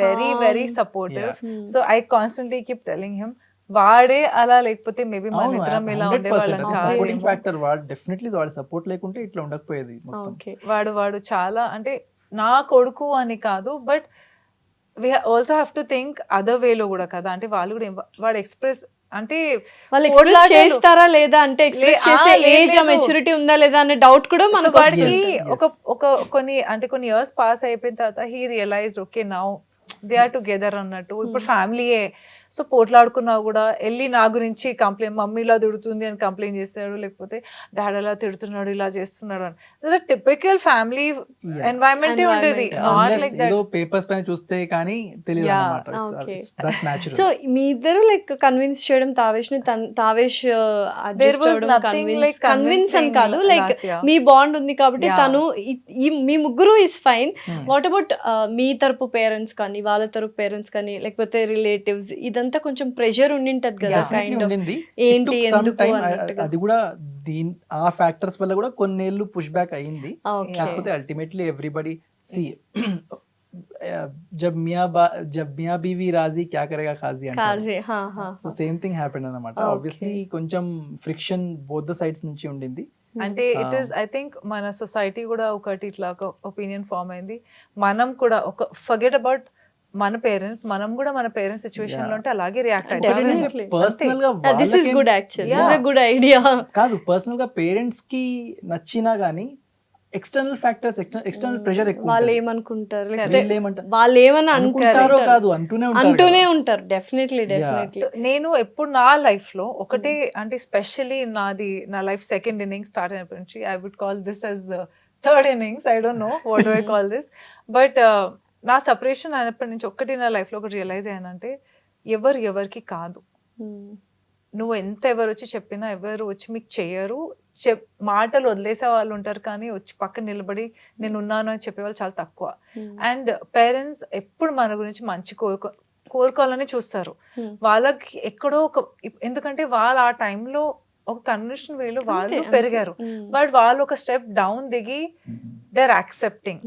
[SPEAKER 4] very
[SPEAKER 2] been very supportive.
[SPEAKER 5] Yeah.
[SPEAKER 2] So I constantly keep telling him, వాడే అలా లేకపోతే మేబీ మన
[SPEAKER 5] అవును,
[SPEAKER 2] ఇద్దరం ఇలా
[SPEAKER 5] 100%
[SPEAKER 2] ఉండేవాళ్ళం
[SPEAKER 5] అది supporting
[SPEAKER 2] కాదేమో.
[SPEAKER 5] factor. వాడు డెఫినెట్లీ వాడి సపోర్ట్ లేకుంటే ఇట్లా ఉండకపోయేది మొత్తం.
[SPEAKER 4] ఓకే.
[SPEAKER 2] వాడు చాలా అంటే నా కొడుకు అని కాదు, but we also have to think other వేలో కూడా కదా. అంటే వాళ్ళు కూడా వాడు ఎక్స్ప్రెస్ అంటే
[SPEAKER 4] వాళ్ళు ఎక్స్ప్రెస్
[SPEAKER 2] పోట్లాడారు.
[SPEAKER 4] చేస్తారా లేదా, అంటే ఎక్స్ప్రెస్ చేసే ఏజ్
[SPEAKER 2] లేదు.
[SPEAKER 4] మెచ్యూరిటీ ఉందా లేదా అనే డౌట్ కూడా
[SPEAKER 2] So
[SPEAKER 4] మనకు
[SPEAKER 2] వాడికి
[SPEAKER 5] Yes, yes.
[SPEAKER 2] ఒక కొన్ని ఇయర్స్ పాస్ అయిపోయిన తర్వాత he realize okay now they are together అన్నట్టు. ఇప్పుడు ఫ్యామిలీయే. సో పోట్లాడుకున్నా కూడా వెళ్ళి నా గురించి కంప్లైంట్, మమ్మీ ఇలా తిడుతుంది అని కంప్లైంట్ చేస్తాడు, లేకపోతే డాడీ అలా తిడుతున్నాడు, ఇలా చేస్తున్నాడు అని. టిపికల్ ఫ్యామిలీ ఎన్వైరన్మెంట్ ఉంటది,
[SPEAKER 4] Environment.
[SPEAKER 2] Not
[SPEAKER 5] Unless
[SPEAKER 2] like that.
[SPEAKER 5] ఏదో పేపర్స్ పైన చూస్తే కానీ తెలియదు
[SPEAKER 2] Yeah.
[SPEAKER 5] అన్నమాట.
[SPEAKER 4] Okay.
[SPEAKER 5] That natural.
[SPEAKER 4] సో మీ ఇద్దరు లైక్ కన్విన్స్ చేయడం తావేష్ ని, తావేష్
[SPEAKER 2] There was nothing like
[SPEAKER 4] convince అని
[SPEAKER 2] convincing
[SPEAKER 4] కాదు, లైక్
[SPEAKER 2] Lasya.
[SPEAKER 4] మీ బాండ్ ఉంది కాబట్టి
[SPEAKER 2] Yeah.
[SPEAKER 4] తను మీ ముగ్గురు is fine.
[SPEAKER 5] Hmm.
[SPEAKER 4] What about me తరపు పేరెంట్స్ కానీ వాళ్ళ తరపు పేరెంట్స్ కానీ లేకపోతే రిలేటివ్స్, ఇదంతా కొంచెం ప్రెషర్ ఉండింటది కదా కైండ్ ఆఫ్.
[SPEAKER 5] ఉండింది.
[SPEAKER 4] ఏంటి, ఎందుకు అన్నట్టుగా.
[SPEAKER 5] అది కూడా ఆ ఫ్యాక్టర్స్ వల్ల కూడా కొన్నేళ్ళు పుష్ బ్యాక్ అయ్యింది.
[SPEAKER 4] ఓకే.
[SPEAKER 5] కాకపోతే అల్టిమేట్లీ ఎవ్రీబడి సి జబ్ మియా బీవీ రాజీ క్యా కరేగా ఖాజీ అంటారు.
[SPEAKER 4] కాజీ, హా హా.
[SPEAKER 5] సేమ్ థింగ్ హ్యాపెండ్ అన్నమాట.
[SPEAKER 4] Okay.
[SPEAKER 5] ఆబ్వియస్లీ కొంచెం ఫ్రిక్షన్ బోత్ ద సైడ్స్ నుంచి ఉండింది.
[SPEAKER 2] అంటే ఇట్ ఈస్ ఐ థింక్ మన సొసైటీ కూడా ఒకటి ఇట్లా ఒక ఒపీనియన్ ఫామ్ అయింది. మనం కూడా ఒక ఫర్గెట్ అబౌట్ మన పేరెంట్స్, మనం కూడా మన పేరెంట్స్ సిచ్యువేషన్ లో ఉంటే అలాగే రియాక్ట్
[SPEAKER 4] Definitely.
[SPEAKER 5] పర్సనల్ గా
[SPEAKER 4] this is good actually,
[SPEAKER 2] Yeah.
[SPEAKER 4] This is good idea.
[SPEAKER 5] కాదు, పర్సనల్ గా పేరెంట్స్ కి నచ్చినా గానీ ఎక్స్టర్నల్ ఫ్యాక్టర్స్, ఎక్స్టర్నల్ ప్రెషర్ ఎక్కువ
[SPEAKER 4] వాళ్ళు
[SPEAKER 5] ఉంటుంది.
[SPEAKER 4] ఏమనుకుంటారు,
[SPEAKER 2] Correct.
[SPEAKER 4] లేకపోతే
[SPEAKER 5] వీళ్ళు ఏమంటారు,
[SPEAKER 4] వాళ్ళు ఏమని
[SPEAKER 5] అనుకుంటారో కాదు అంటూనే
[SPEAKER 4] అంటూనే
[SPEAKER 5] ఉంటారు.
[SPEAKER 4] ఉంటారు. Definitely definitely.
[SPEAKER 2] సో నేను ఎప్పుడు నా లైఫ్ లో ఒకటే అంటే స్పెషల్లీ నా లైఫ్ సెకండ్ ఇన్నింగ్ స్టార్ట్ అయినప్పటి నుంచి I would call this as the third innings. I don't know what do I call this, but నా సపరేషన్ అయినప్పటి నుంచి ఒక్కటి నా లైఫ్ లో ఒకటి రియలైజ్ అయ్యానంటే ఎవరికి కాదు. నువ్వు ఎంత ఎవరు వచ్చి చెప్పినా, ఎవరు వచ్చి మీకు చెయ్యరు. మాటలు వదిలేసే వాళ్ళు ఉంటారు, కానీ వచ్చి పక్కన నిలబడి నేను ఉన్నాను అని చెప్పేవాళ్ళు చాలా తక్కువ. అండ్ పేరెంట్స్ ఎప్పుడు మన గురించి మంచి కోరుకోవాలని చూస్తారు. వాళ్ళకి ఎక్కడో ఎందుకంటే వాళ్ళు ఆ టైంలో ఒక కన్వెన్షన్ వేలో వాళ్ళు పెరిగారు, బట్ వాళ్ళు ఒక స్టెప్ డౌన్ దిగి they are accepting.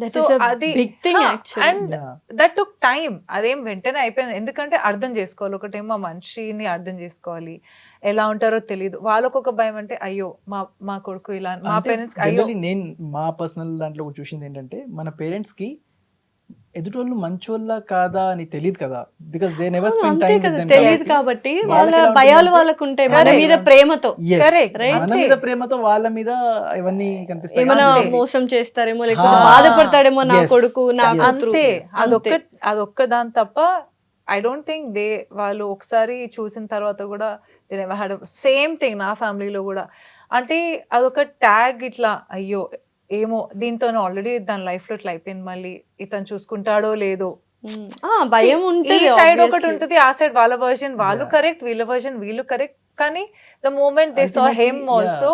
[SPEAKER 4] That
[SPEAKER 2] so
[SPEAKER 4] is a
[SPEAKER 2] అది
[SPEAKER 4] big thing actually.
[SPEAKER 2] And
[SPEAKER 5] Yeah.
[SPEAKER 2] That took time. అదేం వెంటనే అయిపోయింది. ఎందుకంటే అర్థం చేసుకోవాలి. ఒకటేమో ఆ మనిషిని అర్థం చేసుకోవాలి. ఎలా ఉంటారో తెలీదు. వాళ్ళకొక భయం అంటే అయ్యో! మా కొడుకు ఇలా మా
[SPEAKER 5] అంటే
[SPEAKER 2] పేరెంట్స్‌కి అయ్యో!
[SPEAKER 5] జనరల్లీ నేను మా పర్సనల్ దాంట్లో కూడా చూసింది ఏంటంటే మన పేరెంట్స్‌కి ఎదుటోళ్ళు మంచోళ్ళా కాదా అని తెలియదు కదా, బికాస్ దే నెవర్ స్పెండ్
[SPEAKER 4] అంతే
[SPEAKER 5] టైం విత్
[SPEAKER 4] కదా,
[SPEAKER 5] దెం.
[SPEAKER 4] తెలియదు
[SPEAKER 2] Yes.
[SPEAKER 4] కాబట్టి
[SPEAKER 5] వాళ్ళకి
[SPEAKER 4] వాళ్ళ
[SPEAKER 5] ఎలా
[SPEAKER 4] భయాలు
[SPEAKER 5] ఉంటుందంటే-
[SPEAKER 4] వాళ్ళకు ఉంటాయి మన
[SPEAKER 2] Correct.
[SPEAKER 4] మీద ప్రేమతో.
[SPEAKER 2] Correct.
[SPEAKER 5] మన
[SPEAKER 2] అంతే.
[SPEAKER 5] మీద ప్రేమతో వాళ్ళ మీద ఇవన్నీ కనిపిస్తాయి.
[SPEAKER 4] ఏమైనా
[SPEAKER 2] అంతే.
[SPEAKER 4] మోసం చేస్తారేమో, లేకపోతే
[SPEAKER 5] Ah.
[SPEAKER 4] బాధపడతాడేమో నా
[SPEAKER 5] Yes.
[SPEAKER 4] కొడుకు, నా
[SPEAKER 5] Yes.
[SPEAKER 4] కూతురు.
[SPEAKER 2] అంతే.
[SPEAKER 4] అంతే.
[SPEAKER 2] అదొక్క దాని తప్ప ఐ డోంట్ థింక్ వాళ్ళు ఒకసారి చూసిన తర్వాత కూడా they never had same thing నా ఫ్యామిలీలో కూడా. అంటే అదొక ట్యాగ్ ఇట్లా అయ్యో! ఏమో దీంతోనే ఆల్రెడీ దాని లైఫ్‌లో ఇట్లా అయిపోయింది. మళ్ళీ ఇతను చూసుకుంటాడో లేదో.
[SPEAKER 4] భయం
[SPEAKER 2] ఈ
[SPEAKER 4] ఉంటుంది
[SPEAKER 2] సైడ్ ఒకటి
[SPEAKER 4] obviously.
[SPEAKER 2] ఉంటుంది, ఆ సైడ్ వాళ్ళ వర్షన్ వాళ్ళు
[SPEAKER 5] Yeah.
[SPEAKER 2] కరెక్ట్, వీళ్ళ వర్షన్ వీళ్ళు కరెక్ట్. కానీ the moment they saw
[SPEAKER 5] Ultimately,
[SPEAKER 2] him also,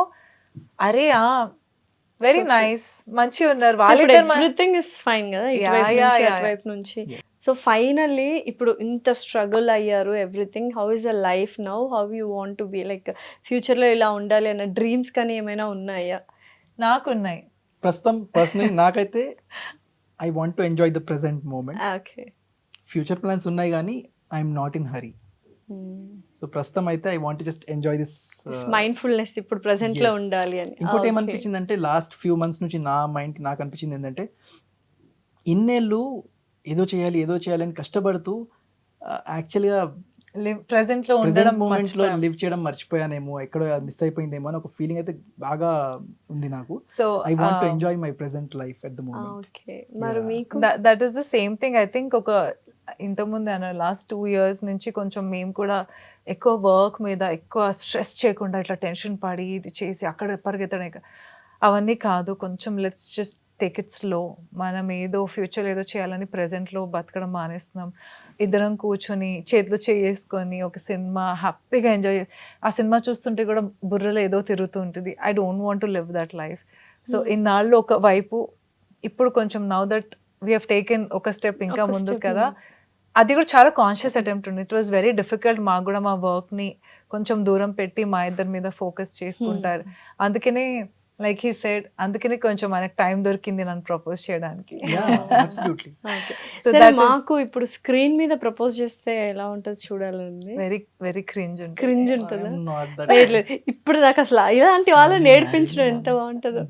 [SPEAKER 2] are very
[SPEAKER 4] So,
[SPEAKER 2] nice, మంచిగా ఉన్నారు
[SPEAKER 4] ఇప్పుడు
[SPEAKER 2] వాళ్ళిద్దరు.
[SPEAKER 4] ఎవ్రీథింగ్ ఇస్ ఫైన్ కదా, ఇటువైపు
[SPEAKER 2] Yeah,
[SPEAKER 4] నుంచి
[SPEAKER 2] yeah,
[SPEAKER 4] అటువైపు నుంచి.
[SPEAKER 5] Yeah.
[SPEAKER 4] సో ఫైనల్లీ ఇప్పుడు ఇంత స్ట్రగుల్ అయ్యారు, everything, how is the life now, how you want to be, like ఫ్యూచర్లో ఇలా ఉండాలి అన్న డ్రీమ్స్ కానీ ఏమైనా ఉన్నాయా?
[SPEAKER 2] నాకున్నాయి.
[SPEAKER 5] ప్రస్తుతం పర్సనలీ నాకైతే I want to enjoy the present moment.
[SPEAKER 4] Okay.
[SPEAKER 5] Future plans ఉన్నాయి కానీ I'm not in hurry. So ప్రస్తుతం అయితే I want just enjoy this.
[SPEAKER 4] Mindfulness ఇప్పుడు ప్రెసెంట్ లో
[SPEAKER 5] Yes.
[SPEAKER 4] ఉండాలి అని.
[SPEAKER 5] ఇంకోటి
[SPEAKER 4] Okay.
[SPEAKER 5] ఏమనిపించింది అంటే లాస్ట్ ఫ్యూ మంత్స్ నుంచి నా మైండ్ నాకు అనిపించింది ఏంటంటే ఇన్నేళ్ళు ఏదో చేయాలి అని కష్టపడుతూ యాక్చువల్గా
[SPEAKER 2] ప్రెసెంట్ లో ఉండడం
[SPEAKER 5] ప్రెసెంట్ మూమెంట్ లో
[SPEAKER 2] మర్చిపోయాం.
[SPEAKER 5] లివ్ చేయడం మర్చిపోయానేమో, ఎక్కడో మిస్ అయిపోయిందేమో అని ఒక ఫీలింగ్ అయితే బాగా ఉంది నాకు.
[SPEAKER 2] So
[SPEAKER 5] I want to enjoy my present life at the moment.
[SPEAKER 4] Okay. మరి
[SPEAKER 5] Yeah.
[SPEAKER 4] మీకు
[SPEAKER 2] that is the same thing. I think ఒక ఇంతకుముందు లాస్ట్ 2 years నుంచి కొంచెం మేము కూడా ఎక్కువ వర్క్ మీద ఎక్కువ స్ట్రెస్ చేయకుండా ఇట్లా టెన్షన్ పడి ఇది చేసి అక్కడ పరిగెత్తడం అవన్నీ కాదు. కొంచెం let's just take it slow. మనం ఏదో ఫ్యూచర్ ఏదో చేయాలని ప్రెసెంట్లో బతకడం మానేస్తున్నాం. ఇద్దరం కూర్చొని చేతిలో చేసుకొని ఒక సినిమా హ్యాపీగా ఎంజాయ్. ఆ సినిమా చూస్తుంటే కూడా బుర్రలో ఏదో తిరుగుతూ ఉంటుంది. I don't want to live that life. So ఇన్నాళ్ళు ఒక వైపు, ఇప్పుడు కొంచెం now that we have taken ఒక స్టెప్ ఇంకా
[SPEAKER 4] ఒక
[SPEAKER 2] ముందు
[SPEAKER 4] step
[SPEAKER 2] కదా, అది కూడా చాలా కాన్షియస్ అటెంప్ట్ ఉంది. It was very difficult. మాకు కూడా మా వర్క్ని కొంచెం దూరం పెట్టి మా ఇద్దరి మీద ఫోకస్ చేసుకుంటారు. అందుకనే లైక్ హీ సెడ్, అందుకనే కొంచెం మనకు టైం దొరికింది నన్ను ప్రపోజ్ చేయడానికి.
[SPEAKER 5] అబ్సల్యూట్లీ.
[SPEAKER 2] So
[SPEAKER 4] సరే,
[SPEAKER 2] that is
[SPEAKER 4] మాకు ఇప్పుడు స్క్రీన్ మీద ప్రపోజ్ చేస్తే ఎలా ఉంటుంది చూడాలండి.
[SPEAKER 2] వెరీ వెరీ క్రింజ్ ఉంటుంది.
[SPEAKER 4] క్రింజ్ ఉంటుందా?
[SPEAKER 5] నాట్
[SPEAKER 4] లేదు, లేదు. ఇప్పుడు దాకా అసలు ఇలాంటి వాళ్ళు నేర్పించడం ఎంత బాగుంటుందో.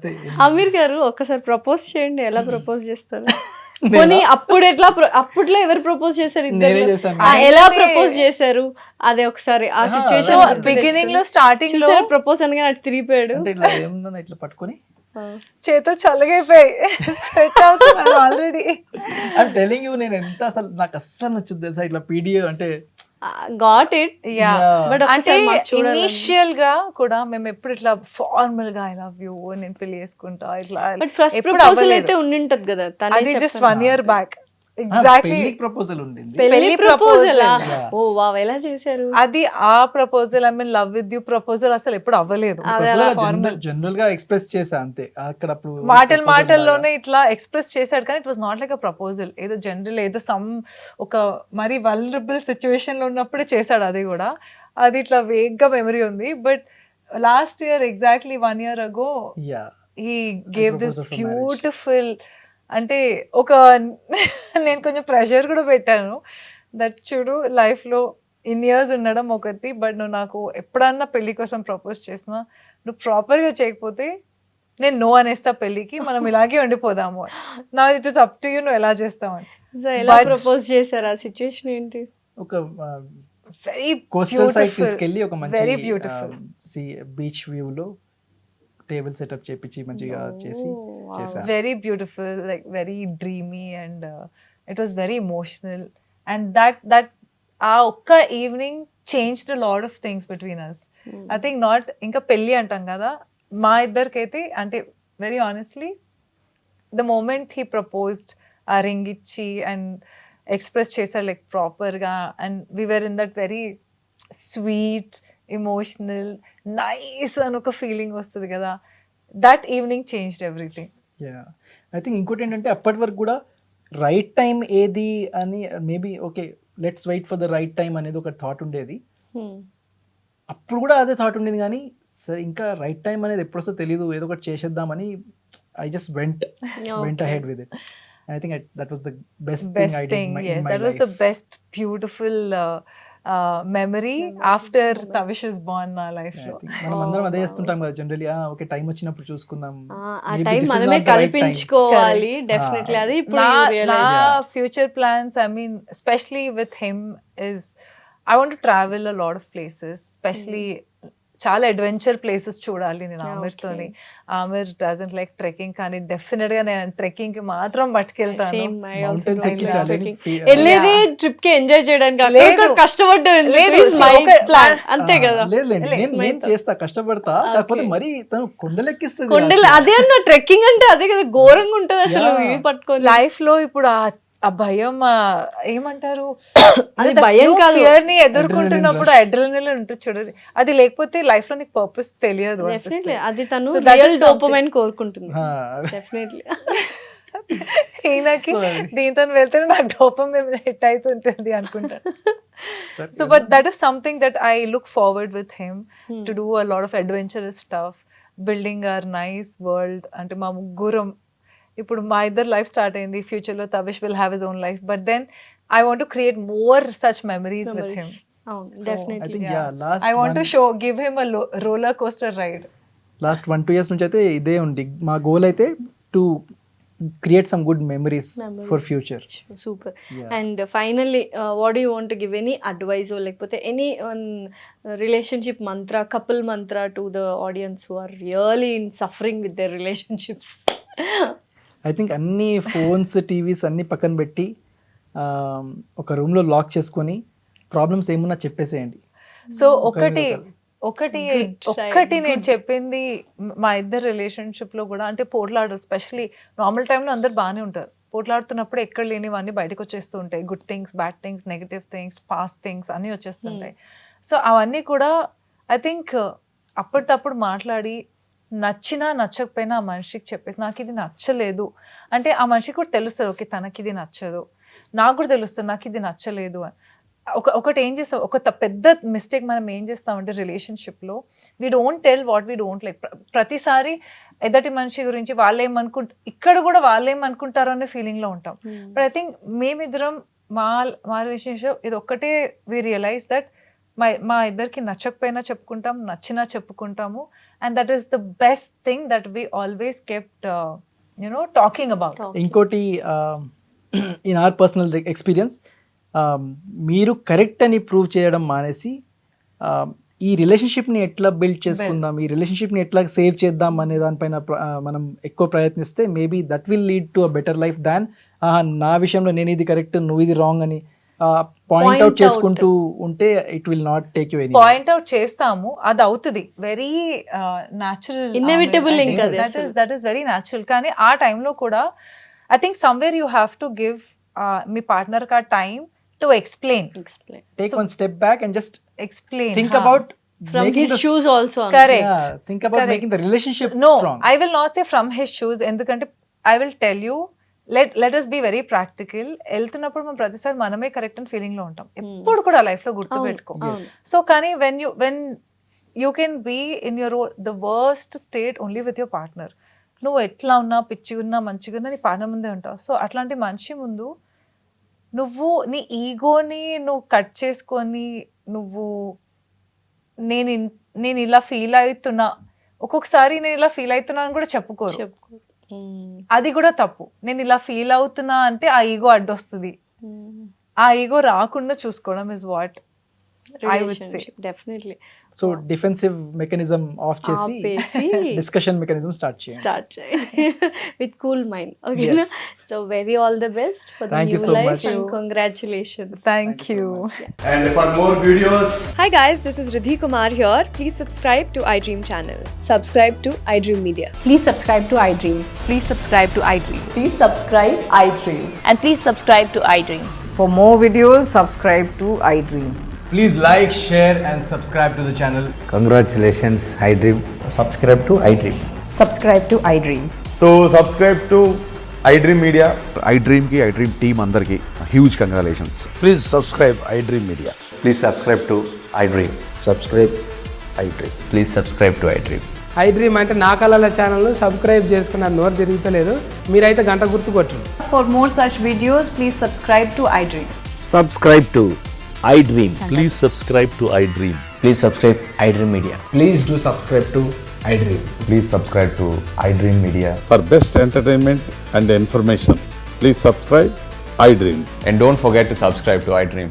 [SPEAKER 4] అమీర్ గారు ఒక్కసారి ప్రపోజ్ చేయండి, ఎలా ప్రపోజ్ చేస్తారు? పోనీ అప్పుడు ఎట్లా అప్పట్లో ఎవరు ప్రపోజ్ చేశారు?
[SPEAKER 5] నేనే
[SPEAKER 4] ఇద్దరు
[SPEAKER 5] చేశాను.
[SPEAKER 4] ఎలా ప్రపోజ్ చేశారు అదే ఒకసారి ఆ
[SPEAKER 5] సో
[SPEAKER 4] సిచ్యువేషన్
[SPEAKER 2] బిగినింగ్ లో స్టార్టింగ్ లో
[SPEAKER 4] ప్రపోజ్ అనగా అటు తిరిగిపోయాడు.
[SPEAKER 5] అంటే ఇట్లా ఏముందని ఇట్లా పట్టుకొని
[SPEAKER 2] చేతో చల్లగైపోయి స్వెట్ అవుతున్నాను ఆల్రెడీ.
[SPEAKER 5] ఐమ్ టెలింగ్ యూ, నేను ఎంత అసలు నాకు అస్సలు నచ్చుద్ది తెలుసా ఇట్లా పీడియో అంటే.
[SPEAKER 4] Got it.
[SPEAKER 2] యా,
[SPEAKER 4] బట్
[SPEAKER 2] అంటే ఇనీషియల్ గా కూడా మేము ఎప్పుడు ఇట్లా ఫార్మల్ గా ఐ లవ్ యూ నేను పెళ్లి చేసుకుంటా ఇట్లా
[SPEAKER 4] బట్ ఫస్ట్
[SPEAKER 2] ఎప్పుడు
[SPEAKER 4] ప్రపోజల్
[SPEAKER 2] అవ్వలేదు.
[SPEAKER 4] అయితే ఉండింటది కదా, తనే
[SPEAKER 2] అది జస్ట్
[SPEAKER 4] చెప్పాను.
[SPEAKER 2] 1 year back. ఎగ్జాక్ట్లీ
[SPEAKER 5] ప్రపోజల్ ఉండింది.
[SPEAKER 4] పెళ్లి
[SPEAKER 2] పెళ్లి
[SPEAKER 4] ప్రపోజల్.
[SPEAKER 2] proposal.
[SPEAKER 4] ఓ వావ్, ఎలా చేశారు?
[SPEAKER 2] అది ఆ proposal, I mean love with you proposal అసలు ఎప్పుడు అవ్వలేదు.
[SPEAKER 5] జనరల్ గా ఎక్స్ప్రెస్ చేసా అంతే. అక్కడ అప్పుడు
[SPEAKER 2] మాటల్లోనే ఇట్లా ఎక్స్ప్రెస్ చేశాడు, కానీ it was not like a proposal. ఏదో జనరల్ ఏదో సమ్ ఒక మరి వల్నరబుల్ సిచ్యువేషన్ లో ఉన్నప్పుడే చేశాడు. అది కూడా అది ఇట్లా వేగ్గా మెమరీ ఉంది. But last year exactly 1 year ago he gave this
[SPEAKER 5] proposed for marriage.
[SPEAKER 2] beautiful, అంటే ఒక నేను కొంచెం ప్రెషర్ కూడా పెట్టాను. దట్ చూడు లైఫ్లో ఇన్ ఇయర్స్ ఉండడం ఒకటి, బట్ నువ్వు నాకు ఎప్పుడన్నా పెళ్లి కోసం ప్రపోజ్ చేసినా నువ్వు ప్రాపర్గా చేయకపోతే నేను నో అనేస్తా పెళ్ళికి, మనం ఇలాగే ఉండిపోదాము. నా it is up to you, నువ్వు ఎలా చేస్తావని.
[SPEAKER 4] So, ఎలా
[SPEAKER 2] But-
[SPEAKER 4] ప్రపోజ్ చేశారు? ఆ సిచ్యువేషన్ ఏంటి?
[SPEAKER 5] ఒక
[SPEAKER 2] వెరీ
[SPEAKER 5] కోస్టల్ సైడ్
[SPEAKER 2] బ్యూటిఫుల్,
[SPEAKER 5] తీసుకెళ్లి ఒక
[SPEAKER 2] వెరీ
[SPEAKER 5] మంచి
[SPEAKER 2] బ్యూటిఫుల్.
[SPEAKER 5] బీచ్ వ్యూ లో టేబుల్ సెటప్ చేపించి మంచిగా చేసి
[SPEAKER 4] Oh, wow.
[SPEAKER 5] చేశా.
[SPEAKER 2] Very beautiful, like very dreamy, and it was very emotional. And that ఒక్క evening changed a lot of things between us. I think not ఇంకా పెళ్ళి అంటాం కదా, మా ఇద్దరికైతే అంటే very honestly the moment he proposed, ఆ రింగ్ ఇచ్చి అండ్ ఎక్స్ప్రెస్ చేశారు లైక్ ప్రాపర్గా, and we were in that very sweet emotional nice అని ఒక ఫీలింగ్ వస్తుంది కదా. That evening changed everything.
[SPEAKER 5] I think ఇంకోటి ఏంటంటే అప్పటి వరకు కూడా రైట్ టైం ఏది అని maybe okay let's wait for the right time అనేది ఒక థాట్ ఉండేది. అప్పుడు కూడా అదే థాట్ ఉండేది, కానీ సరే ఇంకా రైట్ టైం అనేది ఎప్పుడు వస్తుందో తెలియదు, ఏదో ఒకటి చేసేద్దామని I just went ahead with it. I think that was the best thing
[SPEAKER 2] Best
[SPEAKER 5] I did
[SPEAKER 2] thing,
[SPEAKER 5] in
[SPEAKER 2] yes.
[SPEAKER 5] my
[SPEAKER 2] That was
[SPEAKER 5] life.
[SPEAKER 2] the best, beautiful memory after Tavish is born నా life
[SPEAKER 5] Yeah,
[SPEAKER 2] లో.
[SPEAKER 5] I think మనం అందరం అదే చేస్తుంటాం కదా generally. Okay, time వచ్చినప్పుడు చూసుకుందాం.
[SPEAKER 4] ఆ
[SPEAKER 5] Maybe
[SPEAKER 4] టైం
[SPEAKER 5] this is
[SPEAKER 4] మనమే
[SPEAKER 5] not the right time.
[SPEAKER 4] కల్పించుకోవాలి
[SPEAKER 2] Correct.
[SPEAKER 4] Definitely. అది ఇప్పుడు
[SPEAKER 2] నా
[SPEAKER 4] you realize.
[SPEAKER 5] Yeah.
[SPEAKER 2] Future plans, I mean especially with him is I want to travel a lot of places, especially చాలా adventure places చూడాలి నేను ఆమిర్తోని. Aamir doesn't like trekking, కానీ definite గా నేను trekking కి మాత్రం పట్టుకెళ్తాను.
[SPEAKER 4] Same, I also
[SPEAKER 5] Mountains
[SPEAKER 4] don't
[SPEAKER 5] ఎక్కి
[SPEAKER 4] like
[SPEAKER 5] చాలని
[SPEAKER 4] trekking.
[SPEAKER 5] feel-
[SPEAKER 4] వెళ్ళేది ట్రిప్ కి ఎంజాయ్ చేయడానికి,
[SPEAKER 2] లేదు.
[SPEAKER 4] అక్కడ కష్టపడ్డం
[SPEAKER 2] లేదు.
[SPEAKER 4] మై
[SPEAKER 2] ఒక-
[SPEAKER 4] ప్లాన్ అంతే కదా.
[SPEAKER 5] లేదులేండి,
[SPEAKER 2] లేదు,
[SPEAKER 5] నేను చేస్తా, కష్టపడతా. కాకపోతే మరి తను కొండలెక్కిస్తుంది.
[SPEAKER 4] కొండలు అదే అన్న ట్రెక్కింగ్ అంటే అదే కదా, ఘోరంగా ఉంటది అసలు.
[SPEAKER 5] Yeah.
[SPEAKER 4] ఇవి పట్టుకొని
[SPEAKER 2] లైఫ్ లో ఇప్పుడు ఆ భయం, ఏమంటారు,
[SPEAKER 4] అది భయం కాదు,
[SPEAKER 2] ఫియర్ ని ఎదుర్కొంటున్నప్పుడు అడ్రినలిన్ ఉంటుంది చూడండి, అది లేకపోతే లైఫ్ లో నీకు పర్పస్ తెలియదు.
[SPEAKER 4] డెఫినెట్లీ అది తను
[SPEAKER 2] So that is
[SPEAKER 4] real dopamine కోరుకుంటుంది డెఫినెట్లీ.
[SPEAKER 2] ఈయనకి
[SPEAKER 5] So,
[SPEAKER 2] దీంతో వెళ్తే నాకు డోపమైన్ హిట్ అవుతుంటుంది అనుకుంటాను. So but that is something that I look forward with him to do a lot of adventurous stuff, building our nice world. అంటే మా ముగ్గురం ఇప్పుడు మా ఇద్దరు లైఫ్ స్టార్ట్ అయింది, ఫ్యూచర్ లో Tavish will have his own life, but then I want to create more such memories with him.
[SPEAKER 4] అవును
[SPEAKER 5] I
[SPEAKER 4] definitely.
[SPEAKER 5] think last
[SPEAKER 2] I want to give him a roller coaster ride.
[SPEAKER 5] Last 1-2 years నుంచి అయితే ఇదే ఉంది మా గోల్, అయితే to create some good memories for future.
[SPEAKER 4] Super.
[SPEAKER 5] Yeah.
[SPEAKER 4] And finally what you want give any advice లేకపోతే any relationship mantra, couple mantra to the audience who are really in suffering with their relationships?
[SPEAKER 5] I think అన్ని phones, TVs అన్ని పక్కన పెట్టి ఒక రూమ్లో lock చేసుకొని problems ఏమున్నా చెప్పేసేయండి.
[SPEAKER 2] సో ఒకటి
[SPEAKER 4] Good
[SPEAKER 2] నేను చెప్పింది, మా ఇద్దరు రిలేషన్షిప్ లో కూడా అంటే పోట్లాడు, ఎస్పెషలీ నార్మల్ టైంలో అందరు బాగానే ఉంటారు, పోట్లాడుతున్నప్పుడు ఎక్కడ లేనివన్నీ బయటకు వచ్చేస్తూ ఉంటాయి. Good things, bad things, negative things, past things అన్నీ వచ్చేస్తుంటాయి. సో అవన్నీ కూడా ఐ థింక్ అప్పటికప్పుడు మాట్లాడి నచ్చినా నచ్చకపోయినా ఆ మనిషికి చెప్పేసి నాకు ఇది నచ్చలేదు అంటే ఆ మనిషికి కూడా తెలుస్తుంది, ఓకే తనకి ఇది నచ్చదు, నాకు కూడా తెలుస్తుంది నాకు ఇది నచ్చలేదు అని. ఒకటి ఏం చేస్తాం, పెద్ద మిస్టేక్ మనం ఏం చేస్తామంటే రిలేషన్షిప్లో we don't tell what we don't like. ప్రతిసారి ఎదటి మనిషి గురించి ఇక్కడ కూడా వాళ్ళేమనుకుంటారో అనే ఫీలింగ్లో ఉంటాం. బట్ ఐ థింక్ మేమిద్దరం మా రిలేషన్షిప్ ఇది ఒక్కటే, వీ రియలైజ్ దట్ మా ఇద్దరికి నచ్చకపోయినా చెప్పుకుంటాం, నచ్చినా చెప్పుకుంటాము. And that is the best thing that we always kept talking about.
[SPEAKER 5] ఇంకోటి ఇన్ ఆర్ పర్సనల్ ఎక్స్పీరియన్స్, మీరు కరెక్ట్ అని ప్రూవ్ చేయడం మానేసి ఈ రిలేషన్షిప్ని ఎట్లా బిల్డ్ చేసుకుందాం, ఈ రిలేషన్షిప్ని ఎట్లా సేవ్ చేద్దాం అనే దానిపైన మనం ఎక్కువ ప్రయత్నిస్తే maybe that will lead to a better life than నా విషయంలో నేను ఇది కరెక్ట్ నువ్వు ఇది రాంగ్ అని పాయింట్ అవుట్ చేసుకుంటూ ఉంటే it will not take you any.
[SPEAKER 2] Point out చేస్తాము, అది అవుతుంది, వెరీ న్యాచురల్,
[SPEAKER 4] Inevitable ఇంకా అది
[SPEAKER 2] దట్ ఈస్ వెరీ న్యాచురల్. కానీ ఆ టైంలో కూడా I think somewhere you have to give మీ పార్ట్నర్ కా time to explain.
[SPEAKER 5] Take one step back and just
[SPEAKER 2] explain,
[SPEAKER 5] think about
[SPEAKER 4] from
[SPEAKER 5] making
[SPEAKER 4] his
[SPEAKER 5] the
[SPEAKER 4] shoes also.
[SPEAKER 2] Correct.
[SPEAKER 5] yeah, think about
[SPEAKER 2] Correct.
[SPEAKER 5] making the relationship
[SPEAKER 2] No,
[SPEAKER 5] strong.
[SPEAKER 2] I will not say from his shoes, ఎందుకంటే I will tell you, let us be very practical. వెళ్తున్నప్పుడు మనం ప్రతిసారి మనమే correct అని feeling లో ఉంటాం, ఎప్పుడు కూడా లైఫ్ లో గుర్తు పెట్టుకో. సో కానీ when you can be in the worst state only with your partner, నువ్వు ఎట్లా ఉన్నా, పిచ్చిగా ఉన్నా, మంచిగా ఉన్నా నీ పార్ట్నర్ ముందే ఉంటావు. సో అట్లాంటి మనిషి ముందు నువ్వు నీ ఈగోని నువ్వు కట్ చేసుకొని నువ్వు నేను ఇలా ఫీల్ అవుతున్నా, ఒక్కొక్కసారి నేను ఇలా ఫీల్ అవుతున్నా అని కూడా చెప్పుకోరు, అది కూడా తప్పు. నేను ఇలా ఫీల్ అవుతున్నా అంటే ఆ ఈగో అడ్డొస్తుంది, ఆ ఈగో రాకుండా చూసుకోవడం is what I would say.
[SPEAKER 4] Definitely.
[SPEAKER 5] So defensive mechanism of చేసి డిస్కషన్ మెకానిజం స్టార్ట్ చేయండి
[SPEAKER 4] with cool mind. Okay.
[SPEAKER 5] Yes.
[SPEAKER 4] So very all the best for the
[SPEAKER 5] Thank you
[SPEAKER 4] new
[SPEAKER 5] so
[SPEAKER 4] life
[SPEAKER 5] much.
[SPEAKER 4] and congratulations.
[SPEAKER 2] Thank you.
[SPEAKER 6] And for more videos,
[SPEAKER 7] Hi guys, this is Riddhi Kumar here. Please subscribe to iDream channel. Subscribe to iDream Media.
[SPEAKER 8] Please subscribe to iDream.
[SPEAKER 3] Please subscribe to iDream.
[SPEAKER 8] Please subscribe iDream.
[SPEAKER 9] And please subscribe to iDream.
[SPEAKER 8] For more videos, subscribe to iDream.
[SPEAKER 10] Please like, share and subscribe to the channel.
[SPEAKER 11] Congratulations, iDream.
[SPEAKER 10] Subscribe to iDream.
[SPEAKER 8] Subscribe to iDream.
[SPEAKER 6] so subscribe to iDream Media.
[SPEAKER 12] iDream ki iDream team andarki huge congratulations.
[SPEAKER 11] Please subscribe iDream Media.
[SPEAKER 10] Please subscribe to iDream.
[SPEAKER 11] Subscribe iDream.
[SPEAKER 10] Please subscribe to iDream.
[SPEAKER 13] I dream అంటే నా కళల channel subscribe చేసుకున్నారు, నోరు తిరుగుతలేదు. మీరైతే గంట గుర్తు కొట్టండి.
[SPEAKER 8] For more such videos, please subscribe to iDream.
[SPEAKER 10] Subscribe to iDream.
[SPEAKER 14] Please subscribe to iDream.
[SPEAKER 10] Please subscribe iDream Media.
[SPEAKER 13] Please do subscribe to iDream.
[SPEAKER 6] Please subscribe to iDream Media.
[SPEAKER 14] For best entertainment and information, please subscribe iDream.
[SPEAKER 12] And don't forget to subscribe to iDream.